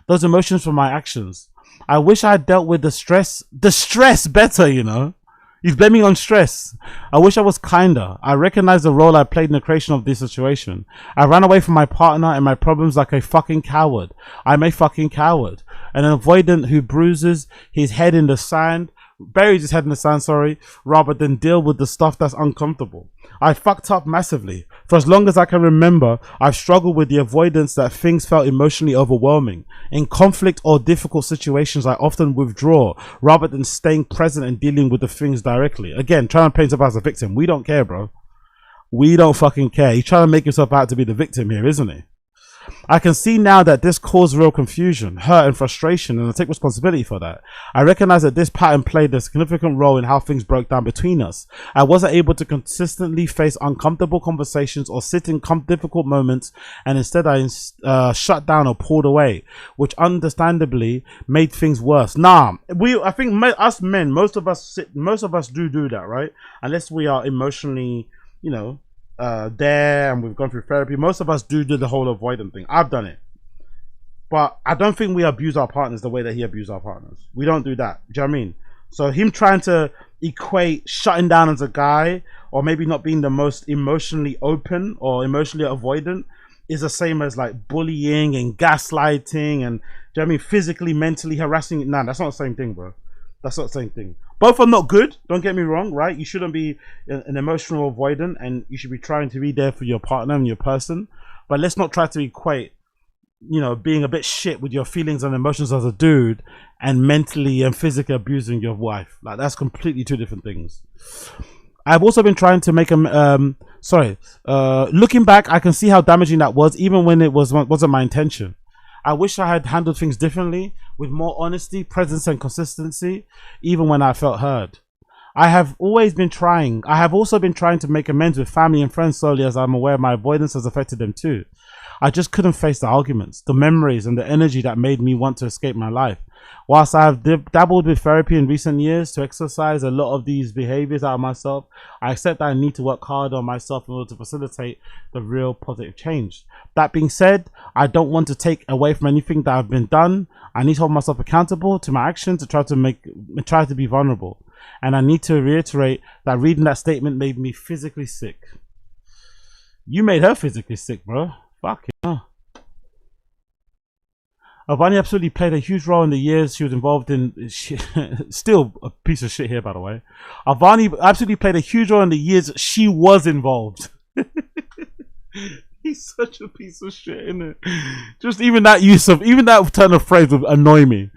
Those emotions from my actions. I wish I had dealt with the stress better, you know. He's blaming on stress. I wish I was kinder. I recognize the role I played in the creation of this situation. I ran away from my partner and my problems like a fucking coward. I'm a fucking coward. An avoidant who bruises his head in the sand, buries his head in the sand, sorry, rather than deal with the stuff that's uncomfortable. I fucked up massively. For as long as I can remember, I've struggled with the avoidance that things felt emotionally overwhelming. In conflict or difficult situations, I often withdraw rather than staying present and dealing with the things directly. Again, trying to paint himself as a victim. We don't care, bro. We don't fucking care. He's trying to make himself out to be the victim here, isn't he? I can see now that this caused real confusion, hurt, and frustration, and I take responsibility for that. I recognize that this pattern played a significant role in how things broke down between us. I wasn't able to consistently face uncomfortable conversations or sit in difficult moments, and instead I shut down or pulled away, which understandably made things worse. I think us men, most of us do that, right? Unless we are emotionally, you know, there and we've gone through therapy. Most of us do the whole avoidant thing. I've done it. But I don't think we abuse our partners the way that he abused our partners. We don't do that. Do you know what I mean? So him trying to equate shutting down as a guy, or maybe not being the most emotionally open or emotionally avoidant, is the same as like bullying and gaslighting and, do you know what I mean, physically, mentally harassing. Nah, that's not the same thing, bro. That's not the same thing. Both are not good, don't get me wrong, right? You shouldn't be an emotional avoidant, and you should be trying to be there for your partner and your person. But let's not try to equate, you know, being a bit shit with your feelings and emotions as a dude and mentally and physically abusing your wife. Like, that's completely two different things. I've also been trying to make looking back, I can see how damaging that was, even when it wasn't my intention. I wish I had handled things differently, with more honesty, presence and consistency, even when I felt heard. I have also been trying to make amends with family and friends slowly, as I'm aware my avoidance has affected them too. I just couldn't face the arguments, the memories and the energy that made me want to escape my life. Whilst I have dabbled with therapy in recent years to exercise a lot of these behaviors out of myself, I accept that I need to work hard on myself in order to facilitate the real positive change. That being said, I don't want to take away from anything that I've been done. I need to hold myself accountable to my actions, to try to be vulnerable. And I need to reiterate that reading that statement made me physically sick. You made her physically sick, bro. Fuck yeah. Avarni absolutely played a huge role in the years she was involved in. Still a piece of shit here, by the way. Avarni absolutely played a huge role in the years she was involved. He's such a piece of shit, isn't it? Just even that turn of phrase would annoy me.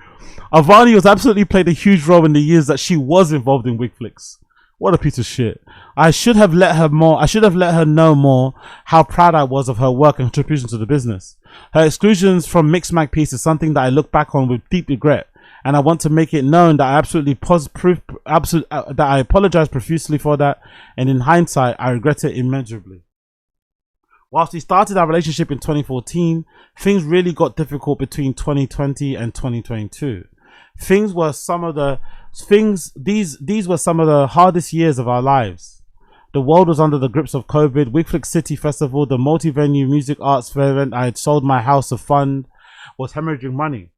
Avarni was absolutely played a huge role in the years that she was involved in Wiglex. What a piece of shit. I should have let her know more how proud I was of her work and contribution to the business. Her exclusions from Mixed Mag Piece is something that I look back on with deep regret, and I want to make it known that I apologize profusely for that, and in hindsight, I regret it immeasurably. Whilst we started our relationship in 2014, things really got difficult between 2020 and 2022. These were some of the hardest years of our lives. The world was under the grips of COVID. Wiglex City Festival, the multi-venue music arts fair event I had sold my house to fund, was hemorrhaging money.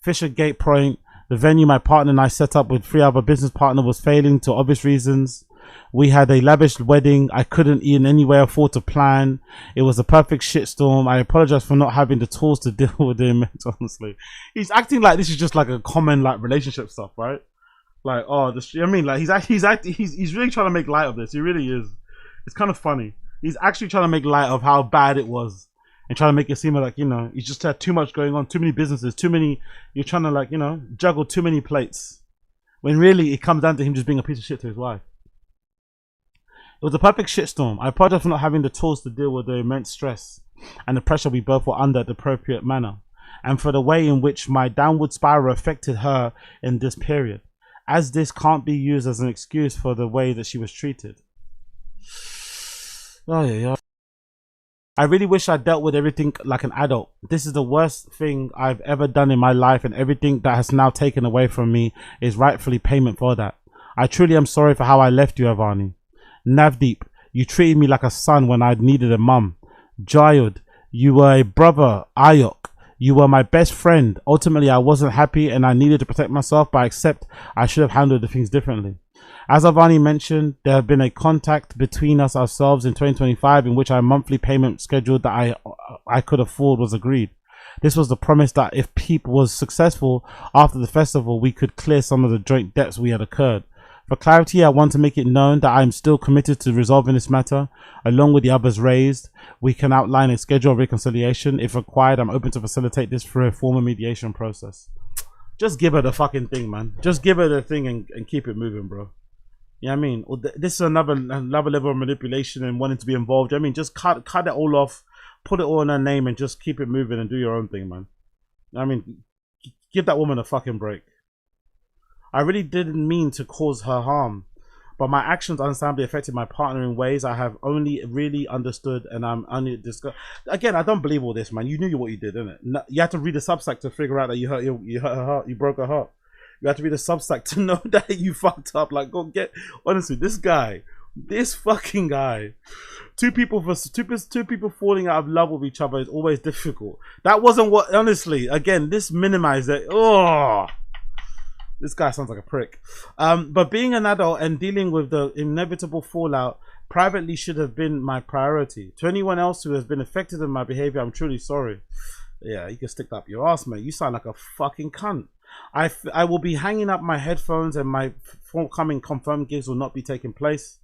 Fisher Gate Point, the venue my partner and I set up with 3 other business partners, was failing to obvious reasons. We had a lavish wedding I couldn't in any way afford to plan. It was a perfect shitstorm. I apologize for not having the tools to deal with the immense, honestly. He's acting like this is just like a common like relationship stuff, right? Like, oh, I mean, like he's really trying to make light of this. He really is. It's kind of funny. He's actually trying to make light of how bad it was, and trying to make it seem like, you know, he's just had too much going on, too many businesses, you're trying to, like, you know, juggle too many plates, when really it comes down to him just being a piece of shit to his wife. It was a perfect shitstorm. I apologize for not having the tools to deal with the immense stress and the pressure we both were under at the appropriate manner, and for the way in which my downward spiral affected her in this period, as this can't be used as an excuse for the way that she was treated. Oh yeah. I really wish I dealt with everything like an adult. This is the worst thing I've ever done in my life, and everything that has now taken away from me is rightfully payment for that. I truly am sorry for how I left you, Avarni. Navdeep, you treated me like a son when I needed a mum. Jayud, you were a brother. Ayok, you were my best friend. Ultimately, I wasn't happy and I needed to protect myself, but I accept I should have handled the things differently. As Avarni mentioned, there have been a contact between ourselves in 2025 in which our monthly payment schedule that I could afford was agreed. This was the promise that if Peep was successful after the festival, we could clear some of the joint debts we had incurred. For clarity, I want to make it known that I am still committed to resolving this matter, along with the others raised. We can outline a schedule of reconciliation. If required, I'm open to facilitate this through a formal mediation process. Just give her the fucking thing, man. Just give her the thing and keep it moving, bro. You know what I mean? This is another level of manipulation and wanting to be involved. I mean, just cut it all off, put it all in her name, and just keep it moving and do your own thing, man. I mean, give that woman a fucking break. I really didn't mean to cause her harm, but my actions understandably affected my partner in ways I have only really understood, and I'm only discussed. Again, I don't believe all this, man. You knew what you did, didn't it? You had to read the Substack to figure out that you hurt her heart, you broke her heart. You had to read the Substack to know that you fucked up. Like, honestly, this guy This fucking guy. Two people falling out of love with each other is always difficult. That wasn't what, honestly, again, this minimized it. Oh, this guy sounds like a prick. But being an adult and dealing with the inevitable fallout privately should have been my priority. To anyone else who has been affected in my behavior, I'm truly sorry. Yeah, you can stick that up your ass, mate. You sound like a fucking cunt. I will be hanging up my headphones and my forthcoming confirmed gigs will not be taking place.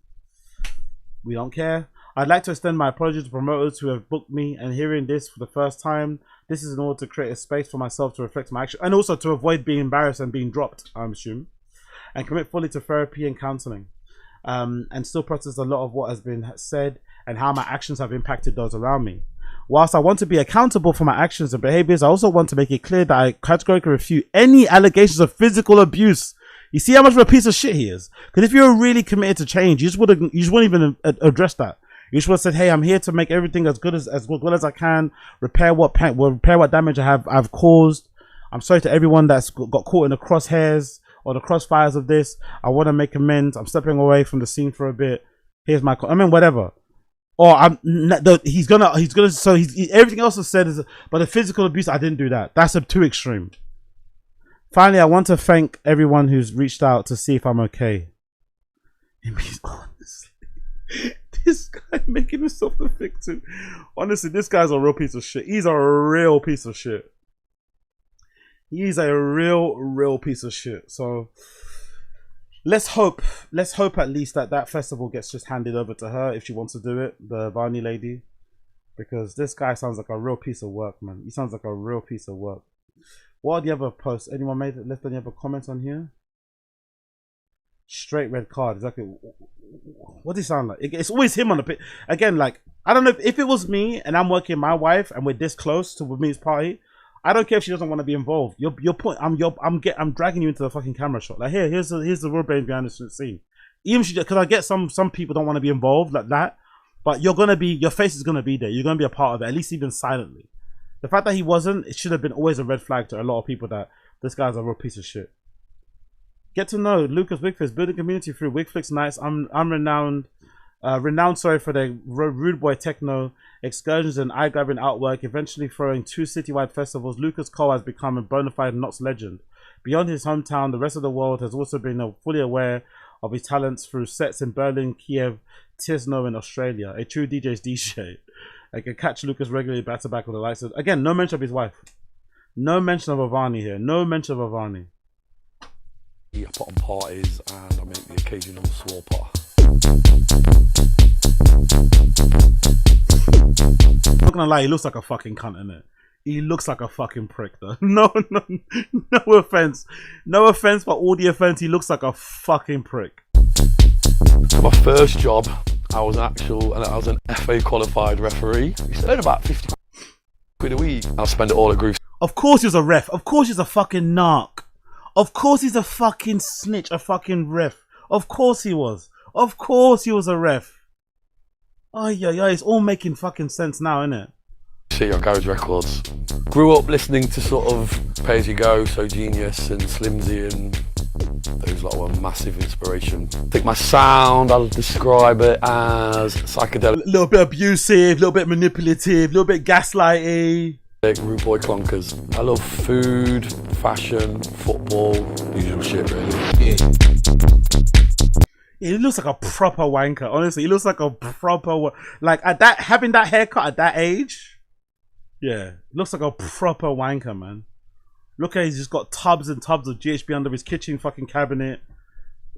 We don't care. I'd like to extend my apologies to promoters who have booked me, and hearing this for the first time, this is in order to create a space for myself to reflect my action and also to avoid being embarrassed and being dropped, I'm assuming, and commit fully to therapy and counseling, and still process a lot of what has been said and how my actions have impacted those around me. Whilst I want to be accountable for my actions and behaviors, I also want to make it clear that I categorically refute any allegations of physical abuse. You see how much of a piece of shit he is? Because if you're really committed to change, you just wouldn't even address that. You should have said, "Hey, I'm here to make everything as good as I can. Repair what damage I've caused. I'm sorry to everyone that's got caught in the crosshairs or the crossfires of this. I want to make amends. I'm stepping away from the scene for a bit. Here's my whatever." Or everything else is said is, but the physical abuse, I didn't do that. That's too extreme. Finally, I want to thank everyone who's reached out to see if I'm okay. It means, honestly, this guy making himself the victim. Honestly, this guy's a real piece of shit. He's a real piece of shit. He's a real piece of shit. So let's hope at least that festival gets just handed over to her if she wants to do it, the Avarni lady, because this guy sounds like a real piece of work, man. He sounds like a real piece of work. What are the other posts? Anyone left any other comments on here? Straight red card. Exactly. What does he sound like? It's always him on the pit. Again, like, I don't know if it was me and I'm working my wife and we're this close to Me's party. I don't care if she doesn't want to be involved. Your point. I'm dragging you into the fucking camera shot. Like, here's the real brains behind this scene. Even because I get some people don't want to be involved like that, but your face is gonna be there. You're gonna be a part of it, at least even silently. The fact that he wasn't, it should have been always a red flag to a lot of people that this guy's a real piece of shit. Get to know Lukas Wiglex, building community through Wiglex nights. I'm renowned for their rude boy techno excursions and eye-grabbing artwork, eventually throwing 2 citywide festivals. Lukas Cole has become a bona fide Knots legend. Beyond his hometown, the rest of the world has also been fully aware of his talents through sets in Berlin, Kiev, Tazs in Australia. A true DJ's DJ. I can catch Lukas regularly back to back with the likes of, again, no mention of his wife. No mention of Avarni here. No mention of Avarni. I put on parties and I make the occasional swapper. I'm not gonna lie, he looks like a fucking cunt, innit? He looks like a fucking prick, though. No offense. No offense, but all the offense, he looks like a fucking prick. My first job, I was an FA qualified referee. I earned about 50 quid a week. I'll spend it all at Groove. Of course he's a ref. Of course he's a fucking narc. Of course he's a fucking snitch, a fucking ref. Of course he was. Of course he was a ref. Oh yeah, it's all making fucking sense now, innit? See on Garage Records. Grew up listening to sort of Pay As You Go, So Genius and Slimzy, and those lot were massive inspiration. I think my sound, I'll describe it as psychedelic. A little bit abusive, a little bit manipulative, a little bit gaslighty. Rude boy clunkers. I love food, fashion, football, usual shit really. Yeah, he looks like a proper wanker. Honestly, he looks like a proper, like having that haircut at that age. Yeah, looks like a proper wanker, man. Look at, he's just got tubs and tubs of GHB under his kitchen fucking cabinet,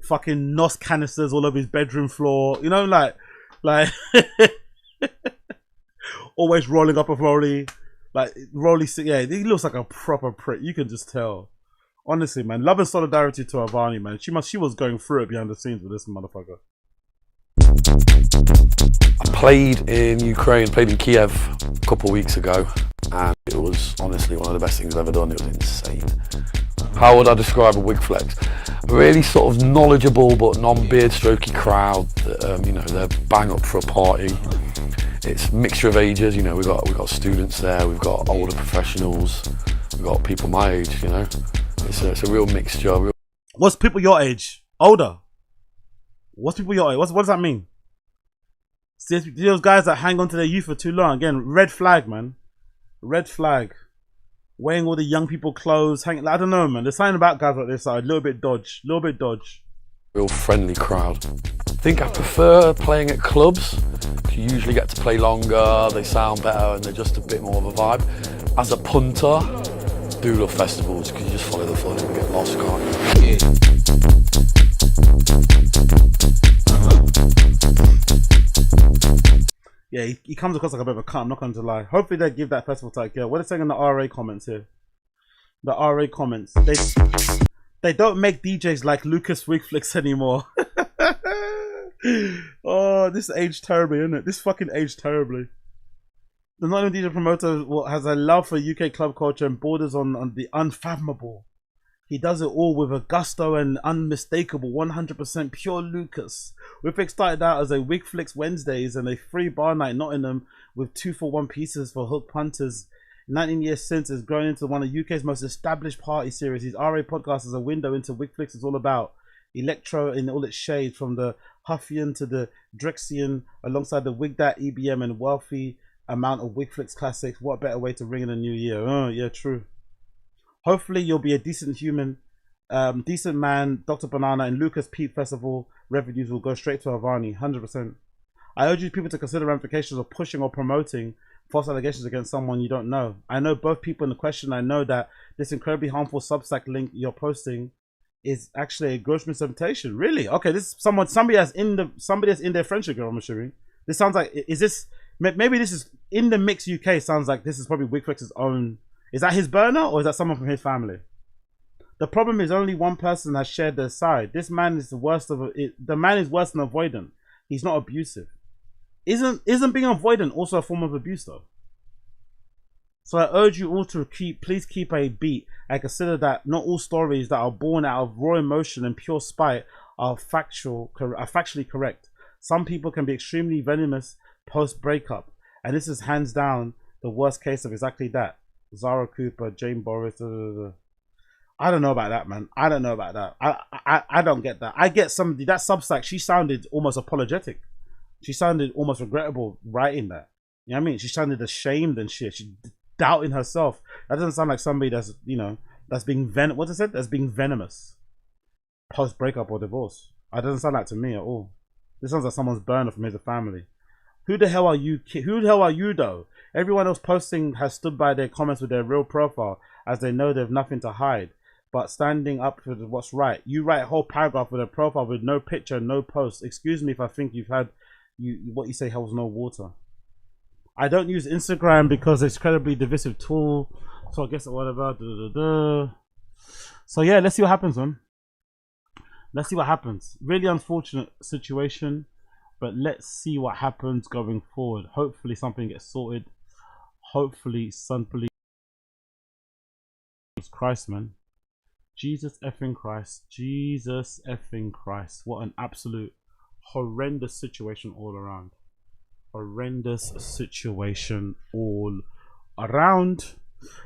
fucking NOS canisters all over his bedroom floor. You know, like always rolling up a Rory. Like Rory, yeah, he looks like a proper prick. You can just tell. Honestly, man, love and solidarity to Avarni, man. She was going through it behind the scenes with this motherfucker. I played in Ukraine, played in Kiev a couple of weeks ago, and it was honestly one of the best things I've ever done. It was insane. How would I describe a Wiglex? A really sort of knowledgeable but non-beard strokey crowd. You know, they're bang up for a party. It's a mixture of ages. You know, we've got students there, we've got older professionals, we've got people my age. You know, it's a real mixture. What's people your age? Older? What's people yachting? What does that mean? See, those guys that hang on to their youth for too long. Again, red flag, man. Red flag. Wearing all the young people clothes, hanging. I don't know, man. There's something about guys like this that are a little bit dodge. Real friendly crowd. I think I prefer playing at clubs. You usually get to play longer, they sound better, and they're just a bit more of a vibe. As a punter, do love festivals because you just follow the fun and get lost, can't you? Yeah, he comes across like a bit of a cunt, I'm not going to lie. Hopefully they give that festival tag. Yeah, what are they saying in the RA comments here? The RA comments. They don't make DJs like Lukas Wiglex anymore. Oh, this aged terribly, isn't it? This fucking aged terribly. The Nottingham DJ promoter has a love for UK club culture and borders on the unfathomable. He does it all with a gusto and unmistakable 100% pure Lukas. Wiglex started out as a Wiglex Wednesdays and a free bar night in Nottingham with 2-for-1 pieces for hook punters. 19 years since, has grown into one of UK's most established party series. His RA podcast is a window into Wiglex. It's all about electro in all its shades, from the Huffian to the Drexian, alongside the Wigdat, EBM, and wealthy amount of Wiglex classics. What better way to ring in a new year? Oh, yeah, true. Hopefully, you'll be a decent human, decent man. Dr. Banana and Lukas Peep Festival revenues will go straight to Avarni, 100%. I urge you people to consider ramifications of pushing or promoting false allegations against someone you don't know. I know both people in the question. I know that this incredibly harmful Substack link you're posting is actually a gross misrepresentation. Really? Okay, this is somebody that's in their friendship group, I'm assuming. This sounds like, is this, maybe this is in the mix UK, sounds like this is probably Wigflex's own. Is that his burner or is that someone from his family? The problem is only one person has shared their side. This man is the worst of it. The man is worse than avoidant. He's not abusive. Isn't being avoidant also a form of abuse though? So I urge you all to please keep a beat and consider that not all stories that are born out of raw emotion and pure spite are factually correct. Some people can be extremely venomous post breakup, and this is hands down the worst case of exactly that. Zara Cooper, Jane Boris. I don't know about that, man. I don't know about that. I don't get that. I get somebody that Substack. She sounded almost apologetic. She sounded almost regrettable writing that. You know what I mean? She sounded ashamed and shit. She doubting herself. That doesn't sound like somebody that's, you know, that's being what's it said? That's being venomous post breakup or divorce. That doesn't sound like to me at all. This sounds like someone's burner from his family. Who the hell are you? Who the hell are you though? Everyone else posting has stood by their comments with their real profile, as they know they have nothing to hide, but standing up for what's right. You write a whole paragraph with a profile with no picture, no post. Excuse me if I think you've had what you say holds no water. I don't use Instagram because it's an incredibly divisive tool. So I guess whatever. So yeah, let's see what happens, man. Let's see what happens. Really unfortunate situation, but let's see what happens going forward. Hopefully something gets sorted. Hopefully somebody. Jesus Christ, man. Jesus effing Christ. Jesus effing Christ. What an absolute horrendous situation all around. Horrendous situation all around.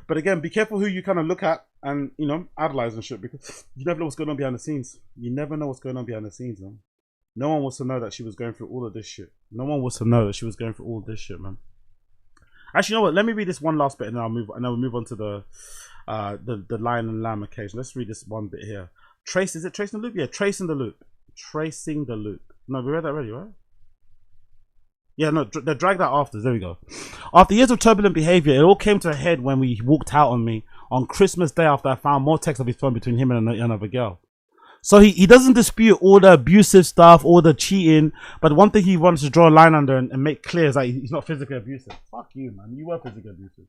But again, be careful who you kind of look at and, you know, idolize and shit, because you never know what's going on behind the scenes. You never know what's going on behind the scenes, man. No one wants to know that she was going through all of this shit. No one wants to know that she was going through all this shit, man. Actually, you know what? Let me read this one last bit and then we'll move on to the Lion and Lamb occasion. Let's read this one bit here. Is it Tracing the Loop? Yeah, Tracing the Loop. Tracing the Loop. No, we read that already, right? Yeah, no, they dragged that after. There we go. After years of turbulent behavior, it all came to a head when he walked out on me on Christmas Day after I found more texts of his phone between him and another girl. So he doesn't dispute all the abusive stuff, all the cheating, but one thing he wants to draw a line under and make clear is that he's not physically abusive. Fuck you, man. You were physically abusive.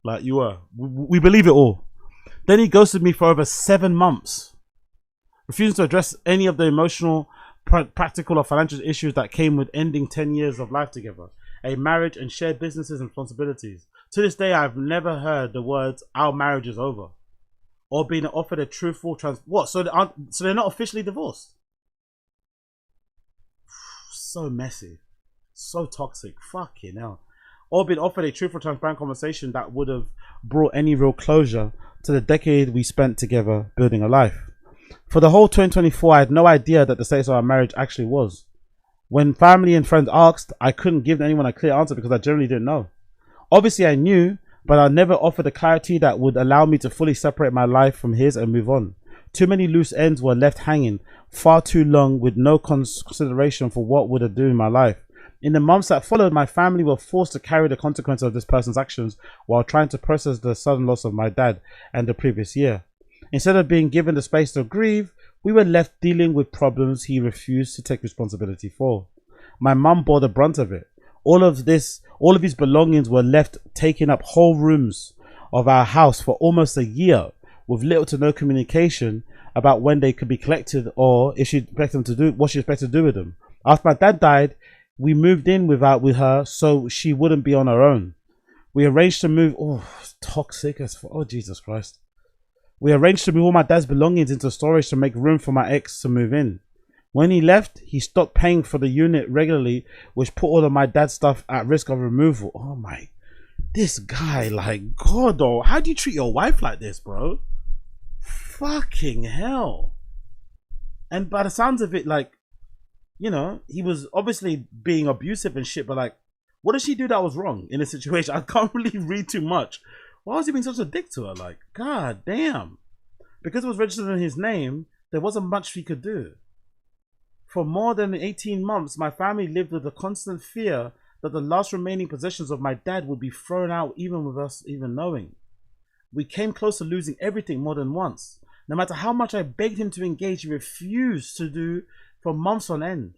Like, you were. We believe it all. Then he ghosted me for over 7 months, refusing to address any of the emotional, practical or financial issues that came with ending 10 years of life together, a marriage and shared businesses and responsibilities. To this day, I've never heard the words "our marriage is over" or being offered a truthful so they're not officially divorced. So messy, so toxic, fucking hell. Or been offered a truthful, transparent conversation that would have brought any real closure to the decade we spent together building a life. For the whole 2024, I had no idea that the status of our marriage actually was. When family and friends asked, I couldn't give anyone a clear answer because I generally didn't know. Obviously, I knew, but I never offered the clarity that would allow me to fully separate my life from his and move on. Too many loose ends were left hanging far too long with no consideration for what would I do in my life. In the months that followed, my family were forced to carry the consequences of this person's actions while trying to process the sudden loss of my dad and the previous year. Instead of being given the space to grieve, we were left dealing with problems he refused to take responsibility for. My mum bore the brunt of it. All of his belongings were left taking up whole rooms of our house for almost a year, with little to no communication about when they could be collected or if she'd expect them to do what she expected to do with them. After my dad died, we moved in with her so she wouldn't be on her own. We arranged to move. Oh, toxic as fuck. Oh, Jesus Christ. We arranged to move all my dad's belongings into storage to make room for my ex to move in. When he left, he stopped paying for the unit regularly, which put all of my dad's stuff at risk of removal. Oh my, this guy, like, God, oh, how do you treat your wife like this, bro? Fucking hell. And by the sounds of it, like, you know, he was obviously being abusive and shit, but like, what did she do that was wrong in this situation? I can't really read too much. Why was he being such a dick to her? Like, God damn. Because it was registered in his name, there wasn't much he could do. For more than 18 months, my family lived with the constant fear that the last remaining possessions of my dad would be thrown out even with us even knowing. We came close to losing everything more than once. No matter how much I begged him to engage, he refused to do for months on end.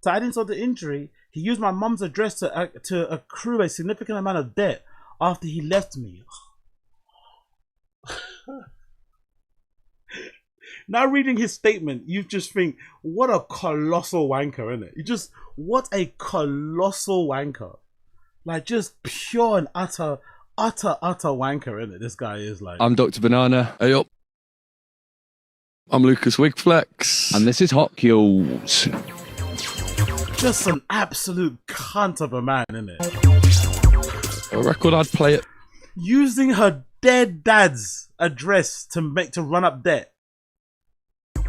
To add insult to injury, he used my mum's address to accrue a significant amount of debt after he left me. Now reading his statement, you just think, what a colossal wanker, innit? You just, what a colossal wanker. Like, just pure and utter wanker, innit? This guy is like. I'm Dr. Banana. Hey up. I'm Lukas Wiglex. And this is Hot Kills. Just an absolute cunt of a man, innit? A record I'd play it. Using her dead dad's address to run up debt.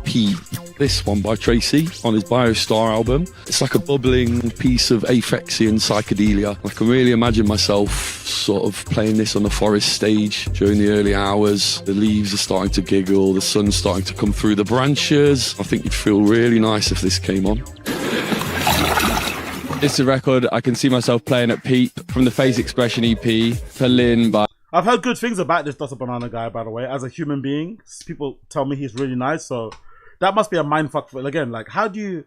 P. This one by Tracy on his Biostar album. It's like a bubbling piece of Aphexian psychedelia. I can really imagine myself sort of playing this on the forest stage during the early hours. The leaves are starting to giggle, the sun's starting to come through the branches. I think you'd feel really nice if this came on. It's a record I can see myself playing at Peep from the Face Expression EP for Lynn by... I've heard good things about this Dr. Banana guy, by the way. As a human being, people tell me he's really nice, so that must be a mindfuck for, again, like, how do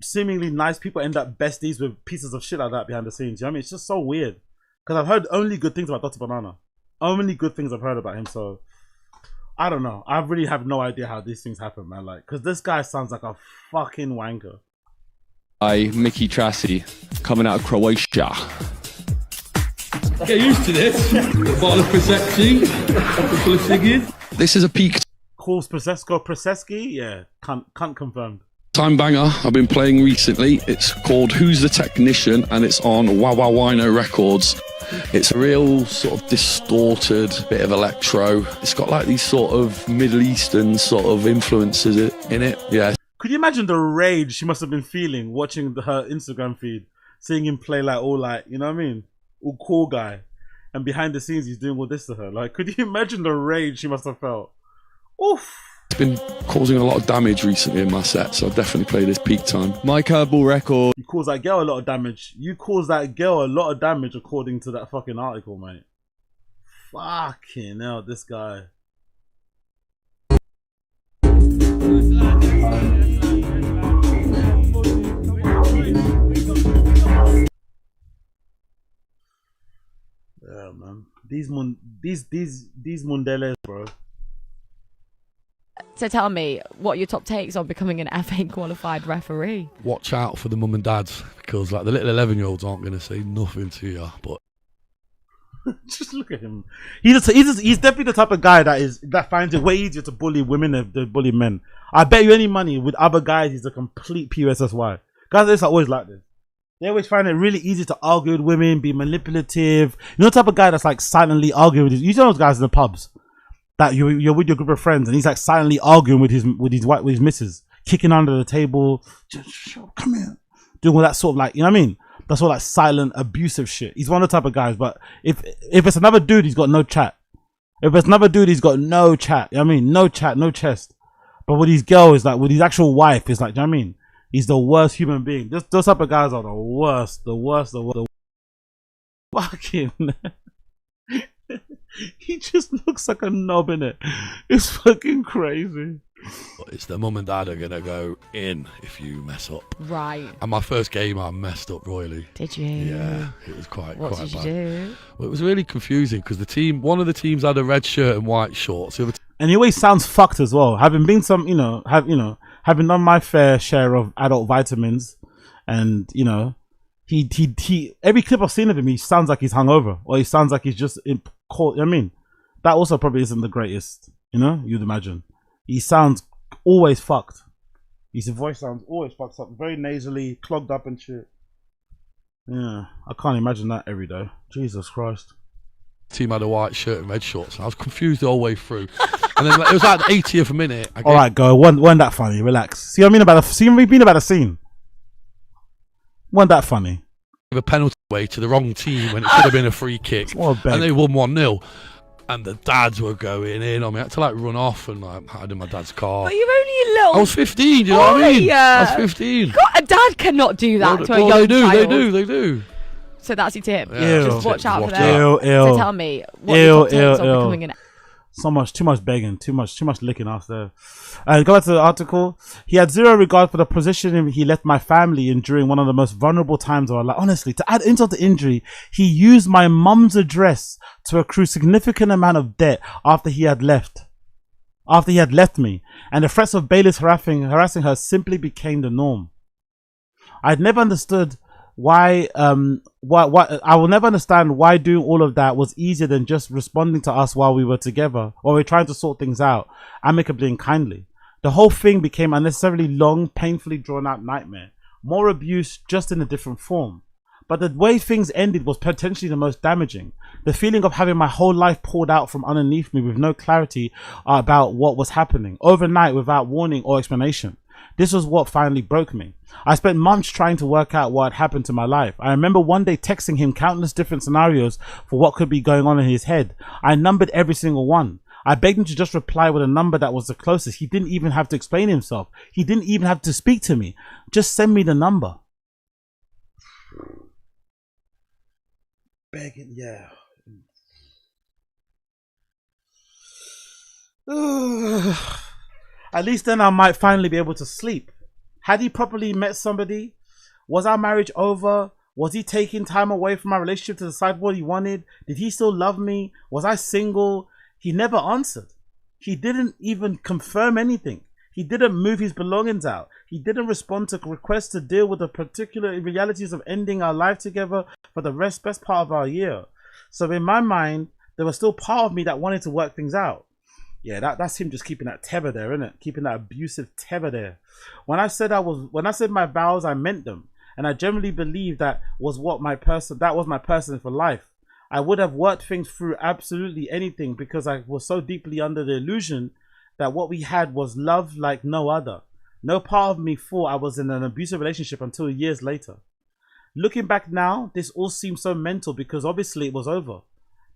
seemingly nice people end up besties with pieces of shit like that behind the scenes? You know what I mean? It's just so weird. Because I've heard only good things about Dr. Banana. Only good things I've heard about him, so I don't know. I really have no idea how these things happen, man. Like, because this guy sounds like a fucking wanker. By Mickey Tracy, coming out of Croatia. Get used to this. A bottle of Prosecco, a couple of ciggies. This is a peak Calls Proseski? Yeah, can't confirmed. time banger I've been playing recently. It's called Who's the Technician and it's on Wow Wow Wino Records. It's a real sort of distorted bit of electro. It's got like these sort of Middle Eastern sort of influences in it. Yeah. Could you imagine the rage she must have been feeling watching her Instagram feed, seeing him play like all like, you know what I mean? All cool guy. And behind the scenes he's doing all this to her. Like, could you imagine the rage she must have felt? Oof. It's been causing a lot of damage recently in my set, so I'll definitely play this peak time. My Curveball record. You cause that girl a lot of damage. You cause that girl a lot of damage according to that fucking article, mate. Fucking hell, this guy. Yeah, man. These Mundeles, bro. So tell me, what are your top takes on becoming an FA qualified referee? Watch out for the mum and dads, because like the little 11-year-olds aren't going to say nothing to you, but just look at him. He's definitely the type of guy that finds it way easier to bully women than to bully men. I bet you any money with other guys he's a complete PUSSY. Guys like this are always like this. They always find it really easy to argue with women, be manipulative. You know the type of guy that's like silently arguing with you. You know those guys in the pubs. that you're with your group of friends and he's like silently arguing with his missus, kicking under the table, just come here, doing all that sort of like, you know what I mean? That's all like silent abusive shit. He's one of the type of guys. But if it's another dude, he's got no chat. If it's another dude, he's got no chat. You know what I mean? No chat, no chest. But with his girl, is like with his actual wife, it's like, you know what I mean? He's the worst human being. Those type of guys are the worst. Fucking. He just looks like a knob in it. It's fucking crazy. It's the mum and dad are gonna go in if you mess up. Right. And my first game, I messed up royally. Did you? Yeah, it was quite What bad. did you do? Well, it was really confusing because one of the teams had a red shirt and white shorts. And he always sounds fucked as well. Having been having done my fair share of adult vitamins, and he every clip I've seen of him, he sounds like he's hungover, or he sounds like he's just caught. I mean, that also probably isn't the greatest. You'd imagine. He sounds always fucked. His voice sounds always fucked up, very nasally, clogged up and shit. Yeah, I can't imagine that every day. Jesus Christ. Team had a white shirt and red shorts. And I was confused the whole way through. And then it was like the 80th minute. All right, go. Wasn't that funny? Relax. See what I mean about the scene? Wasn't that funny? A penalty away to the wrong team when it should have been a free kick. And they won 1-0. And the dads were going in on me. I had to like run off and like hide in my dad's car. But you're only a little. I was 15, do you know what I mean? I was 15. A dad cannot do that to a young child. They do. So that's your tip. Yeah. Just watch out for them. So tell me, what are your top tips on becoming an... Too much begging, too much licking us there. Go back to the article. He had zero regard for the position he left my family in during one of the most vulnerable times of our life. Honestly, to add insult to injury, he used my mum's address to accrue significant amount of debt after he had left me, and the threats of bailiffs harassing her simply became the norm. I'd never understood why I will never understand why doing all of that was easier than just responding to us while we were together, or we were trying to sort things out amicably and kindly. The whole thing became unnecessarily long, painfully drawn out nightmare. More abuse, just in a different form. But the way things ended was potentially the most damaging. The feeling of having my whole life poured out from underneath me with no clarity about what was happening, overnight without warning or explanation. This was what finally broke me. I spent months trying to work out what had happened to my life. I remember one day texting him countless different scenarios for what could be going on in his head. I numbered every single one. I begged him to just reply with a number that was the closest. He didn't even have to explain himself. He didn't even have to speak to me. Just send me the number. Begging, yeah. At least then I might finally be able to sleep. Had he properly met somebody? Was our marriage over? Was he taking time away from our relationship to decide what he wanted? Did he still love me? Was I single? He never answered. He didn't even confirm anything. He didn't move his belongings out. He didn't respond to requests to deal with the particular realities of ending our life together for the best part of our year. So in my mind, there was still part of me that wanted to work things out. Yeah, that's him just keeping that tether there, isn't it? Keeping that abusive tether there. When I said my vows, I meant them, and I generally believe that was my person for life. I would have worked things through absolutely anything because I was so deeply under the illusion that what we had was love like no other. No part of me thought I was in an abusive relationship until years later. Looking back now, this all seems so mental because obviously it was over.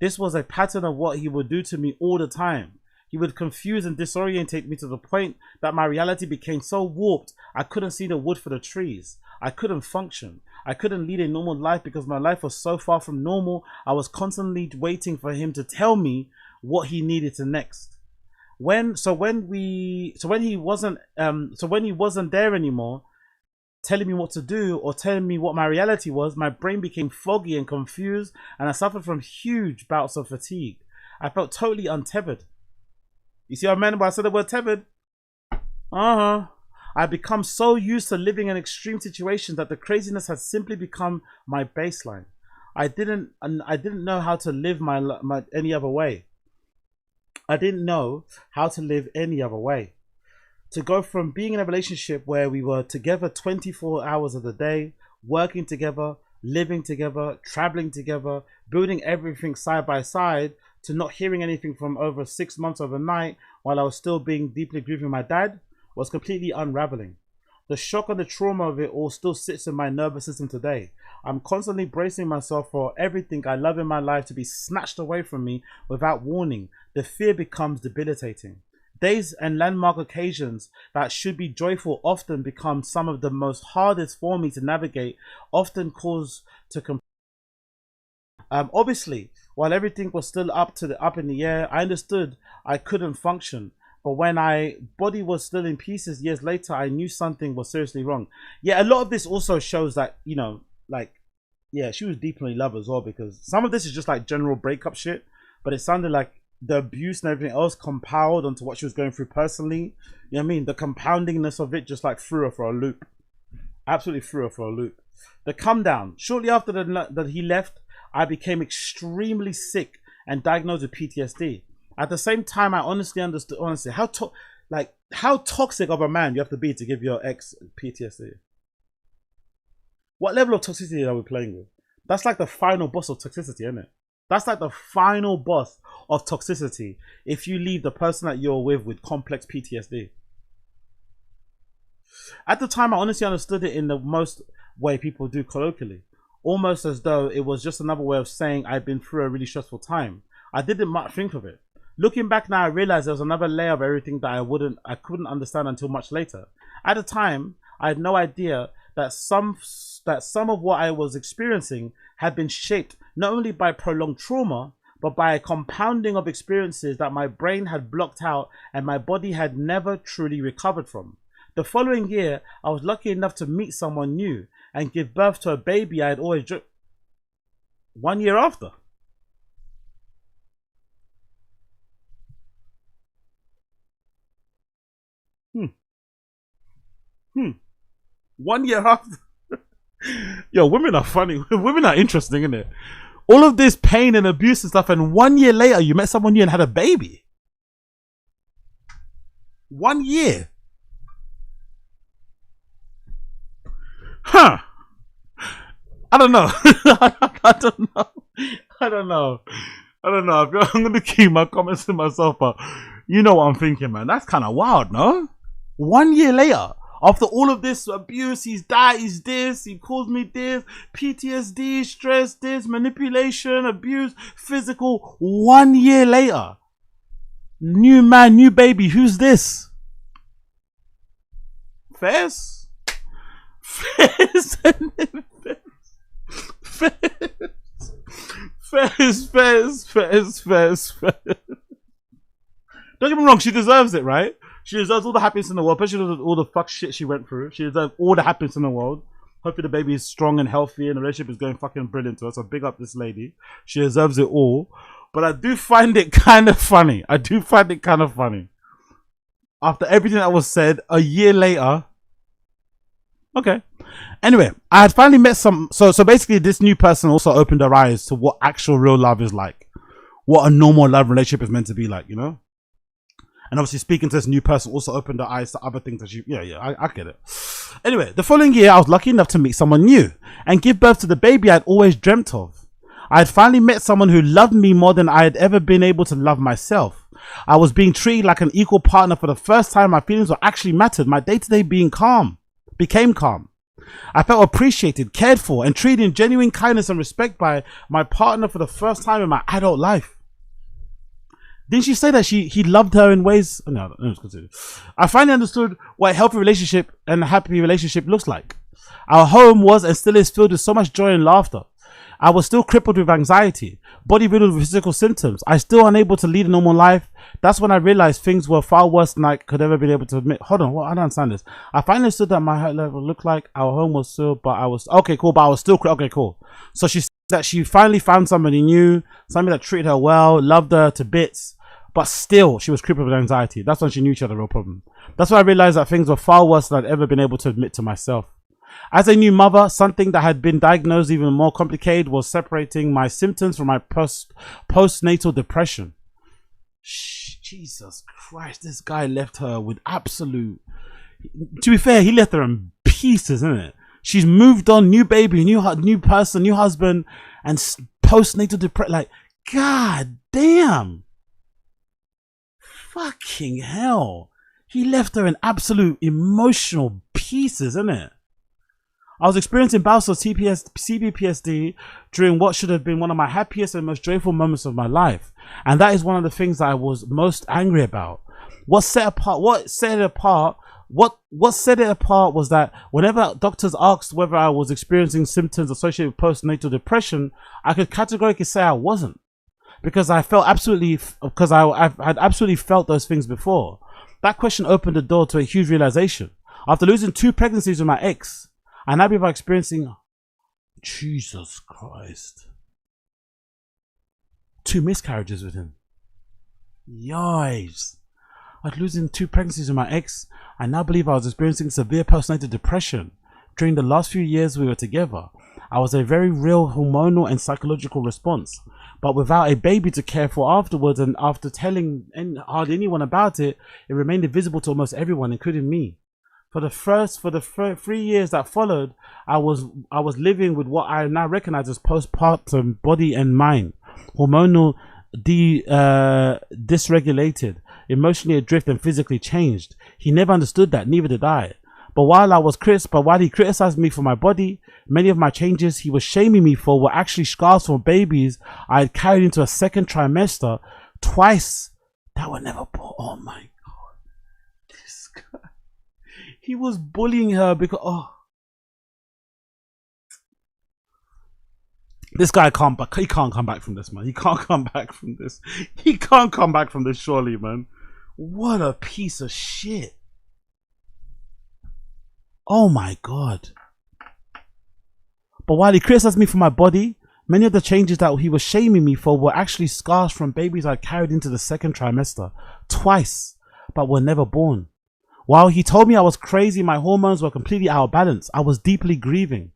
This was a pattern of what he would do to me all the time. He would confuse and disorientate me to the point that my reality became so warped I couldn't see the wood for the trees. I couldn't function. I couldn't lead a normal life because my life was so far from normal. I was constantly waiting for him to tell me what he needed to next. When he wasn't there anymore, telling me what to do or telling me what my reality was, my brain became foggy and confused, and I suffered from huge bouts of fatigue. I felt totally untethered. You see what I meant when I said the word tethered? I've become so used to living in extreme situations that the craziness has simply become my baseline. I didn't know how to live my any other way. I didn't know how to live any other way. To go from being in a relationship where we were together 24 hours of the day, working together, living together, traveling together, building everything side by side, to not hearing anything from over 6 months overnight while I was still being deeply grieving my dad was completely unraveling. The shock and the trauma of it all still sits in my nervous system today. I'm constantly bracing myself for everything I love in my life to be snatched away from me without warning. The fear becomes debilitating. Days and landmark occasions that should be joyful often become some of the most hardest for me to navigate, often cause to obviously, while everything was still up in the air, I understood I couldn't function. But when my body was still in pieces years later, I knew something was seriously wrong. Yeah, a lot of this also shows that, you know, like, yeah, she was deeply in love as well, because some of this is just like general breakup shit, but it sounded like the abuse and everything else compiled onto what she was going through personally. You know what I mean? The compoundingness of it just like threw her for a loop. Absolutely threw her for a loop. The come down. Shortly after that he left, I became extremely sick and diagnosed with PTSD. At the same time, I honestly understood how toxic of a man you have to be to give your ex PTSD. What level of toxicity are we playing with? That's like the final boss of toxicity, isn't it? That's like the final boss of toxicity if you leave the person that you're with complex PTSD. At the time, I honestly understood it in the most way people do colloquially. Almost as though it was just another way of saying I'd been through a really stressful time. I didn't much think of it. Looking back now, I realized there was another layer of everything that I couldn't understand until much later. At the time, I had no idea that some of what I was experiencing had been shaped not only by prolonged trauma, but by a compounding of experiences that my brain had blocked out and my body had never truly recovered from. The following year, I was lucky enough to meet someone new and give birth to a baby I had always dreamt. 1 year after. 1 year after. Yo, women are funny. Women are interesting, isn't it? All of this pain and abuse and stuff, and 1 year later you met someone new and had a baby. 1 year. Huh. I don't know. I don't know. I'm gonna keep my comments to myself, but you know what I'm thinking, man. That's kind of wild, no? 1 year later, after all of this abuse, he's died, he's this, he calls me this, PTSD, stress, this, manipulation, abuse, physical. 1 year later, new man, new baby. Who's this? Fez? Fez. Don't get me wrong, she deserves it, right? She deserves all the happiness in the world, especially all the fuck shit she went through. She deserves all the happiness in the world. Hopefully the baby is strong and healthy and the relationship is going fucking brilliant to her. So big up this lady. She deserves it all. But I do find it kind of funny. After everything that was said, a year later. Okay. Anyway, I had finally met some. So basically this new person also opened her eyes to what actual real love is like. What a normal love relationship is meant to be like, you know? And obviously speaking to this new person also opened her eyes to other things that she, I get it. Anyway, the following year, I was lucky enough to meet someone new and give birth to the baby I'd always dreamt of. I had finally met someone who loved me more than I had ever been able to love myself. I was being treated like an equal partner for the first time. My feelings were actually mattered. My day-to-day became calm. I felt appreciated, cared for, and treated in genuine kindness and respect by my partner for the first time in my adult life. Didn't she say that he loved her in ways? No, let's continue. I finally understood what a healthy relationship and a happy relationship looks like. Our home was and still is filled with so much joy and laughter. I was still crippled with anxiety, body riddled with physical symptoms. I still unable to lead a normal life. That's when I realized things were far worse than I could ever be able to admit. Hold on, I don't understand this. I finally understood that my heart level looked like our home was still, but I was okay, cool. But I was still okay, cool. So she said that she finally found somebody new, somebody that treated her well, loved her to bits. But still, she was crippled with anxiety. That's when she knew she had a real problem. That's when I realized that things were far worse than I'd ever been able to admit to myself. As a new mother, something that had been diagnosed even more complicated was separating my symptoms from my postnatal depression. Jesus Christ, this guy left her with absolute... To be fair, he left her in pieces, isn't it? She's moved on, new baby, new person, new husband, and postnatal depression. Like, God damn. Fucking hell. He left her in absolute emotional pieces, isn't it? I was experiencing bouts of CBPSD during what should have been one of my happiest and most joyful moments of my life. And that is one of the things that I was most angry about. What set it apart was that whenever doctors asked whether I was experiencing symptoms associated with postnatal depression, I could categorically say I wasn't. Because I had absolutely felt those things before. That question opened the door to a huge realization. After losing 2 pregnancies with my ex, I now be experiencing, Jesus Christ, 2 miscarriages with him. Yikes. After losing 2 pregnancies with my ex, I now believe I was experiencing severe postnatal depression. During the last few years we were together, I was a very real hormonal and psychological response. But without a baby to care for afterwards, and after telling hardly anyone about it, it remained invisible to almost everyone, including me. For the 3 years that followed, I was living with what I now recognize as postpartum body and mind, hormonal dysregulated, emotionally adrift, and physically changed. He never understood that, neither did I. But while he criticized me for my body, many of my changes he was shaming me for were actually scars from babies I had carried into a 2nd trimester twice that were never born. Oh my God. This guy. He was bullying her because, this guy he can't come back from this, man. He can't come back from this. He can't come back from this, surely, man. What a piece of shit. Oh my God. But while he criticized me for my body, many of the changes that he was shaming me for were actually scars from babies I carried into the 2nd trimester twice, but were never born. While he told me I was crazy, my hormones were completely out of balance, I was deeply grieving.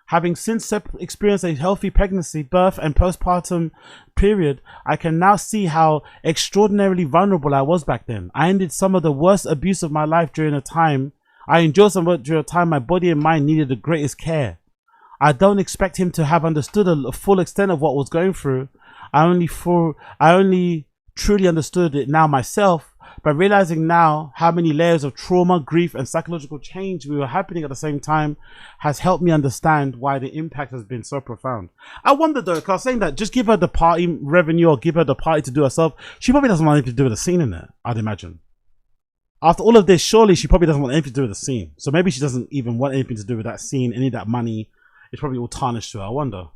Having since experienced a healthy pregnancy, birth, and postpartum period, I can now see how extraordinarily vulnerable I was back then. I ended some of the worst abuse of my life during a time my body and mind needed the greatest care. I don't expect him to have understood a full extent of what I was going through. I only truly understood it now myself, but realizing now how many layers of trauma, grief, and psychological change we were happening at the same time has helped me understand why the impact has been so profound. I wonder though, because I was saying that just give her the party revenue or give her the party to do herself, she probably doesn't want anything to do with the scene in there, I'd imagine. After all of this, surely she probably doesn't want anything to do with the scene. So maybe she doesn't even want anything to do with that scene. Any of that money is probably all tarnished to her. I wonder.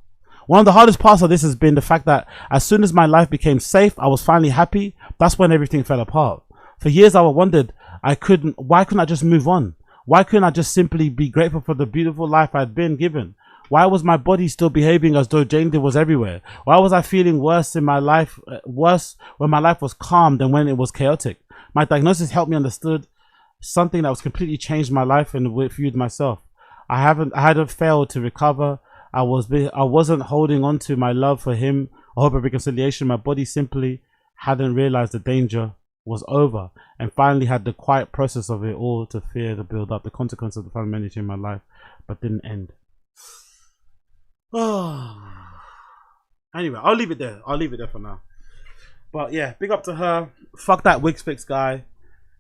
One of the hardest parts of this has been the fact that as soon as my life became safe, I was finally happy. That's when everything fell apart. For years, I wondered, why couldn't I just move on? Why couldn't I just simply be grateful for the beautiful life I'd been given? Why was my body still behaving as though danger was everywhere? Why was I feeling worse when my life was calm than when it was chaotic? My diagnosis helped me understood something that was completely changed my life and viewed myself. I hadn't failed to recover. I wasn't holding on to my love for him or hope of reconciliation. My body simply hadn't realized the danger was over and finally had the quiet process of it all to fear to build up the consequence of the family managing in my life, but didn't end. Anyway, I'll leave it there for now. But yeah, big up to her. Fuck that Wiglex guy,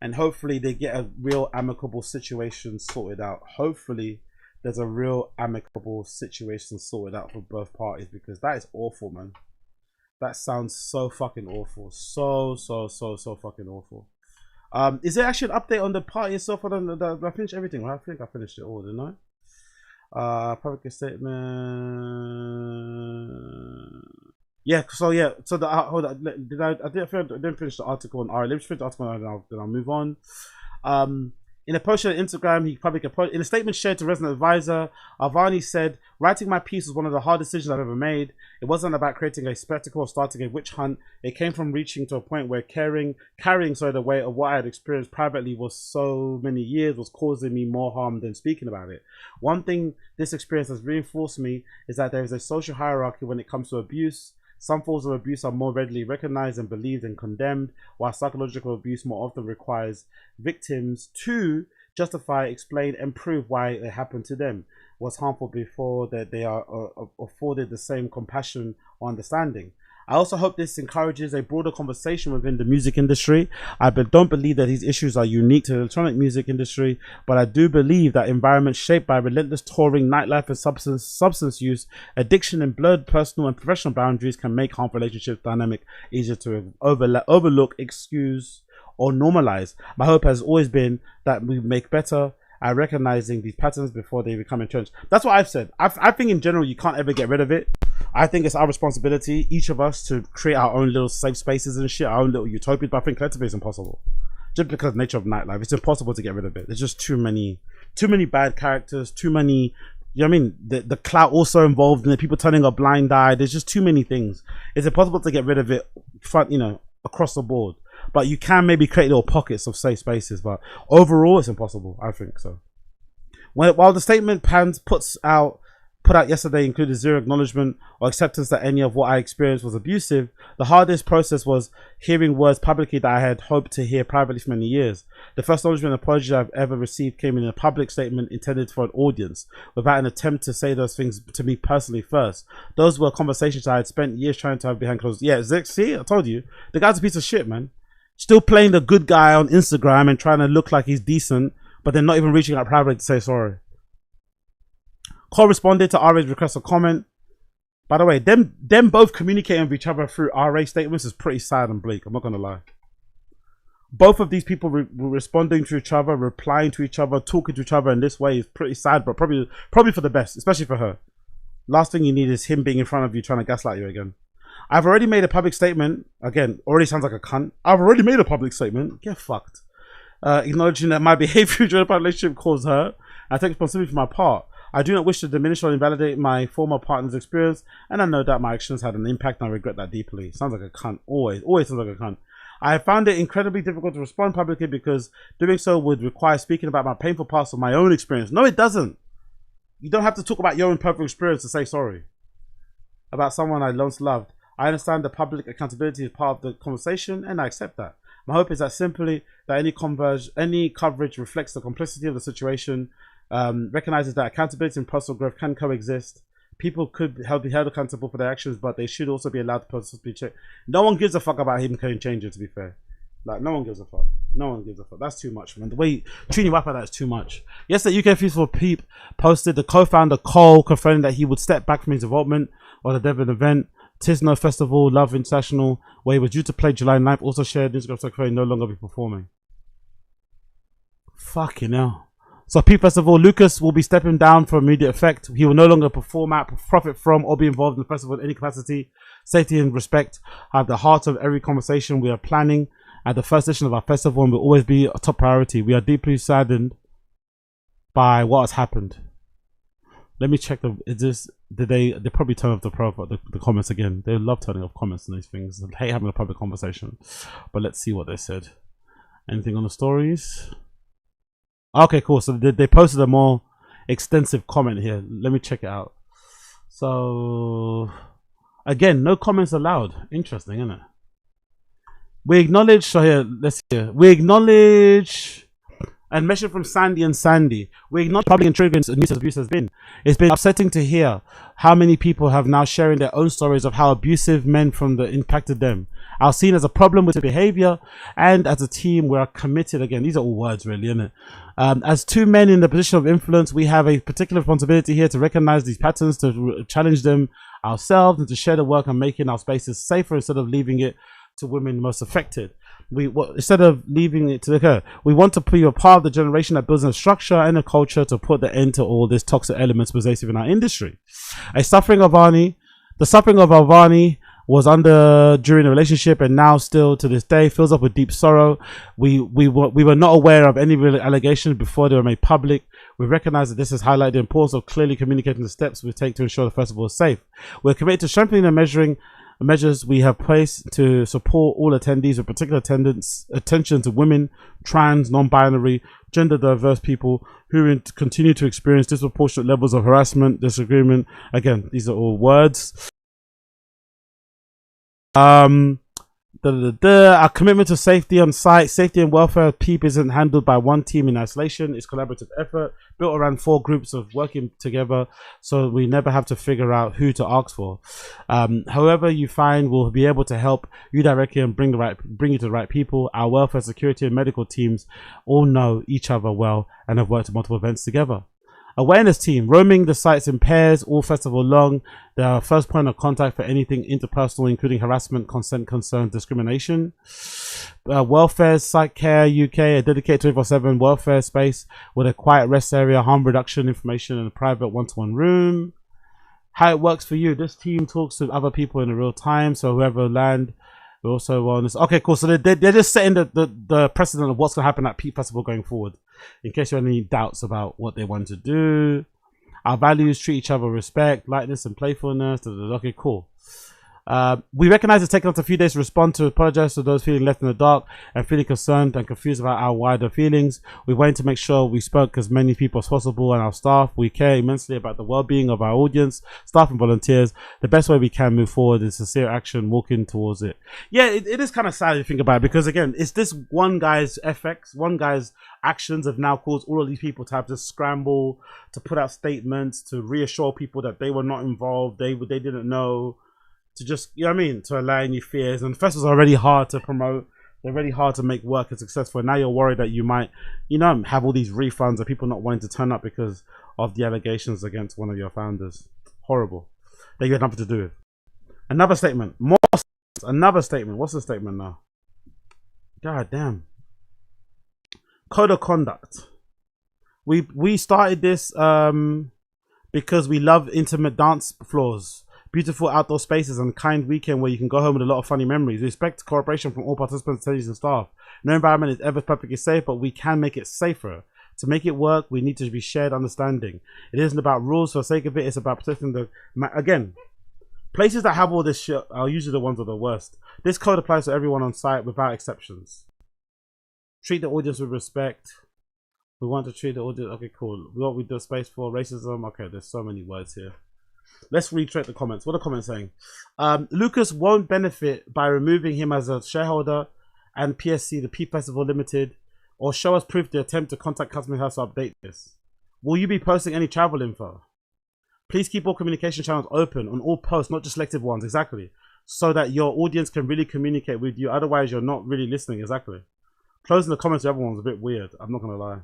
and hopefully they get a real amicable situation sorted out. Hopefully there's a real amicable situation sorted out for both parties, because that is awful, man. That sounds so fucking awful. So fucking awful. Is there actually an update on the party itself? I finished everything, right? I think I finished it all, didn't I? Public statement. Yeah, so hold on. I didn't finish the article on RA. Let me finish the article and then I'll move on. In a post on Instagram, in a statement shared to Resident Advisor, Avarni said, "Writing my piece was one of the hardest decisions I've ever made. It wasn't about creating a spectacle or starting a witch hunt. It came from reaching to a point where carrying the weight of what I had experienced privately was so many years was causing me more harm than speaking about it. One thing this experience has reinforced me is that there is a social hierarchy when it comes to abuse. Some forms of abuse are more readily recognized and believed and condemned, while psychological abuse more often requires victims to justify, explain, and prove why it happened to them was harmful before that they are afforded the same compassion or understanding. I also hope this encourages a broader conversation within the music industry. I don't believe that these issues are unique to the electronic music industry, but I do believe that environments shaped by relentless touring, nightlife, and substance use, addiction, and blurred personal and professional boundaries can make harmful relationships dynamic, easier to overlook, excuse, or normalize. My hope has always been that we make better at recognizing these patterns before they become entrenched. That's what I've said. I think in general you can't ever get rid of it. I think it's our responsibility, each of us, to create our own little safe spaces and shit, our own little utopias, but I think collectively it's impossible. Just because of the nature of nightlife, it's impossible to get rid of it. There's just too many bad characters, too many, you know what I mean? The clout also involved in it, people turning a blind eye. There's just too many things. It's impossible to get rid of it, across the board. But you can maybe create little pockets of safe spaces, but overall it's impossible. I think so. While the statement PANS put out yesterday included zero acknowledgement or acceptance that any of what I experienced was abusive, the hardest process was hearing words publicly that I had hoped to hear privately for many years. The first acknowledgement and apology I've ever received came in a public statement intended for an audience, without an attempt to say those things to me personally first. Those were conversations I had spent years trying to have behind closed. Yeah, Zick, see, I told you, the guy's a piece of shit, man. Still playing the good guy on Instagram and trying to look like he's decent, but they're not even reaching out privately to say sorry. Cole responded to RA's request for comment. By the way, them both communicating with each other through RA statements is pretty sad and bleak. I'm not gonna lie. Both of these people were responding to each other, replying to each other, talking to each other in this way is pretty sad, but probably for the best, especially for her. Last thing you need is him being in front of you trying to gaslight you again. I've already made a public statement. Again, already sounds like a cunt. I've already made a public statement. Get fucked. Acknowledging that my behavior during the relationship caused hurt. I take responsibility for my part. I do not wish to diminish or invalidate my former partner's experience, and I know that my actions had an impact and I regret that deeply. Sounds like a cunt. Always sounds like a cunt. I have found it incredibly difficult to respond publicly because doing so would require speaking about my painful past of my own experience. No, it doesn't. You don't have to talk about your own perfect experience to say sorry about someone I once loved. I understand that public accountability is part of the conversation, and I accept that. My hope is that simply that any coverage reflects the complexity of the situation, recognizes that accountability and personal growth can coexist. People could be held accountable for their actions, but they should also be allowed to personally change. No one gives a fuck about him changing, to be fair. Like, no one gives a fuck. No one gives a fuck. That's too much, man. The way treating your wife like that is too much. Yesterday, UK Festival Peep posted the co-founder Cole confirming that he would step back from his involvement on the Devon event. Tisno Festival, Love International, where he was due to play July 9th, also shared Instagram story no longer be performing. Fucking hell. So Peep Festival, Lukas will be stepping down for immediate effect. He will no longer perform at, profit from, or be involved in the festival in any capacity. Safety and respect are at the heart of every conversation we are planning at the first edition of our festival and will always be a top priority. We are deeply saddened by what has happened. Let me check they probably turn off the comments again. They love turning off comments and these things. They hate having a public conversation. But let's see what they said. Anything on the stories? Okay, cool. So they posted a more extensive comment here. Let me check it out. So again, no comments allowed. Interesting, isn't it? We acknowledge, so here, let's see here. We acknowledge, and message from Sandy and Sandy. We acknowledge public and triggering abuse has been. It's been upsetting to hear how many people have now sharing their own stories of how abusive men from the impacted them are seen as a problem with the behavior, and as a team we are committed. Again, these are all words really, isn't it? As two men in the position of influence, we have a particular responsibility here to recognize these patterns, to challenge them ourselves, and to share the work on making our spaces safer instead of leaving it to women most affected. Instead of leaving it to occur, we want to be a part of the generation that builds a structure and a culture to put the end to all these toxic elements pervasive in our industry. The suffering of Avarni was under during the relationship, and now still to this day fills up with deep sorrow. We were not aware of any real allegations before they were made public. We recognize that this has highlighted the importance of clearly communicating the steps we take to ensure the festival is safe. We're committed to strengthening the measures we have placed to support all attendees with particular attention to women, trans, non-binary, gender diverse people who continue to experience disproportionate levels of harassment, disagreement. Again, these are all words. Our commitment to safety on site, safety and welfare of PEEP isn't handled by one team in isolation. It's collaborative effort built around 4 groups of working together, so we never have to figure out who to ask for. However you find, we'll be able to help you directly and bring you to the right people. Our welfare, security, and medical teams all know each other well and have worked at multiple events together. Awareness team, roaming the sites in pairs all festival long. They are first point of contact for anything interpersonal, including harassment, consent, concern, discrimination. Welfare, Site Care UK, a dedicated 24/7 welfare space with a quiet rest area, harm reduction information, and a private one-to-one room. How it works for you, this team talks to other people in real time, so whoever land, we also on this. Okay, cool. So they're just setting the precedent of what's going to happen at PEEP Festival going forward, in case you have any doubts about what they want to do. Our values: treat each other with respect, lightness, and playfulness. Okay, cool. We recognize it's taken us a few days to respond to apologize to those feeling left in the dark and feeling concerned and confused about our wider feelings. We wanted to make sure we spoke as many people as possible and our staff. We care immensely about the well-being of our audience, staff and volunteers. The best way we can move forward is sincere action, walking towards it. Yeah, it is kind of sad if you think about it, because again, it's this one guy's FX, one guy's actions have now caused all of these people to have to scramble, to put out statements, to reassure people that they were not involved, they didn't know, to just, you know what I mean, to allay any fears. And festivals are already hard to promote, they're really hard to make work as successful, and now you're worried that you might, you know, have all these refunds of people not wanting to turn up because of the allegations against one of your founders. Horrible, that you had nothing to do with. Another statement, another statement. What's the statement now? God damn. Code of conduct. We started this because we love intimate dance floors, beautiful outdoor spaces, and kind weekend where you can go home with a lot of funny memories. We expect cooperation from all participants, attendees, and staff. No environment is ever perfectly safe, but we can make it safer. To make it work, we need to be shared understanding. It isn't about rules for the sake of it. It's about protecting the... Again, places that have all this shit are usually the ones that are the worst. This code applies to everyone on site without exceptions. Treat the audience with respect. We want to treat the audience... Okay, cool. What we do space for racism. Okay, there's so many words here. Let's retract the comments. What are the comments saying? Lukas won't benefit by removing him as a shareholder and PSC, the PEEP Festival Limited, or show us proof the attempt to contact customer house to update this. Will you be posting any travel info? Please keep all communication channels open on all posts, not just selective ones, exactly, so that your audience can really communicate with you. Otherwise, you're not really listening, exactly. Closing the comments to everyone was a bit weird. I'm not going to lie.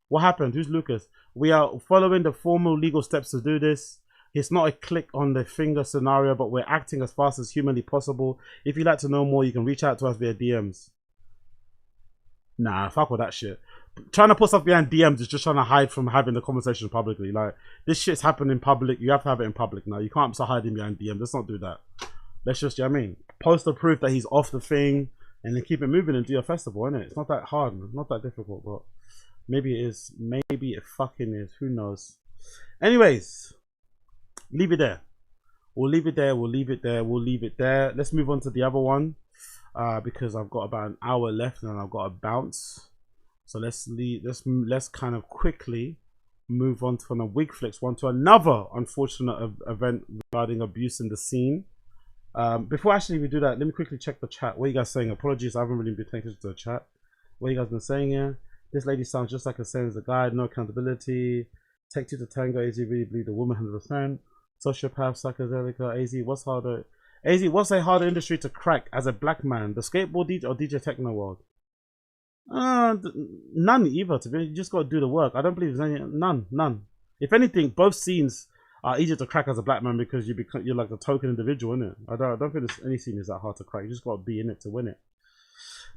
What happened? Who's Lukas? We are following the formal legal steps to do this. It's not a click on the finger scenario, but we're acting as fast as humanly possible. If you'd like to know more, you can reach out to us via DMs. Nah, fuck with that shit. Trying to put stuff behind DMs is just trying to hide from having the conversation publicly. Like, this shit's happening in public. You have to have it in public now. You can't start hiding behind DMs. Let's not do that. Let's just, you know what I mean? Post the proof that he's off the thing and then keep it moving and do your festival, innit? It's not that hard, man. Not that difficult, but maybe it is. Maybe it fucking is. Who knows? Anyways, leave it there. We'll leave it there. We'll leave it there. We'll leave it there. Let's move on to the other one because I've got about an hour left and I've got to bounce. So let's kind of quickly move on from a Wiglex one to another unfortunate event regarding abuse in the scene. Before actually we do that, let me quickly check the chat. What are you guys saying? Apologies, I haven't really been paying attention to the chat. What you guys been saying here? This lady sounds just like a same as a guy. No accountability. Take two to tango. AZ really believe the woman 100%. Sociopath, psychedelica. AZ, what's harder? AZ, what's a harder industry to crack as a black man? The skateboard DJ or DJ techno world? None either. To be, you just got to do the work. I don't believe there's any. None. If anything, both scenes are easier to crack as a black man because you're like the token individual, innit? I don't think there's any scene is that hard to crack. You just got to be in it to win it.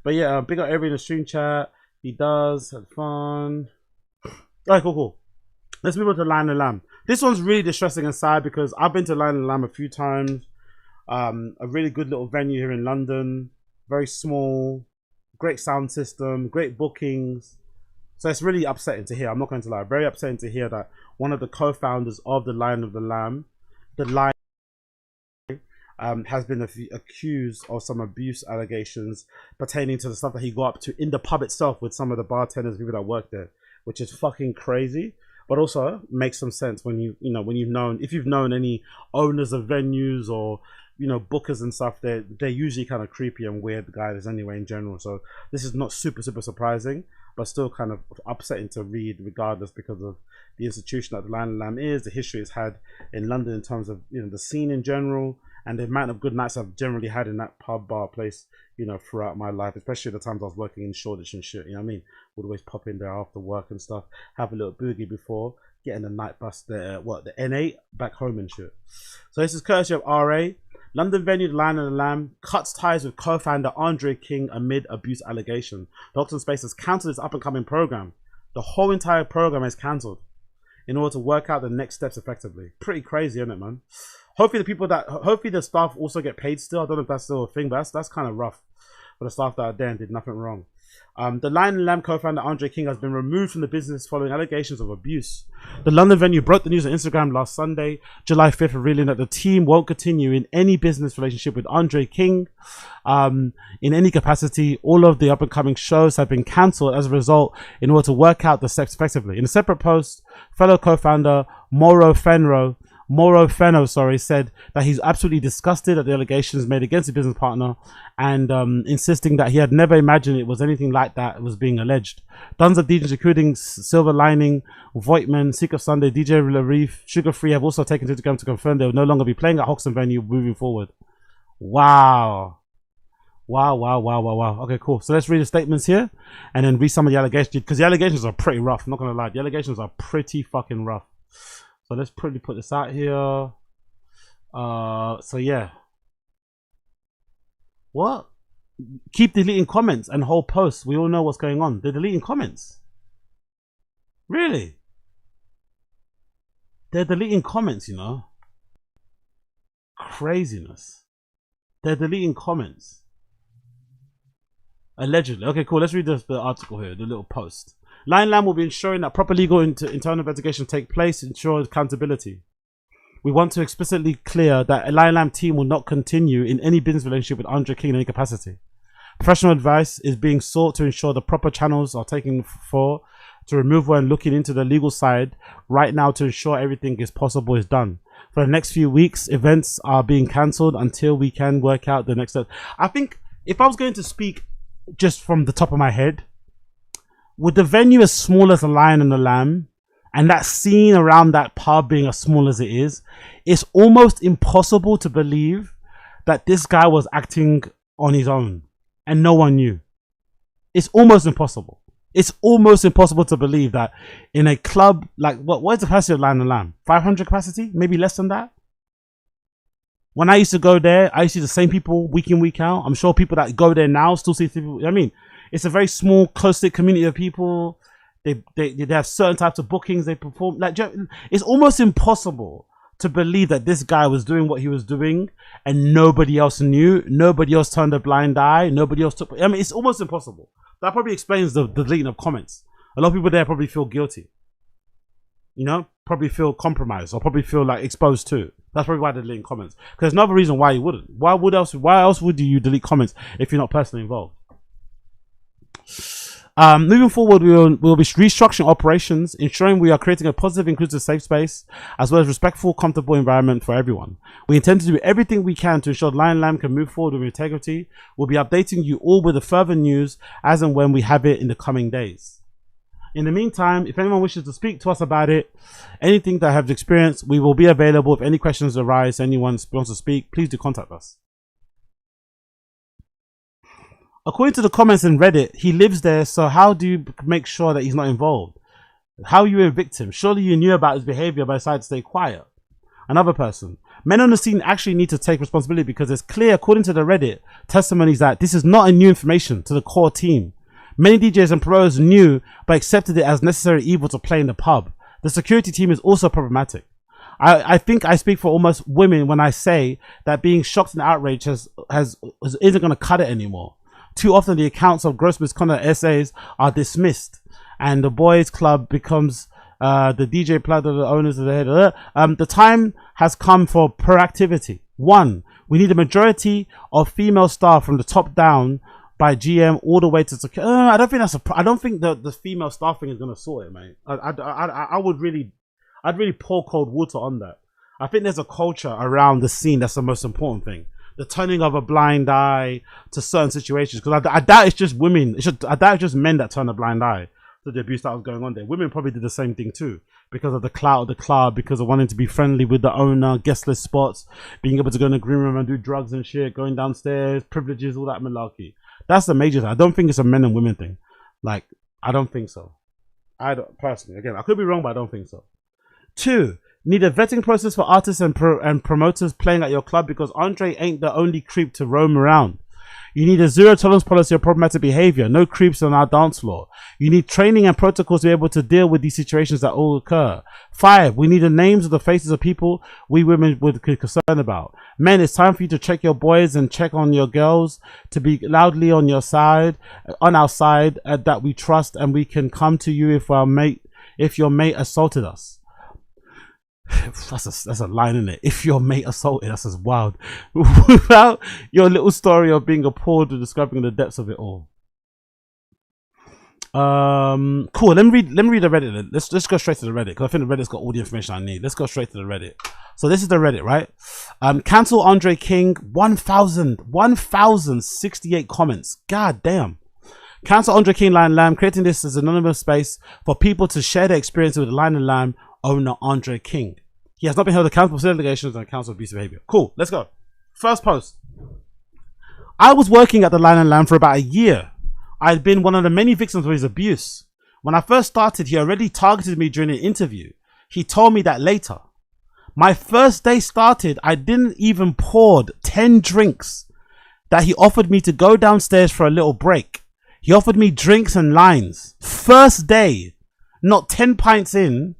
But yeah, big up everyone in the stream chat. He does, had fun. Alright, cool. Let's move on to Lion and Lamb. This one's really distressing and sad because I've been to Lion and Lamb a few times. A really good little venue here in London. Very small, great sound system, great bookings. So it's really upsetting to hear. I'm not going to lie. Very upsetting to hear that one of the co-founders of the Lion of the Lamb, has been accused of some abuse allegations pertaining to the stuff that he got up to in the pub itself with some of the bartenders, people that work there, which is fucking crazy. But also makes some sense when if you've known any owners of venues or you know, bookers and stuff, they're usually kind of creepy and weird guys anyway in general. So this is not super surprising, but still kind of upsetting to read regardless, because of the institution that the Lion and Lamb is, the history it's had in London in terms of, you know, the scene in general, and the amount of good nights I've generally had in that pub bar place, you know, throughout my life, especially the times I was working in Shoreditch and shit, you know what I mean? Would always pop in there after work and stuff, have a little boogie before getting the night bus there, the N8 back home and shit. So this is courtesy of RA. London venue The Lion and the Lamb cuts ties with co-founder Andre King amid abuse allegation. The Oxford Space has cancelled its up-and-coming program. The whole entire program is cancelled in order to work out the next steps effectively. Pretty crazy, isn't it, man? Hopefully the staff also get paid still. I don't know if that's still a thing, but that's kind of rough for the staff that are there and did nothing wrong. The Lion and Lamb co-founder Andre King has been removed from the business following allegations of abuse. The London venue broke the news on Instagram last Sunday, July 5th, revealing that the team won't continue in any business relationship with Andre King in any capacity. All of the up-and-coming shows have been cancelled as a result in order to work out the steps effectively. In a separate post, fellow co-founder Moro Fenno, said that he's absolutely disgusted at the allegations made against his business partner, and insisting that he had never imagined it was anything like that was being alleged. Tons of DJs, including Silver Lining, Voigtman, Secret Sunday, DJ Larif, Sugar Free, have also taken to Instagram to confirm they will no longer be playing at Hoxton venue moving forward. Wow. Okay, cool. So let's read the statements here and then read some of the allegations, because the allegations are pretty rough. I'm not gonna lie, the allegations are pretty fucking rough. So let's put this out here. So yeah. What? Keep deleting comments and whole posts. We all know what's going on. They're deleting comments. Really? They're deleting comments, you know. Craziness. They're deleting comments. Allegedly. Okay, cool. Let's read the article here, the little post. Lion Lamb will be ensuring that proper legal internal investigation take place to ensure accountability. We want to explicitly clear that a Lion Lamb team will not continue in any business relationship with Andre King in any capacity. Professional advice is being sought to ensure the proper channels are taken to remove and looking into the legal side right now to ensure everything is possible is done. For the next few weeks, events are being cancelled until we can work out the next step. I think if I was going to speak just from the top of my head, with the venue as small as the Lion and the Lamb, and that scene around that pub being as small as it is, it's almost impossible to believe that this guy was acting on his own and no one knew. It's almost impossible. It's almost impossible to believe that in a club like what is the capacity of Lion and Lamb? 500 capacity? Maybe less than that? When I used to go there, I used to see the same people week in, week out. I'm sure people that go there now still see people. I mean, it's a very small, close-knit community of people. They have certain types of bookings they perform. Like, it's almost impossible to believe that this guy was doing what he was doing and nobody else knew. Nobody else turned a blind eye. Nobody else took. I mean, it's almost impossible. That probably explains the deleting of comments. A lot of people there probably feel guilty. You know, probably feel compromised or probably feel like exposed too. That's probably why they're deleting comments. Because there's no other reason why you wouldn't. Why else would you delete comments if you're not personally involved? Moving forward, we will be restructuring operations, ensuring we are creating a positive, inclusive, safe space, as well as respectful, comfortable environment for everyone. We intend to do everything we can to ensure Lion Lamb can move forward with integrity. We'll be updating you all with the further news as and when we have it in the coming days. In the meantime, if anyone wishes to speak to us about it, anything that I have experienced, we will be available. If any questions arise, anyone wants to speak, please do contact us. According to the comments in Reddit, he lives there, so how do you make sure that he's not involved? How are you a victim? Surely you knew about his behavior but decided to stay quiet. Another person. Men on the scene actually need to take responsibility because it's clear, according to the Reddit testimonies, that this is not a new information to the core team. Many DJs and pros knew but accepted it as necessary evil to play in the pub. The security team is also problematic. I think I speak for almost women when I say that being shocked and outraged isn't going to cut it anymore. Too often the accounts of gross misconduct essays are dismissed and the boys club becomes the DJ plug of the owners of the head. The time has come for proactivity. 1, we need a majority of female staff from the top down by GM all the way to security. I don't think the female staffing is going to sort it, mate. I'd really pour cold water on that. I think there's a culture around the scene that's the most important thing. The turning of a blind eye to certain situations. Because I doubt it's just women. I doubt it's just men that turn a blind eye to the abuse that was going on there. Women probably did the same thing too. Because of the clout of the club, because of wanting to be friendly with the owner, guest list spots, being able to go in the green room and do drugs and shit, going downstairs, privileges, all that malarkey. That's the major thing. I don't think it's a men and women thing. Like, I don't think so. I don't, personally. Again, I could be wrong, but I don't think so. 2, need a vetting process for artists and promoters playing at your club, because Andre ain't the only creep to roam around. You need a zero tolerance policy of problematic behavior. No creeps on our dance floor. You need training and protocols to be able to deal with these situations that all occur. 5, we need the names of the faces of people we women would be concerned about. Men, it's time for you to check your boys and check on your girls, to be loudly on your side, on our side, that we trust, and we can come to you if your mate assaulted us. That's a line in it. If your mate assaulted, that's just wild. Without your little story of being appalled and describing the depths of it all. Cool. Let me read the Reddit then. Let's go straight to the Reddit, because I think the Reddit's got all the information I need. Let's go straight to the Reddit. So this is the Reddit, right? Cancel Andre King. 1,068 comments. God damn. Cancel Andre King Lion Lamb, creating this as an anonymous space for people to share their experience with the Lion and Lamb owner Andre King. He has not been held accountable for allegations and accounts of abusive behavior. Cool, let's go. First post. I was working at the Lion and Lamb for about a year. I had been one of the many victims of his abuse. When I first started, he already targeted me during an interview. He told me that later. My first day started, I didn't even pour 10 drinks that he offered me to go downstairs for a little break. He offered me drinks and lines. First day, not 10 pints in,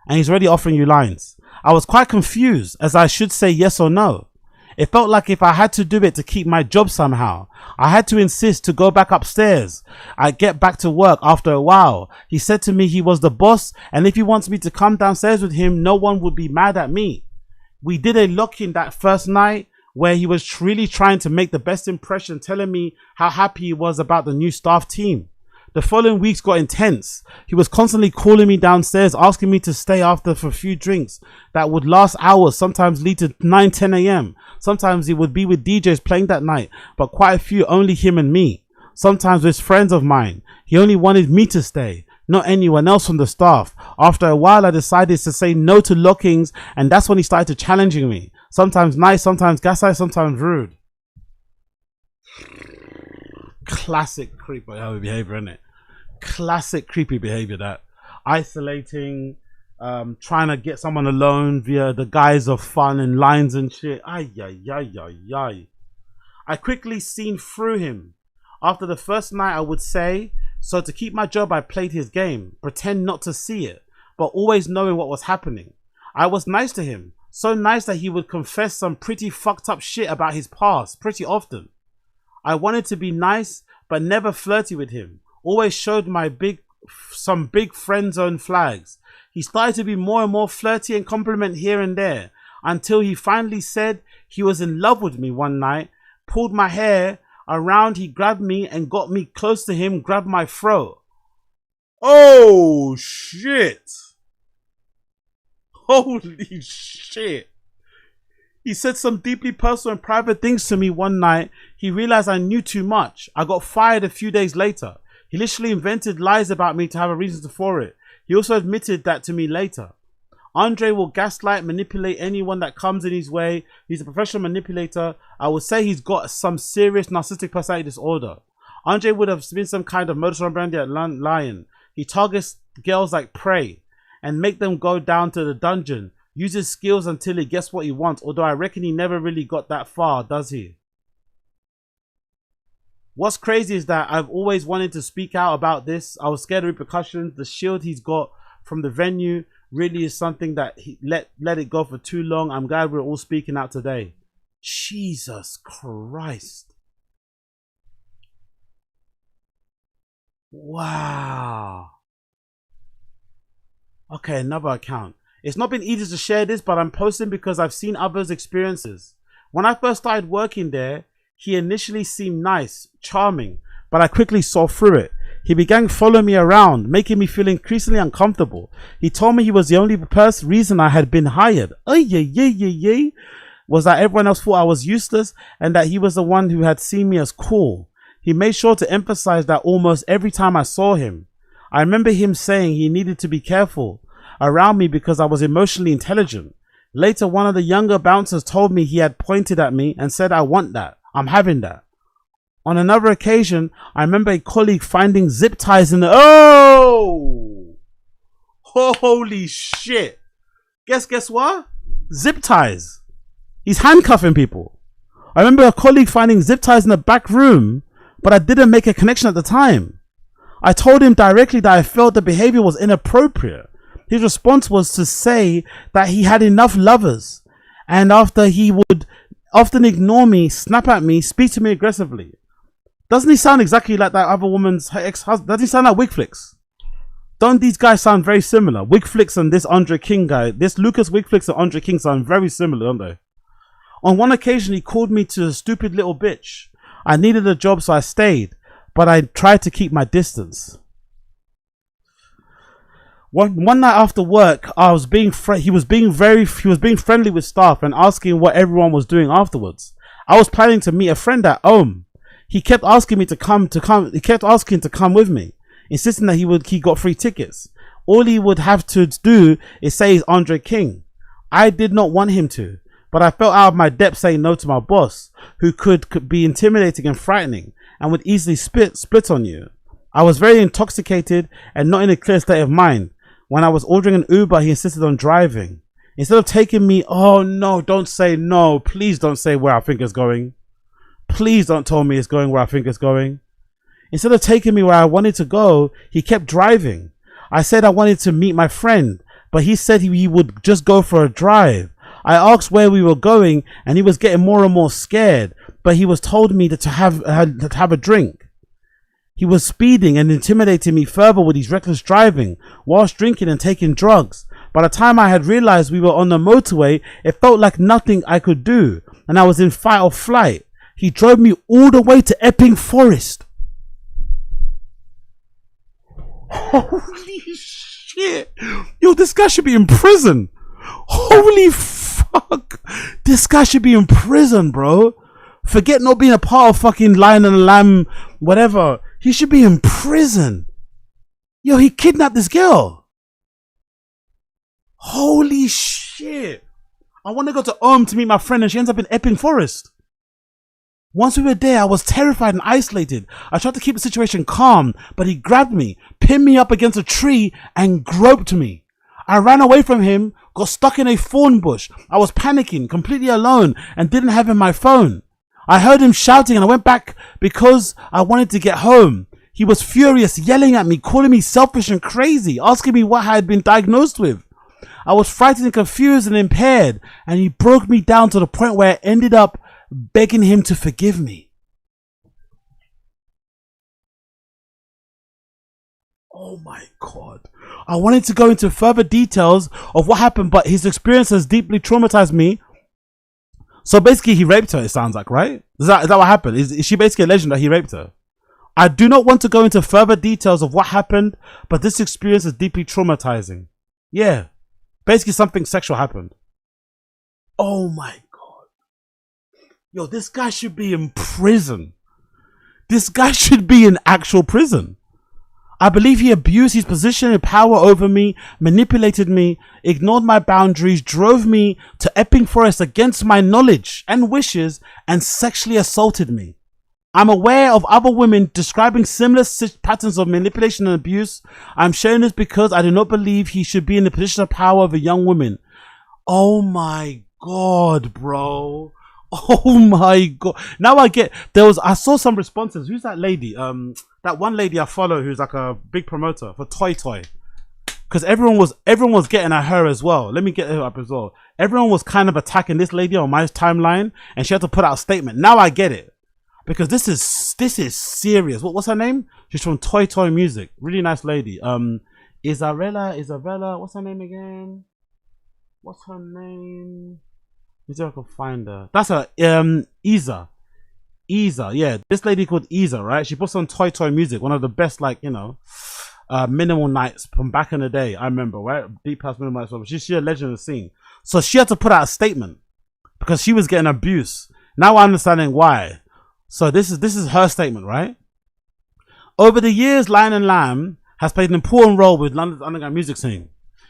and he's already offering you lines. I was quite confused, as I should say yes or no. It felt like if I had to do it to keep my job somehow, I had to insist to go back upstairs. I'd get back to work after a while. He said to me he was the boss, and if he wants me to come downstairs with him, no one would be mad at me. We did a lock-in that first night where he was really trying to make the best impression, telling me how happy he was about the new staff team. The following weeks got intense. He was constantly calling me downstairs, asking me to stay after for a few drinks that would last hours, sometimes lead to 9, 10 a.m. Sometimes he would be with DJs playing that night, but quite a few, only him and me. Sometimes with friends of mine. He only wanted me to stay, not anyone else from the staff. After a while, I decided to say no to lockings, and that's when he started challenging me. Sometimes nice, sometimes gaslight, sometimes rude. Classic creepy behavior, isn't it? Classic creepy behavior, that isolating, trying to get someone alone via the guise of fun and lines and shit. I quickly seen through him. After the first night, I would say, so to keep my job, I played his game, pretend not to see it, but always knowing what was happening. I was nice to him, so nice that he would confess some pretty fucked up shit about his past pretty often. I wanted to be nice, but never flirty with him. Always showed some big friend zone flags. He started to be more and more flirty and compliment here and there, until he finally said he was in love with me one night, pulled my hair around, he grabbed me and got me close to him, grabbed my throat. Oh shit. Holy shit. He said some deeply personal and private things to me one night. He realized I knew too much. I got fired a few days later. He literally invented lies about me to have a reason for it. He also admitted that to me later. Andre will gaslight, manipulate anyone that comes in his way. He's a professional manipulator. I would say he's got some serious narcissistic personality disorder. Andre would have been some kind of modus operandi at Lion. He targets girls like prey and make them go down to the dungeon. Uses skills until he gets what he wants, although I reckon he never really got that far, does he? What's crazy is that I've always wanted to speak out about this. I was scared of repercussions. The shield he's got from the venue really is something that he let it go for too long. I'm glad we're all speaking out today. Jesus Christ. Wow. Okay, another account. It's not been easy to share this, but I'm posting because I've seen others' experiences. When I first started working there, he initially seemed nice, charming, but I quickly saw through it. He began following me around, making me feel increasingly uncomfortable. He told me he was the only reason I had been hired. Was that everyone else thought I was useless and that he was the one who had seen me as cool. He made sure to emphasize that almost every time I saw him. I remember him saying he needed to be careful around me because I was emotionally intelligent. Later, one of the younger bouncers told me he had pointed at me and said, I want that. I'm having that. On another occasion, I remember a colleague finding zip ties in the... Oh! Holy shit. Guess what? Zip ties. He's handcuffing people. I remember a colleague finding zip ties in the back room, but I didn't make a connection at the time. I told him directly that I felt the behavior was inappropriate. His response was to say that he had enough lovers, and after he would often ignore me, snap at me, speak to me aggressively. Doesn't he sound exactly like that other woman's ex-husband? Doesn't he sound like Wiglex? Don't these guys sound very similar? Wiglex and this Andre King guy, this Lukas Wiglex and Andre King sound very similar, don't they? On one occasion, he called me to a stupid little bitch. I needed a job, so I stayed, but I tried to keep my distance. One night after work, he was being friendly with staff and asking what everyone was doing afterwards. I was planning to meet a friend at home. He kept asking me to come. He kept asking to come with me, insisting that he got free tickets. All he would have to do is say he's Andre King. I did not want him to, but I felt out of my depth saying no to my boss, who could be intimidating and frightening and would easily split on you. I was very intoxicated and not in a clear state of mind. When I was ordering an Uber, he insisted on driving. Instead of taking me, oh no, don't say no. Please don't say where I think it's going. Please don't tell me it's going where I think it's going. Instead of taking me where I wanted to go, he kept driving. I said I wanted to meet my friend, but he said he would just go for a drive. I asked where we were going, and he was getting more and more scared, but he was told me to have a drink. He was speeding and intimidating me further with his reckless driving, whilst drinking and taking drugs. By the time I had realized we were on the motorway, it felt like nothing I could do, and I was in fight or flight. He drove me all the way to Epping Forest. Holy shit. Yo, this guy should be in prison. Holy fuck. This guy should be in prison, bro. Forget not being a part of fucking Lion and the Lamb, whatever. He should be in prison. Yo, he kidnapped this girl. Holy shit. I want to go to to meet my friend, and she ends up in Epping Forest. Once we were there, I was terrified and isolated. I tried to keep the situation calm, but he grabbed me, pinned me up against a tree, and groped me. I ran away from him, got stuck in a thorn bush. I was panicking, completely alone, and didn't have my phone. I heard him shouting, and I went back because I wanted to get home. He was furious, yelling at me, calling me selfish and crazy, asking me what I had been diagnosed with. I was frightened and confused and impaired, and he broke me down to the point where I ended up begging him to forgive me. Oh my God. I wanted to go into further details of what happened, but his experience has deeply traumatized me. So basically he raped her, it sounds like, right? Is that what happened? Is she basically alleging that he raped her? I do not want to go into further details of what happened, but this experience is deeply traumatizing. Yeah. Basically something sexual happened. Oh my God. Yo, this guy should be in prison. This guy should be in actual prison. I believe he abused his position and power over me, manipulated me, ignored my boundaries, drove me to Epping Forest against my knowledge and wishes, and sexually assaulted me. I'm aware of other women describing similar patterns of manipulation and abuse. I'm sharing this because I do not believe he should be in the position of power of a young woman. Oh my God, bro. Oh my God. Now I get, I saw some responses. Who's that lady? That one lady I follow who's like a big promoter for Toy. Because everyone was getting at her as well. Let me get her up as well. Everyone was kind of attacking this lady on my timeline, and she had to put out a statement. Now I get it. Because this is serious. What's her name? She's from Toy Music. Really nice lady. Isabella, what's her name again? What's her name? Let's see if I can find her. That's her. Isa. Yeah, this lady called Isa, right? She puts on Toy Toy Music, one of the best, like, minimal nights from back in the day. I remember, right? Deep House Minimal Nights. She's a legend of the scene. So she had to put out a statement because she was getting abuse. Now I'm understanding why. So this is her statement, right? Over the years, Lion and Lamb has played an important role with London's underground music scene.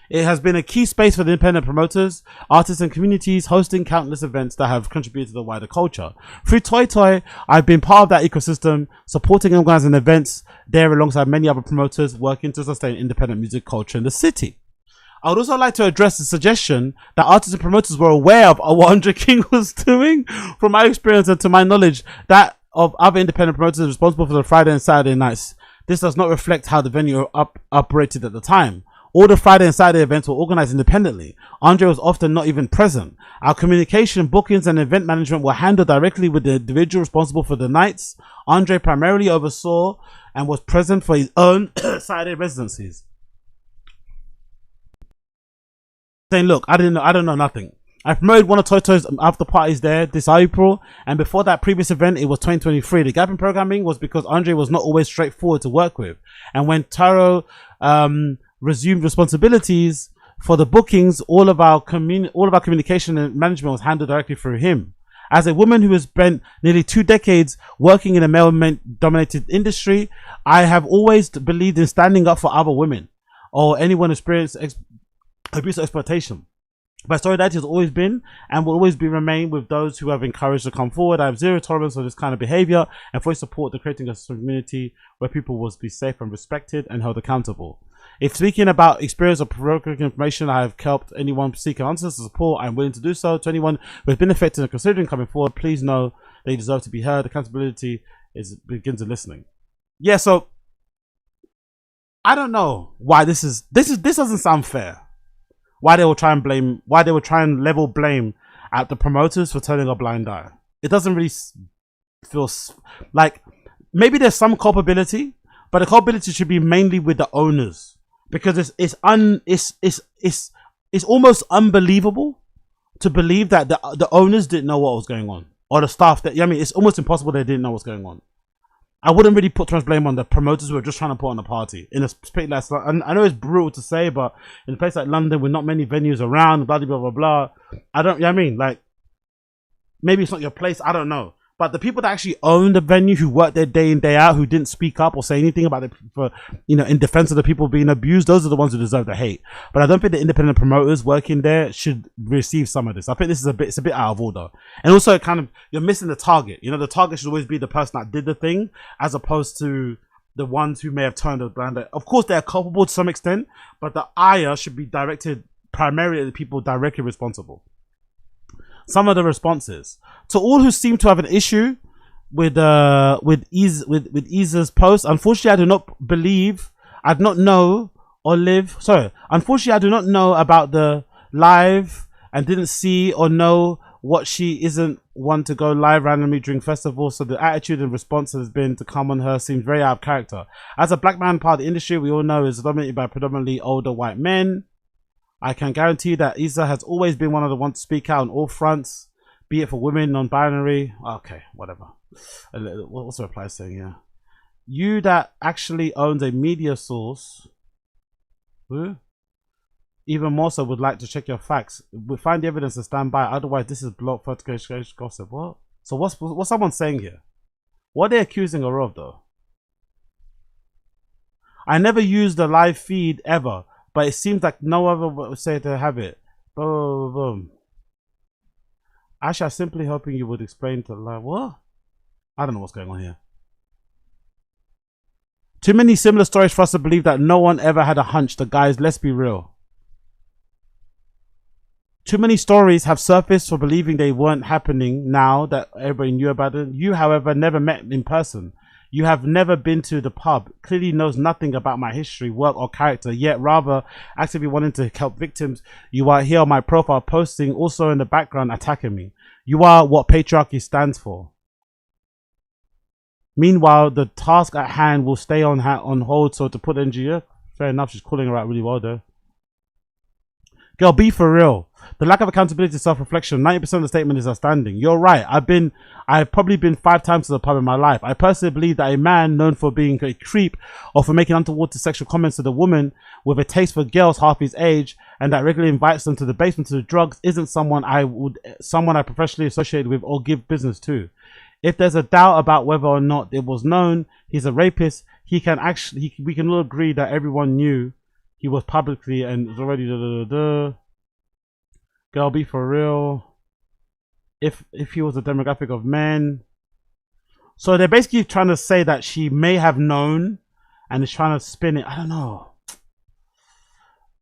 It has been a key space for the independent promoters, artists and communities, hosting countless events that have contributed to the wider culture. Through Toy Toy, I've been part of that ecosystem, supporting and organizing events there alongside many other promoters working to sustain independent music culture in the city. I would also like to address the suggestion that artists and promoters were aware of what Andre King was doing. From my experience and to my knowledge, that of other independent promoters responsible for the Friday and Saturday nights. This does not reflect how the venue operated at the time. All the Friday and Saturday events were organized independently. Andre was often not even present. Our communication, bookings, and event management were handled directly with the individual responsible for the nights. Andre primarily oversaw and was present for his own Saturday residencies. Saying, look, I don't know nothing. I promoted one of Toy Toy's after parties there this April, and before that previous event, it was 2023. The gap in programming was because Andre was not always straightforward to work with, and when Taro resumed responsibilities for the bookings, all of our communication and management was handled directly through him. As a woman who has spent nearly 2 decades working in a male-dominated industry, I have always believed in standing up for other women or anyone experiencing abuse or exploitation. My solidarity has always been and will always remain with those who have encouraged to come forward. I have zero tolerance for this kind of behavior and fully support the creating a community where people will be safe and respected and held accountable. If speaking about experience or provoking information, I have helped anyone seeking answers to support, I am willing to do so. To anyone who has been affected and considering coming forward, please know they deserve to be heard. Accountability begins in listening. Yeah, so I don't know why this doesn't sound fair. Why they will try and level blame at the promoters for turning a blind eye. It doesn't really feel like, maybe there's some culpability, but the culpability should be mainly with the owners, because it's almost unbelievable to believe that the owners didn't know what was going on, or the staff that, I mean, it's almost impossible they didn't know what's going on. I wouldn't really put too much blame on the promoters who are just trying to put on a party in a space like, I know it's brutal to say, but in a place like London with not many venues around, blah blah blah blah. Like, maybe it's not your place, I don't know. But the people that actually own the venue, who work there day in, day out, who didn't speak up or say anything about it in defense of the people being abused, those are the ones who deserve the hate. But I don't think the independent promoters working there should receive some of this. I think this is it's a bit out of order. And also, you're missing the target. The target should always be the person that did the thing, as opposed to the ones who may have turned a blind eye. Of course, they're culpable to some extent, but the ire should be directed primarily at the people directly responsible. Some of the responses to all who seem to have an issue with Isa's post. Unfortunately, I do not know about the live and didn't see or know what she isn't one to go live randomly during festivals. So the attitude and response has been to come on her seems very out of character. As a black man part of the industry, we all know is dominated by predominantly older white men. I can guarantee that Isa has always been one of the ones to speak out on all fronts, be it for women, non-binary. Okay, whatever. What's the reply saying here? You that actually owns a media source, even more so would like to check your facts. We find the evidence and stand by. Otherwise, this is block fertilization gossip. What? So what's someone saying here? What are they accusing her of, though? I never used the live feed ever, but it seems like no other would say to have it. Boom, boom, boom. Actually, I'm simply hoping you would explain to live. What? I don't know what's going on here. Too many similar stories for us to believe that no one ever had a hunch. The guys, let's be real. Too many stories have surfaced for believing they weren't happening now that everybody knew about it. You, however, never met in person. You have never been to the pub, clearly knows nothing about my history, work or character, yet rather actively wanting to help victims. You are here on my profile posting, also in the background attacking me. You are what patriarchy stands for. Meanwhile, the task at hand will stay on hold, so to put NGO, fair enough, she's calling her out really well though. Girl, be for real. The lack of accountability, self-reflection, 90% of the statement is outstanding. You're right. I've probably been 5 times to the pub in my life. I personally believe that a man known for being a creep or for making untoward sexual comments to the woman with a taste for girls half his age and that regularly invites them to the basement to the drugs isn't someone I professionally associate with or give business to. If there's a doubt about whether or not it was known he's a rapist, we can all agree that everyone knew he was publicly and was already Girl, be for real. If he was a demographic of men. So they're basically trying to say that she may have known and is trying to spin it. I don't know.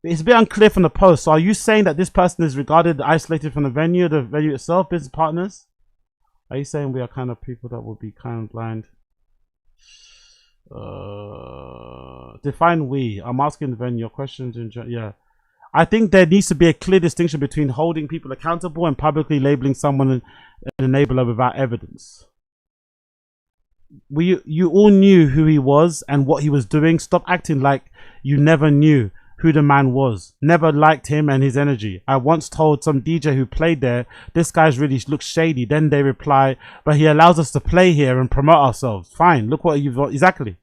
It's a bit unclear from the post. So are you saying that this person is regarded isolated from the venue itself, business partners? Are you saying we are kind of people that would be kind of blind? Define we. I'm asking the venue. Your questions in yeah. I think there needs to be a clear distinction between holding people accountable and publicly labeling someone an enabler without evidence. You all knew who he was and what he was doing. Stop acting like you never knew who the man was. Never liked him and his energy. I once told some DJ who played there, this guy's really looks shady. Then they reply, but he allows us to play here and promote ourselves. Fine, look what you've got. Exactly.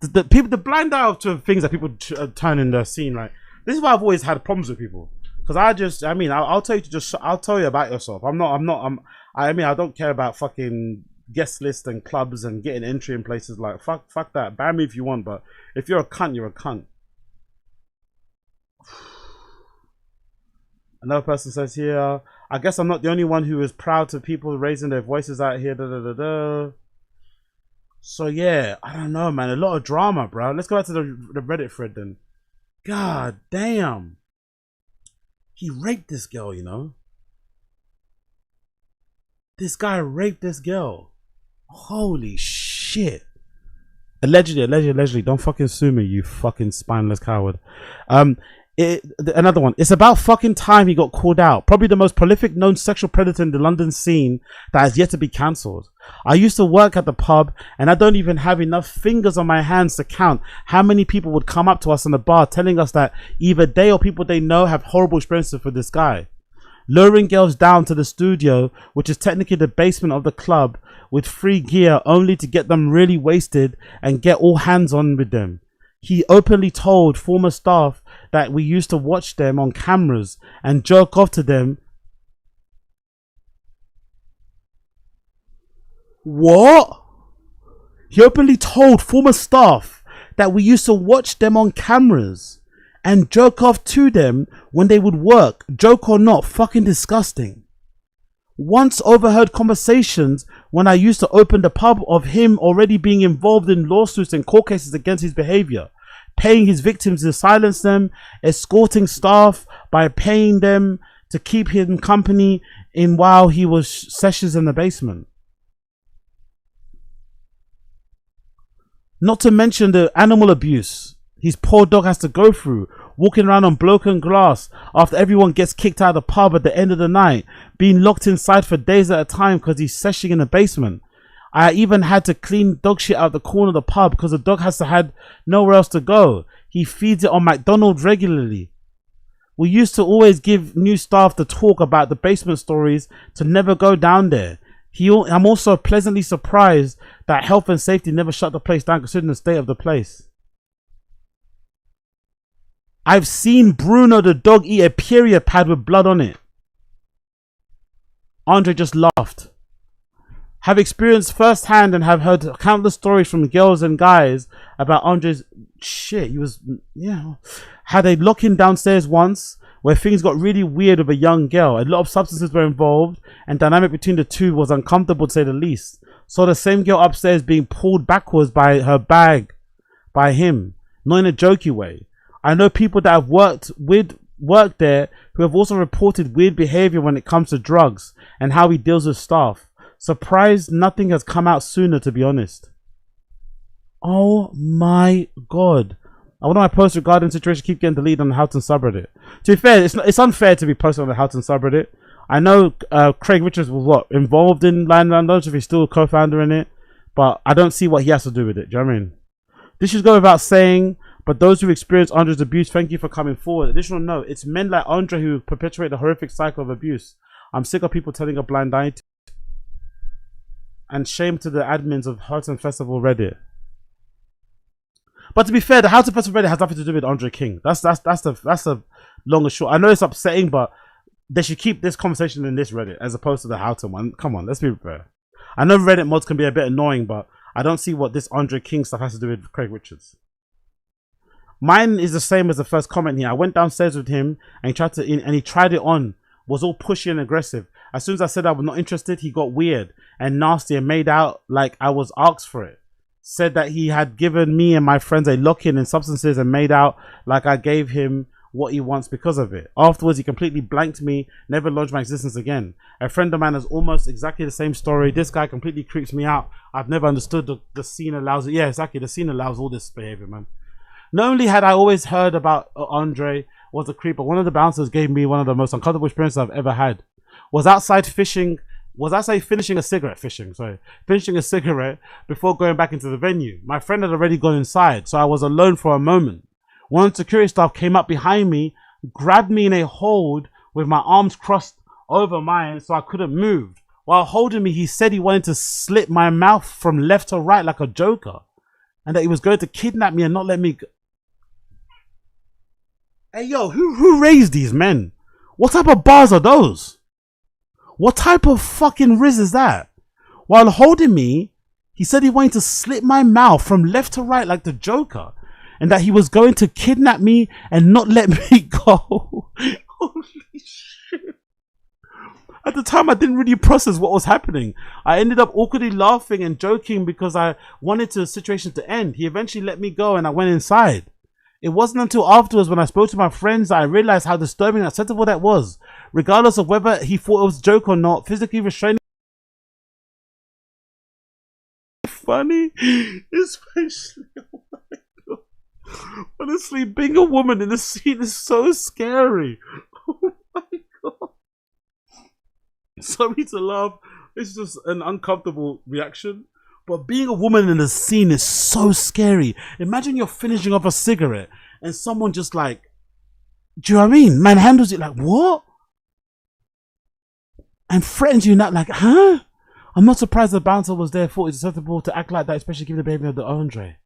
The blind eye to things that people turn in the scene, like, this is why I've always had problems with people, because I'll tell you I'll tell you about yourself. I don't care about fucking guest lists and clubs and getting entry in places. Like, fuck that. Ban me if you want, but if you're a cunt, you're a cunt. Another person says here, I guess I'm not the only one who is proud to people raising their voices out here. So yeah, I don't know, man. A lot of drama, bro. Let's go back to the Reddit thread then. God damn. He raped this girl, you know. This guy raped this girl. Holy shit. Allegedly. Don't fucking sue me, you fucking spineless coward. Another one. It's about fucking time he got called out. Probably the most prolific known sexual predator in the London scene that has yet to be cancelled. I used to work at the pub and I don't even have enough fingers on my hands to count how many people would come up to us in the bar telling us that either they or people they know have horrible experiences with this guy. Luring girls down to the studio, which is technically the basement of the club, with free gear only to get them really wasted and get all hands on with them. He openly told former staff that we used to watch them on cameras and jerk off to them. What? He openly told former staff that we used to watch them on cameras and jerk off to them when they would work. Joke or not, fucking disgusting. Once overheard conversations when I used to open the pub of him already being involved in lawsuits and court cases against his behavior, paying his victims to silence them, escorting staff by paying them to keep him company in while he was sessions in the basement. Not to mention the animal abuse his poor dog has to go through, walking around on broken glass after everyone gets kicked out of the pub at the end of the night, being locked inside for days at a time because he's seshing in the basement. I even had to clean dog shit out the corner of the pub because the dog has to had nowhere else to go. He feeds it on McDonald's regularly. We used to always give new staff the talk about the basement stories to never go down there. I'm also pleasantly surprised that health and safety never shut the place down considering the state of the place. I've seen Bruno the dog eat a period pad with blood on it. Andre just laughed. Have experienced firsthand and have heard countless stories from girls and guys about Andre's shit. He was, had a lock-in downstairs once where things got really weird with a young girl. A lot of substances were involved and dynamic between the two was uncomfortable to say the least. Saw the same girl upstairs being pulled backwards by her bag by him, not in a jokey way. I know people that have worked there who have also reported weird behavior when it comes to drugs and how he deals with staff. Surprised nothing has come out sooner, to be honest. Oh my god. One of my posts regarding the situation keep getting deleted on the Houghton subreddit. To be fair, it's unfair to be posted on the Houghton subreddit. I know Craig Richards was involved in Line Around Lunch if he's still a co-founder in it, but I don't see what he has to do with it. Do you know what I mean? This should go without saying, But those who experience Andre's abuse, thank you for coming forward. Additional note, it's men like Andre who perpetuate the horrific cycle of abuse. I'm sick of people turning a blind eye to, and shame to the admins of Houghton Festival Reddit. But to be fair, the Houghton Festival Reddit has nothing to do with Andre King. That's the long and short. I know it's upsetting, but they should keep this conversation in this Reddit as opposed to the Houghton one. Come on, let's be fair. I know Reddit mods can be a bit annoying, but I don't see what this Andre King stuff has to do with Craig Richards. Mine is the same as the first comment here. I went downstairs with him and he tried it on. Was all pushy and aggressive. As soon as I said I was not interested, he got weird and nasty and made out like I was asked for it. Said that he had given me and my friends a lock-in in substances and made out like I gave him what he wants because of it. Afterwards, he completely blanked me, never lodged my existence again. A friend of mine has almost exactly the same story. This guy completely creeps me out. I've never understood the scene allows it. Yeah, exactly. The scene allows all this behavior, man. Not only had I always heard about Andre was a creep, but one of the bouncers gave me one of the most uncomfortable experiences I've ever had. Was outside finishing a cigarette before going back into the venue. My friend had already gone inside, so I was alone for a moment. One of the security staff came up behind me, grabbed me in a hold with my arms crossed over mine so I couldn't move. While holding me, he said he wanted to slit my mouth from left to right like a joker, and that he was going to kidnap me and not let me go. Hey yo, who raised these men? What type of bars are those? What type of fucking riz is that? While holding me, he said he wanted to slit my mouth from left to right like the Joker, and that he was going to kidnap me and not let me go. Holy shit. At the time, I didn't really process what was happening. I ended up awkwardly laughing and joking because I wanted the situation to end. He eventually let me go and I went inside. It wasn't until afterwards when I spoke to my friends that I realized how disturbing and acceptable that was. Regardless of whether he thought it was a joke or not, physically restraining funny, especially, oh my God. Honestly, being a woman in the scene is so scary. Oh my God. Sorry to laugh, it's just an uncomfortable reaction. But being a woman in the scene is so scary. Imagine you're finishing off a cigarette and someone just like, do you know what I mean? Man handles it like, what? And threatens you not like, huh? I'm not surprised the bouncer was there, thought it's acceptable to act like that, especially given the behavior of the Andre.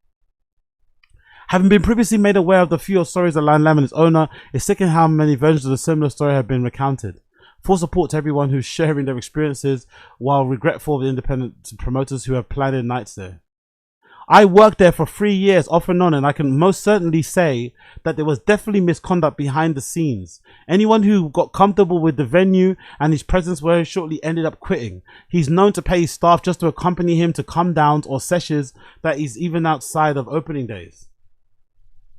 Having been previously made aware of the few stories that Lion Lamb and its owner, it's sickening how many versions of the similar story have been recounted. Full support to everyone who's sharing their experiences, while regretful of the independent promoters who have planned nights there. I worked there for 3 years off and on, and I can most certainly say that there was definitely misconduct behind the scenes. Anyone who got comfortable with the venue and his presence very shortly ended up quitting. He's known to pay his staff just to accompany him to come downs or sessions that he's even outside of opening days.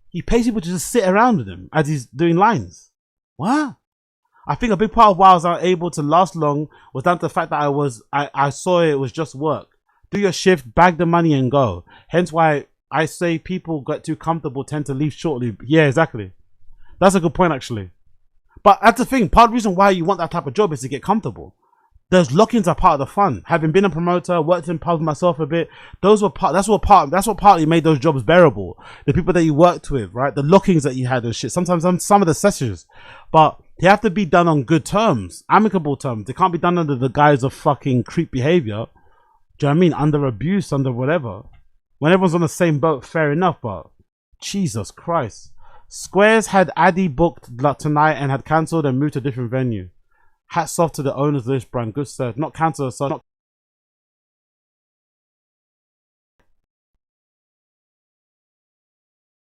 He pays people to just sit around with him as he's doing lines. What? I think a big part of why I was unable to last long was down to the fact that I saw it was just work. Do your shift, bag the money and go. Hence why I say people get too comfortable tend to leave shortly. Yeah, exactly. That's a good point actually. But that's the thing, part of the reason why you want that type of job is to get comfortable. Those lock-ins are part of the fun. Having been a promoter, worked in pubs myself a bit, that's what partly made those jobs bearable. The people that you worked with, right? The lock-ins that you had and shit. Sometimes some of the sessions. But they have to be done on good terms, amicable terms. They can't be done under the guise of fucking creep behavior. Do you know what I mean? Under abuse, under whatever. When everyone's on the same boat, fair enough, but Jesus Christ. Squares had Addy booked tonight and had cancelled and moved to a different venue. Hats off to the owners of this brand. Good stuff. Not cancel, so not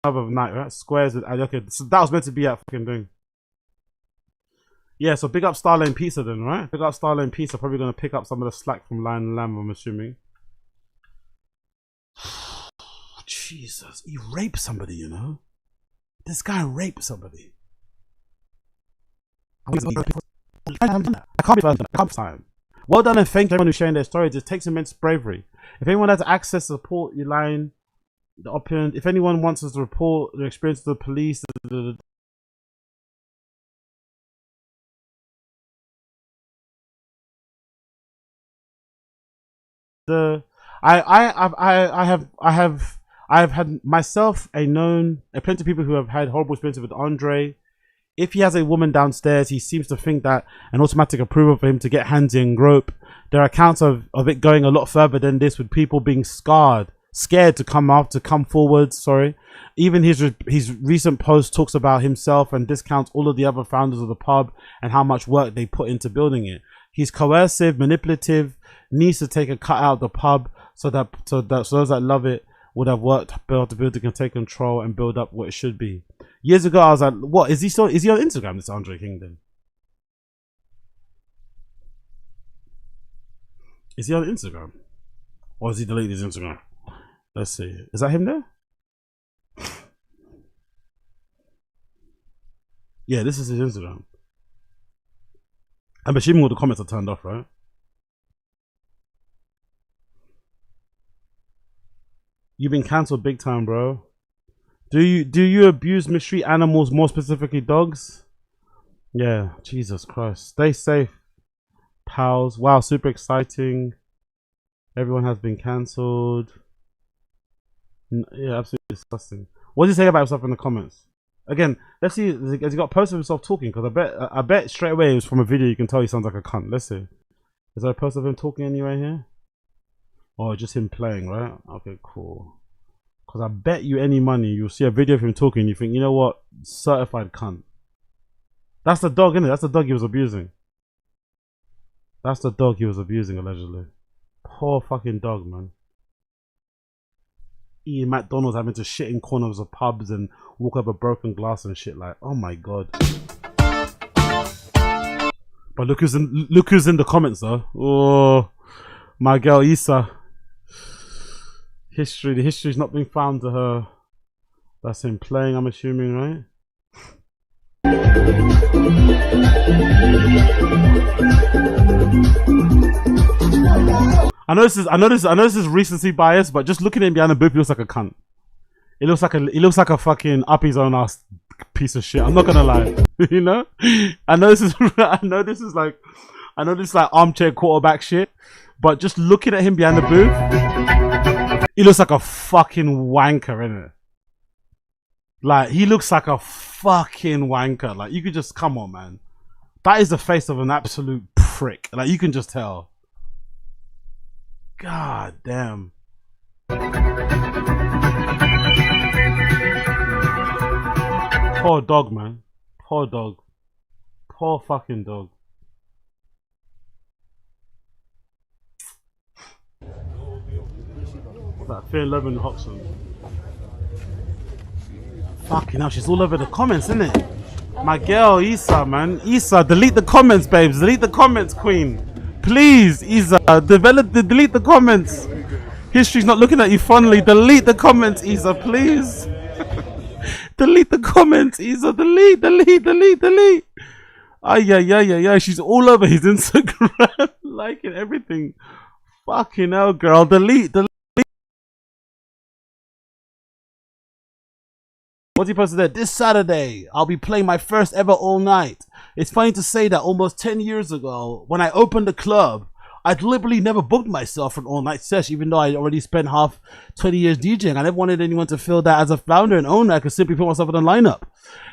of night, right? Squares with Addy. Okay, so that was meant to be at fucking thing. Yeah, so big up Starlane Pizza then, right? Big up Starlane Pizza. Probably going to pick up some of the slack from Lion Lamb, I'm assuming. Jesus, he raped somebody, you know? This guy raped somebody. I can't be time. Well done and thank everyone who's sharing their stories. It takes immense bravery. If anyone has access to support your line, the opinion, if anyone wants us to report their experience to the police, I I've had myself plenty of people who have had horrible experiences with Andre. If he has a woman downstairs, he seems to think that an automatic approval for him to get handsy and grope. There are accounts of it going a lot further than this, with people being scared to come forward. Sorry. Even his recent post talks about himself and discounts all of the other founders of the pub and how much work they put into building it. He's coercive, manipulative, needs to take a cut out of the pub so those that love it would have worked, built the building, can take control and build up what it should be. Years ago, I was like, what, is he on Instagram, this Andre Kingdom? Is he on Instagram? Or has he deleted his Instagram? Let's see. Is that him there? Yeah, this is his Instagram. I'm assuming all the comments are turned off, right? You've been cancelled big time, bro. Do you abuse mistreat animals, more specifically dogs? Yeah, Jesus Christ. Stay safe, pals. Wow, super exciting. Everyone has been cancelled. Yeah, absolutely disgusting. What does he say about himself in the comments? Again, let's see. Has he got a post of himself talking? Because I bet straight away it was from a video. You can tell he sounds like a cunt. Let's see. Is there a post of him talking anywhere here? Or just him playing, right? Okay, cool. Because I bet you any money you'll see a video of him talking and you think, you know what? Certified cunt. That's the dog, isn't it? That's the dog he was abusing. That's the dog he was abusing, allegedly. Poor fucking dog, man. Eating McDonald's, having to shit in corners of pubs and walk over broken glass and shit. Like, oh my god. But look who's in the comments though. Oh, my girl Issa. The history's not been found to her. That's him playing, I'm assuming, right? I know this is recency bias, but just looking at him behind the booth, he looks like a cunt. He looks like a fucking up his own ass piece of shit. I'm not gonna lie. You know? I know this is like armchair quarterback shit, but just looking at him behind the booth, he looks like a fucking wanker, innit? Like, he looks like a fucking wanker. Like, you could just, come on, man. That is the face of an absolute prick. Like, you can just tell. God damn. Poor dog, man. Poor dog. Poor fucking dog. That Fear Loving Hoxton. Fucking hell, she's all over the comments, isn't it? My girl, Issa, man. Issa, delete the comments, babes. Delete the comments, queen. Please, Issa, delete the comments. History's not looking at you fondly. Delete the comments, Issa, please. Delete the comments, Issa. Delete. Yeah. She's all over his Instagram, liking everything. Fucking hell, girl. Delete. What's he posted there? This Saturday, I'll be playing my first ever all night. It's funny to say that almost 10 years ago, when I opened the club, I deliberately never booked myself for an all-night sesh, even though I already spent half 20 years DJing. I never wanted anyone to feel that as a founder and owner, I could simply put myself in the lineup.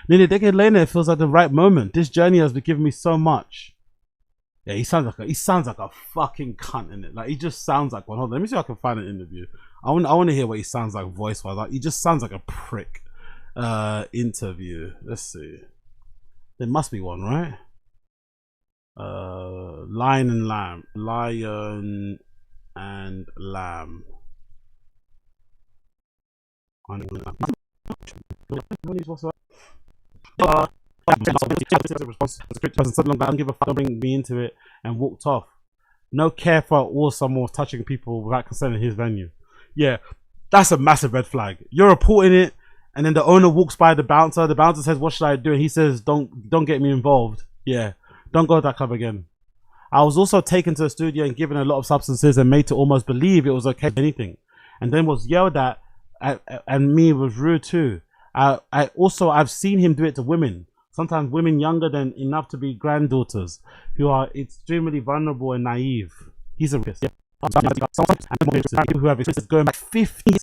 Nearly a decade later, it feels like the right moment. This journey has been giving me so much. Yeah, he sounds like a fucking cunt in it. Like, he just sounds like one. Hold on, let me see if I can find an interview. I want to hear what he sounds like voice-wise. Like, he just sounds like a prick. Interview. Let's see. There must be one, right? Lion and Lamb. Something like that. Don't give a fuck. Don't bring me into it, and walked off. No care for or someone was touching people without consent in his venue. Yeah, that's a massive red flag. You're reporting it. And then the owner walks by the bouncer. The bouncer says, "What should I do?" And he says, "Don't get me involved." Yeah, don't go to that club again. I was also taken to the studio and given a lot of substances and made to almost believe it was okay, anything, and then was yelled at and me was rude too. I've seen him do it to women. Sometimes women younger than enough to be granddaughters who are extremely vulnerable and naive. He's a risk. Yeah. People who have experiences going back 50 years.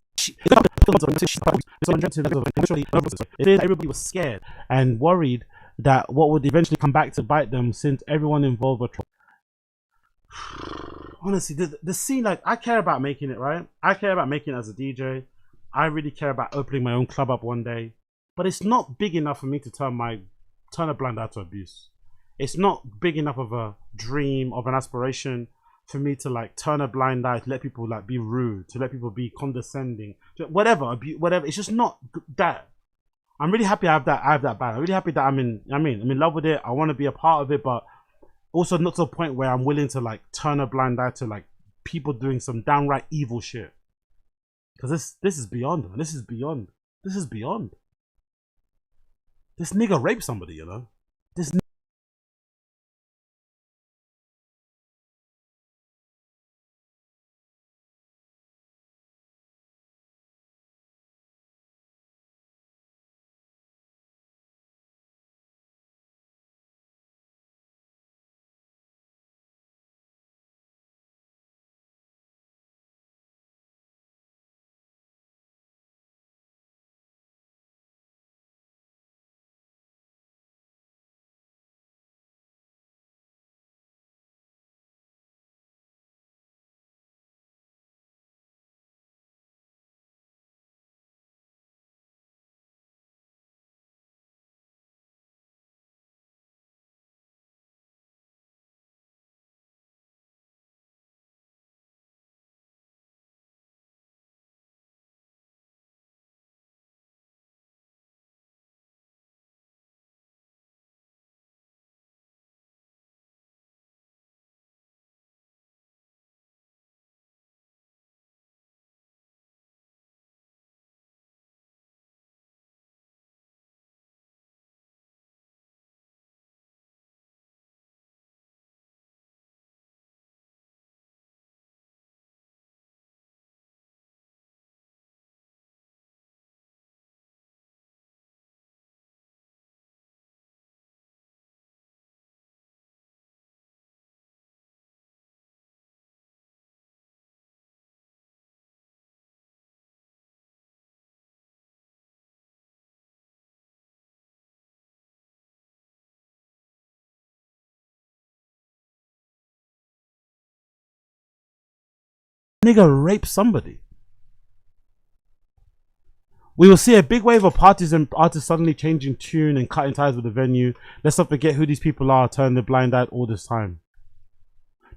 everybody was scared and worried that what would eventually come back to bite them, since everyone involved were. Honestly, the scene, like, I care about making it, right? I care about making it as a DJ. I really care about opening my own club up one day, but it's not big enough for me to turn a blind eye to abuse. It's not big enough of a dream, of an aspiration for me to like turn a blind eye, to let people like be rude, to let people be condescending, whatever. It's just not that. I'm really happy I have that band. I'm really happy that I'm in love with it. I want to be a part of it, but also not to the point where I'm willing to like turn a blind eye to like people doing some downright evil shit. Because this is beyond, man. This is beyond. This nigga raped somebody, you know? This nigga raped somebody. We will see a big wave of parties and artists suddenly changing tune and cutting ties with the venue. Let's not forget who these people are, turning the blind eye all this time.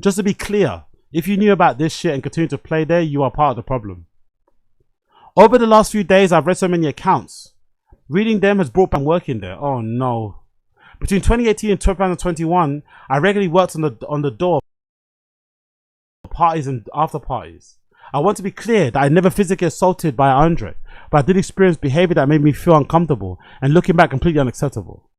Just to be clear, if you knew about this shit and continue to play there, you are part of the problem. Over the last few days, I've read so many accounts. Reading them has brought back working there. Oh no. Between 2018 and 2021, I regularly worked on the door parties and after parties. I want to be clear that I never physically assaulted by Andre, but I did experience behavior that made me feel uncomfortable and looking back completely unacceptable.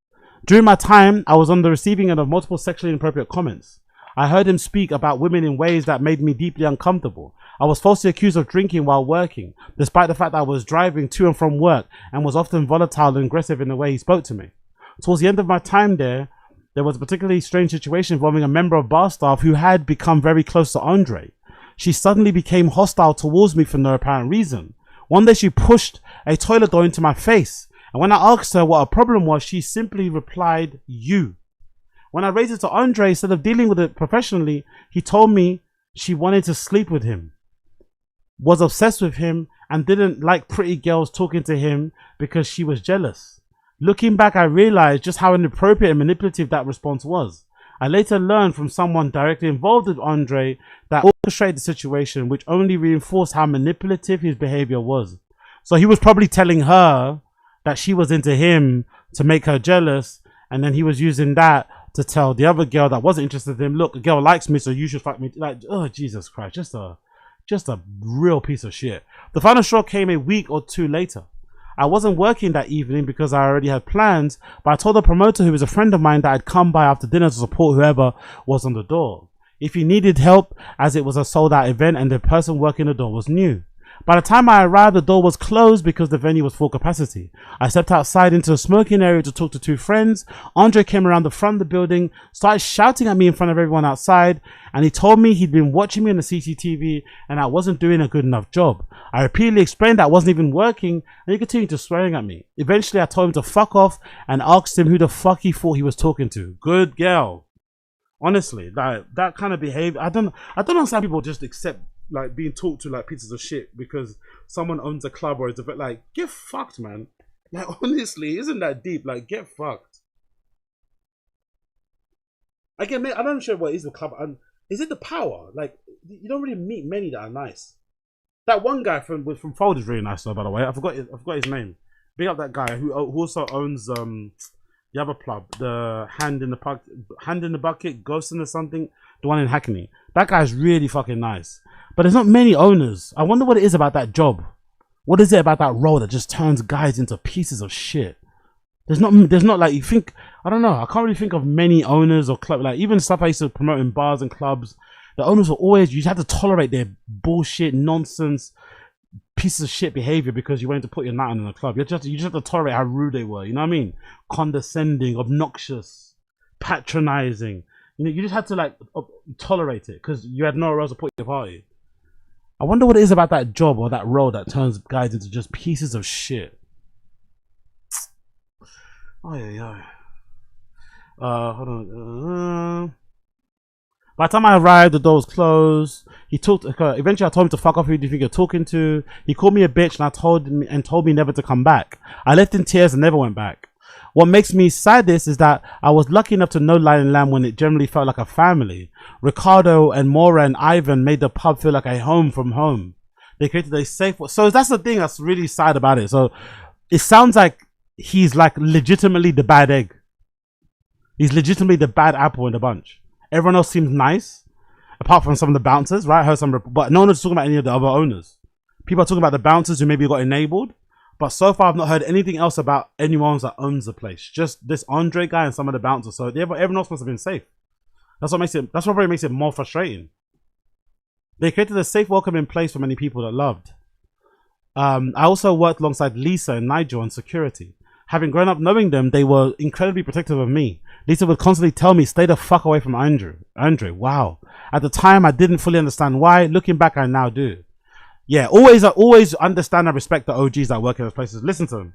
During my time, I was on the receiving end of multiple sexually inappropriate comments. I heard him speak about women in ways that made me deeply uncomfortable. I was falsely accused of drinking while working, despite the fact that I was driving to and from work, and was often volatile and aggressive in the way he spoke to me. Towards the end of my time there was a particularly strange situation involving a member of bar staff who had become very close to Andre. She suddenly became hostile towards me for no apparent reason. One day she pushed a toilet door into my face, and when I asked her what her problem was, she simply replied, "You." When I raised it to Andre, instead of dealing with it professionally, he told me she wanted to sleep with him, was obsessed with him, and didn't like pretty girls talking to him because she was jealous. Looking back, I realized just how inappropriate and manipulative that response was. I later learned from someone directly involved with Andre that orchestrated the situation, which only reinforced how manipulative his behavior was. So he was probably telling her that she was into him to make her jealous, and then he was using that to tell the other girl that wasn't interested in him, look, a girl likes me, so you should fuck me. Like, oh, Jesus Christ, just a real piece of shit. The final straw came a week or two later. I wasn't working that evening because I already had plans, but I told the promoter, who was a friend of mine, that I'd come by after dinner to support whoever was on the door, if he needed help, as it was a sold out event and the person working the door was new. By the time I arrived, the door was closed because the venue was full capacity. I stepped outside into a smoking area to talk to two friends. Andre came around the front of the building, started shouting at me in front of everyone outside, and he told me he'd been watching me on the CCTV and I wasn't doing a good enough job. I repeatedly explained that I wasn't even working, and he continued to swearing at me. Eventually, I told him to fuck off and asked him who the fuck he thought he was talking to. Good girl. Honestly, that kind of behavior, I don't understand people just accept like being talked to like pieces of shit because someone owns a club or is a bit like, get fucked, man. Like, honestly, isn't that deep? Like, get fucked. Again, mate, I'm not sure what is the club. Is it the power? Like, you don't really meet many that are nice. That one guy from Fold is really nice though, by the way. I forgot his name. Big up that guy who also owns the other club, the Hand in the Bucket, Ghost or something, the one in Hackney. That guy's really fucking nice. But there's not many owners. I wonder what it is about that job. What is it about that role that just turns guys into pieces of shit? There's not like, you think, I don't know, I can't really think of many owners or club, like even stuff I used to promote in bars and clubs. The owners were always, you just had to tolerate their bullshit, nonsense, pieces of shit behavior because you wanted to put your night on in the club. You just have to tolerate how rude they were, you know what I mean? Condescending, obnoxious, patronizing. You know, you just had to like tolerate it because you had nowhere else to put your party. I wonder what it is about that job or that role that turns guys into just pieces of shit. Oh yeah. Hold on. By the time I arrived, the door was closed. He talked. Eventually, I told him to fuck off. Who do you think you're talking to? He called me a bitch, and told me never to come back. I left in tears and never went back. What makes me saddest is that I was lucky enough to know Lion and Lamb when it generally felt like a family. Ricardo and Maura and Ivan made the pub feel like a home from home. They created a safe. So that's the thing that's really sad about it. So it sounds like he's like legitimately the bad egg. He's legitimately the bad apple in the bunch. Everyone else seems nice, apart from some of the bouncers, right? I heard some, but no one was talking about any of the other owners. People are talking about the bouncers who maybe got enabled, but so far I've not heard anything else about anyone that owns the place. Just this Andre guy and some of the bouncers. So everyone else must have been safe. That's what probably makes it more frustrating. They created a safe, welcoming place for many people that loved. I also worked alongside Lisa and Nigel on security. Having grown up knowing them, they were incredibly protective of me. Lisa would constantly tell me, stay the fuck away from Andre. Wow. At the time, I didn't fully understand why. Looking back, I now do. Yeah, always understand and respect the OGs that work in those places. Listen to them.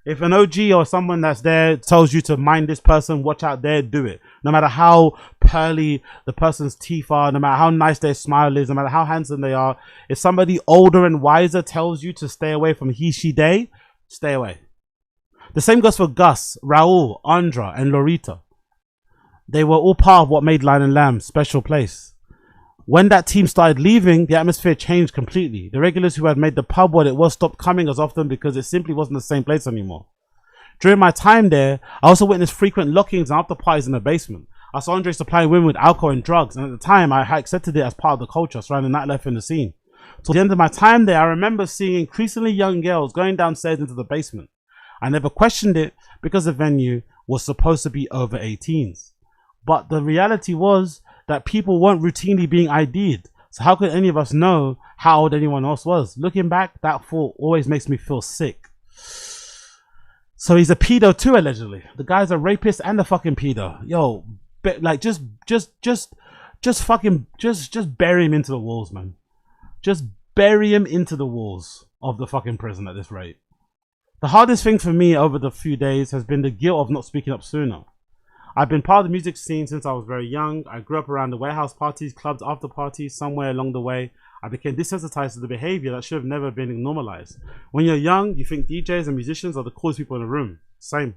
If an OG or someone that's there tells you to mind this person, watch out there, do it. No matter how pearly the person's teeth are, no matter how nice their smile is, no matter how handsome they are, if somebody older and wiser tells you to stay away from he, she, they, stay away. The same goes for Gus, Raul, Andra, and Lorita. They were all part of what made Lion and Lamb's special place. When that team started leaving, the atmosphere changed completely. The regulars who had made the pub what it was stopped coming as often because it simply wasn't the same place anymore. During my time there, I also witnessed frequent lock-ins and after parties in the basement. I saw Andre supplying women with alcohol and drugs, and at the time, I had accepted it as part of the culture surrounding nightlife in the scene. Towards the end of my time there, I remember seeing increasingly young girls going downstairs into the basement. I never questioned it because the venue was supposed to be over 18s. But the reality was that people weren't routinely being ID'd. So how could any of us know how old anyone else was? Looking back, that thought always makes me feel sick. So he's a pedo too, allegedly. The guy's a rapist and a fucking pedo. Yo, like just bury him into the walls, man. Just bury him into the walls of the fucking prison at this rate. The hardest thing for me over the few days has been the guilt of not speaking up sooner. I've been part of the music scene since I was very young. I grew up around the warehouse parties, clubs, after parties. Somewhere along the way, I became desensitized to the behavior that should have never been normalized. When you're young, you think DJs and musicians are the coolest people in the room. Same.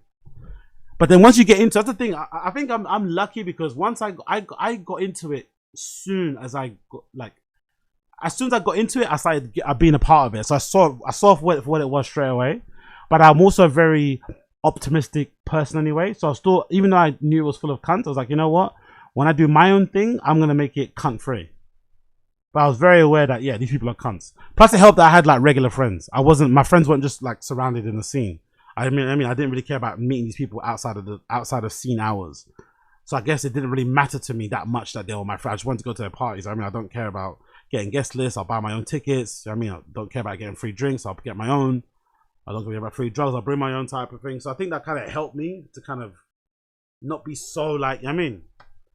But then once you get into, that's the thing. I think I'm lucky because once I got into it soon as I got, like, as soon as I got into it, I started being a part of it. So I saw what it was straight away. But I'm also a very optimistic person anyway. So I still, even though I knew it was full of cunts, I was like, you know what? When I do my own thing, I'm going to make it cunt free. But I was very aware that, yeah, these people are cunts. Plus it helped that I had like regular friends. My friends weren't just like surrounded in the scene. I mean, I didn't really care about meeting these people outside of scene hours. So I guess it didn't really matter to me that much that they were my friends. I just wanted to go to their parties. I mean, I don't care about getting guest lists. I'll buy my own tickets. I mean, I don't care about getting free drinks. I'll get my own. I don't care about free drugs. I'll bring my own type of thing. So I think that kind of helped me to kind of not be so like, I mean,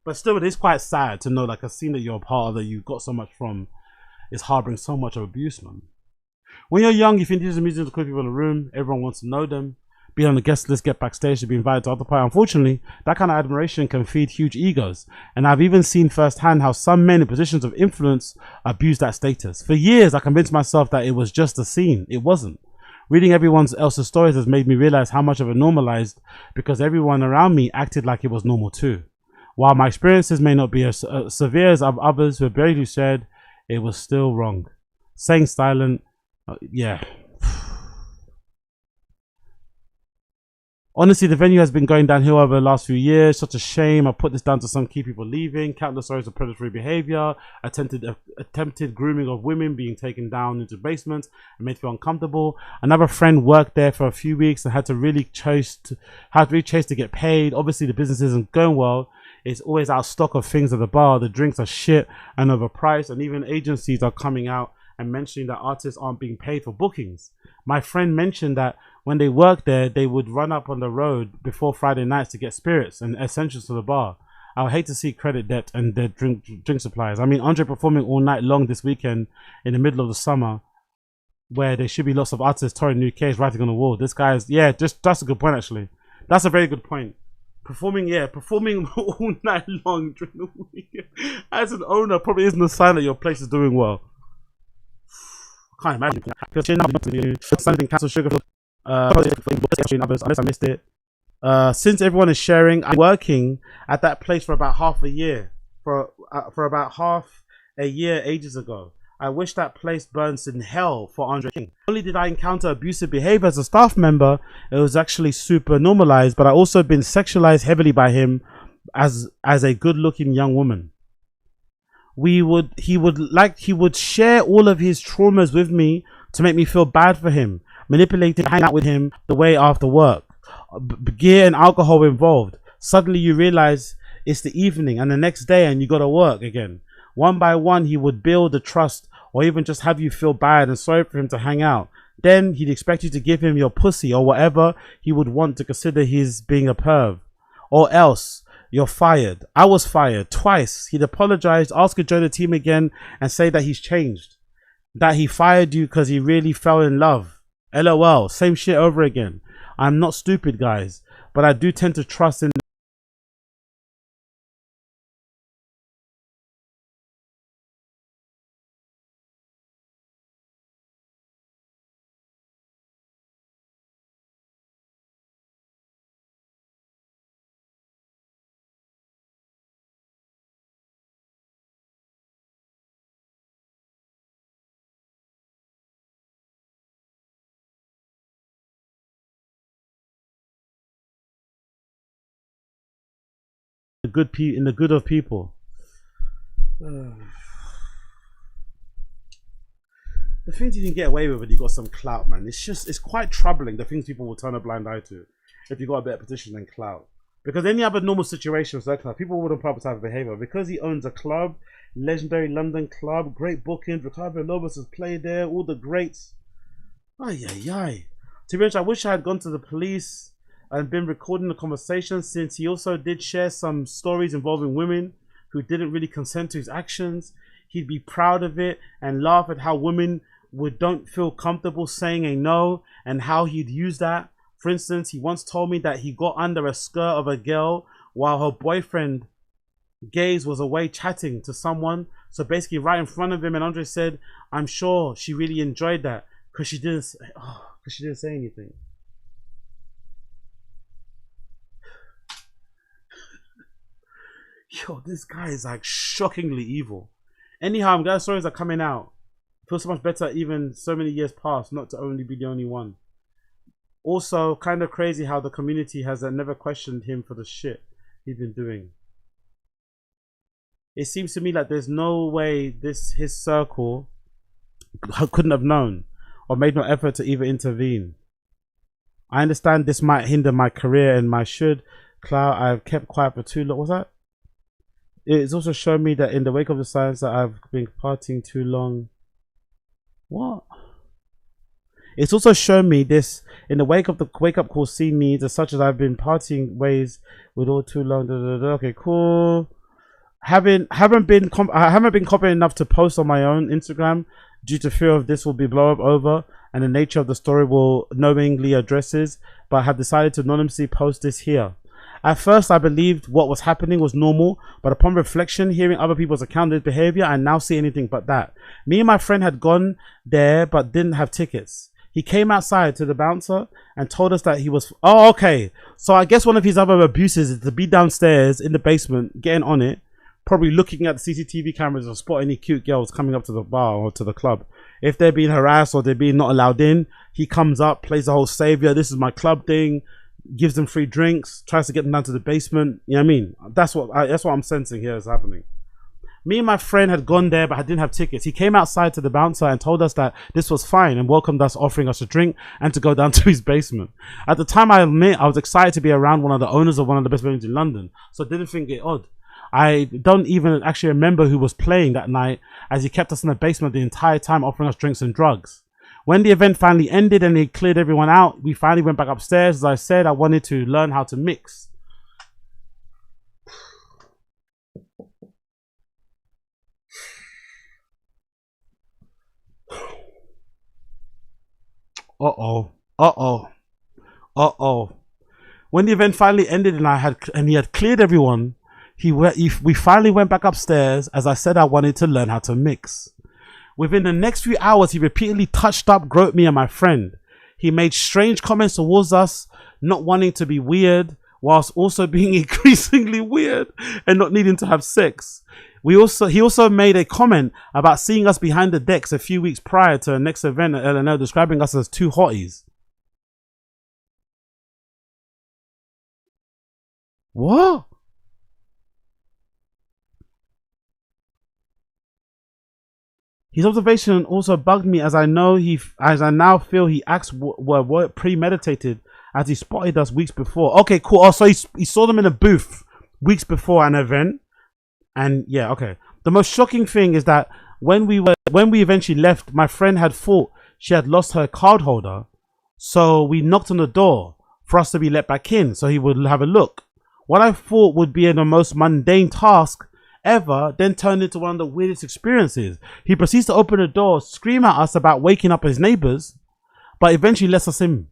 but still it is quite sad to know like a scene that you're a part of that you got so much from is harboring so much of abuse, man. When you're young, you think these are music to cool people in the room. Everyone wants to know them. Be on the guest list, get backstage, to be invited to other parties. Unfortunately, that kind of admiration can feed huge egos. And I've even seen firsthand how some men in positions of influence abuse that status. For years, I convinced myself that it was just a scene. It wasn't. Reading everyone else's stories has made me realize how much of it normalized because everyone around me acted like it was normal too. While my experiences may not be as severe as others who barely shared, it was still wrong. Staying silent, yeah. Honestly, the venue has been going downhill over the last few years. Such a shame. I put this down to some key people leaving, countless stories of predatory behavior, attempted grooming of women being taken down into basements and made to feel uncomfortable. Another friend worked there for a few weeks and had to really chase to get paid. Obviously, the business isn't going well. It's always out of stock of things at the bar. The drinks are shit and overpriced, and even agencies are coming out and mentioning that artists aren't being paid for bookings. My friend mentioned that when they worked there, they would run up on the road before Friday nights to get spirits and essentials to the bar. I would hate to see credit debt and their drink suppliers. I mean, Andre performing all night long this weekend in the middle of the summer, where there should be lots of artists touring the UK, writing on the wall. This guy is, yeah, that's a good point actually. That's a very good point. Performing all night long during the weekend as an owner probably isn't a sign that your place is doing well. Can't imagine. Something cancelled sugar. Unless I missed it. Since everyone is sharing, I'm working at that place for about half a year. For about half a year ages ago. I wish that place burns in hell for Andre King. Not only did I encounter abusive behavior as a staff member, it was actually super normalized, but I also been sexualized heavily by him as a good-looking young woman. He would share all of his traumas with me to make me feel bad for him, manipulating, hang out with him the way after work. Gear and alcohol involved. Suddenly you realize it's the evening and the next day and you gotta work again. One by one he would build the trust or even just have you feel bad and sorry for him to hang out. Then he'd expect you to give him your pussy or whatever he would want to consider his being a perv. Or else you're fired. I was fired twice. He'd apologize, ask to join the team again and say that he's changed. That he fired you because he really fell in love. LOL. Same shit over again. I'm not stupid, guys, but I do tend to trust in the good of people. The things you can get away with when you got some clout, man. It's quite troubling the things people will turn a blind eye to if you got a better position than clout. Because any other normal situation, people wouldn't probably type of behavior. Because he owns a club, legendary London club, great bookings, Ricardo Lobos has played there, all the greats. Ay. To be honest, I wish I had gone to the police and been recording the conversation, since he also did share some stories involving women who didn't really consent to his actions. He'd be proud of it and laugh at how women don't feel comfortable saying a no and how he'd use that. For instance, he once told me that he got under a skirt of a girl while her boyfriend Gaze was away chatting to someone. So basically right in front of him, and Andre said, I'm sure she really enjoyed that because she didn't say anything. Yo, this guy is like shockingly evil. Anyhow, I'm glad stories are coming out. It feels so much better even so many years past not to only be the only one. Also, kind of crazy how the community has never questioned him for the shit he's been doing. It seems to me like there's no way his circle couldn't have known or made no effort to even intervene. I understand this might hinder my career and my clout. I've kept quiet for too long. What's that? It's also shown me that in the wake of the signs that I've been partying too long. What? It's also shown me this in the wake of the wake up call scene needs, as such as I've been partying ways with all too long. Okay, cool. I haven't been confident enough to post on my own Instagram due to fear of this will be blow up over and the nature of the story will knowingly addresses, but I have decided to anonymously post this here. At first, I believed what was happening was normal, but upon reflection, hearing other people's account of behavior, I now see anything but that. Me and my friend had gone there, but didn't have tickets. He came outside to the bouncer and told us that he was... Oh, okay. So I guess one of his other abuses is to be downstairs in the basement, getting on it, probably looking at the CCTV cameras or spot any cute girls coming up to the bar or to the club. If they're being harassed or they're being not allowed in, he comes up, plays the whole savior, this is my club thing, gives them free drinks, tries to get them down to the basement. You know what I mean? That's what I'm sensing here is happening. Me and my friend had gone there, but I didn't have tickets. He came outside to the bouncer and told us that this was fine and welcomed us, offering us a drink and to go down to his basement. At the time, I admit, I was excited to be around one of the owners of one of the best venues in London, so I didn't think it odd. I don't even actually remember who was playing that night, as he kept us in the basement the entire time, offering us drinks and drugs. When the event finally ended and he cleared everyone out, we finally went back upstairs. As I said, I wanted to learn how to mix. When the event finally ended and he had cleared everyone, we finally went back upstairs. As I said, I wanted to learn how to mix. Within the next few hours, he repeatedly touched up, groped me and my friend. He made strange comments towards us, not wanting to be weird, whilst also being increasingly weird and not needing to have sex. He also made a comment about seeing us behind the decks a few weeks prior to the next event at LNL, describing us as two hotties. What? His observation also bugged me, as I now feel he acts were premeditated, as he spotted us weeks before. Okay, cool. Oh, so he saw them in a booth weeks before an event, and yeah, okay. The most shocking thing is that when we eventually left, my friend had thought she had lost her card holder, so we knocked on the door for us to be let back in, so he would have a look. What I thought would be the most mundane task ever then turned into one of the weirdest experiences. He proceeds to open the door, scream at us about waking up his neighbors, but eventually lets us in.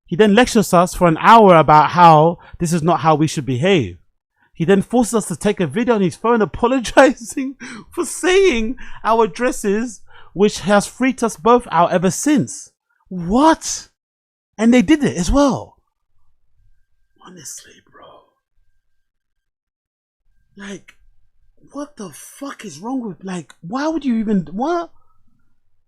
He then lectures us for an hour about how this is not how we should behave. He then forces us to take a video on his phone apologizing for saying our addresses, which has freaked us both out ever since. What? And they did it as well. Honestly, bro. Like, what the fuck is wrong with, like, why would you even, what?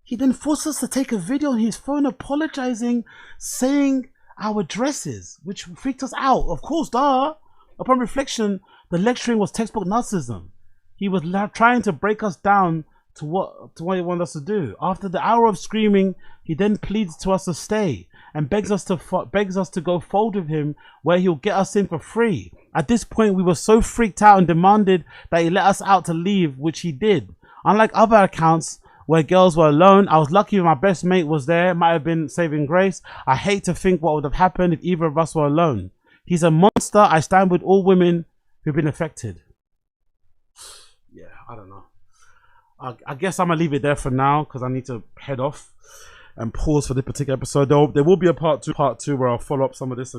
He then forced us to take a video on his phone apologizing, saying our addresses, which freaked us out. Of course, duh. Upon reflection, the lecturing was textbook narcissism. He was trying to break us down to what he wanted us to do. After the hour of screaming, he then pleads to us to stay and begs us to go fold with him, where he'll get us in for free. At this point, we were so freaked out and demanded that he let us out to leave, which he did. Unlike other accounts where girls were alone, I was lucky my best mate was there. Might have been saving grace. I hate to think what would have happened if either of us were alone. He's a monster. I stand with all women who've been affected. Yeah, I don't know. I guess I'm gonna leave it there for now, because I need to head off and pause for this particular episode. There will be a part two where I'll follow up some of this.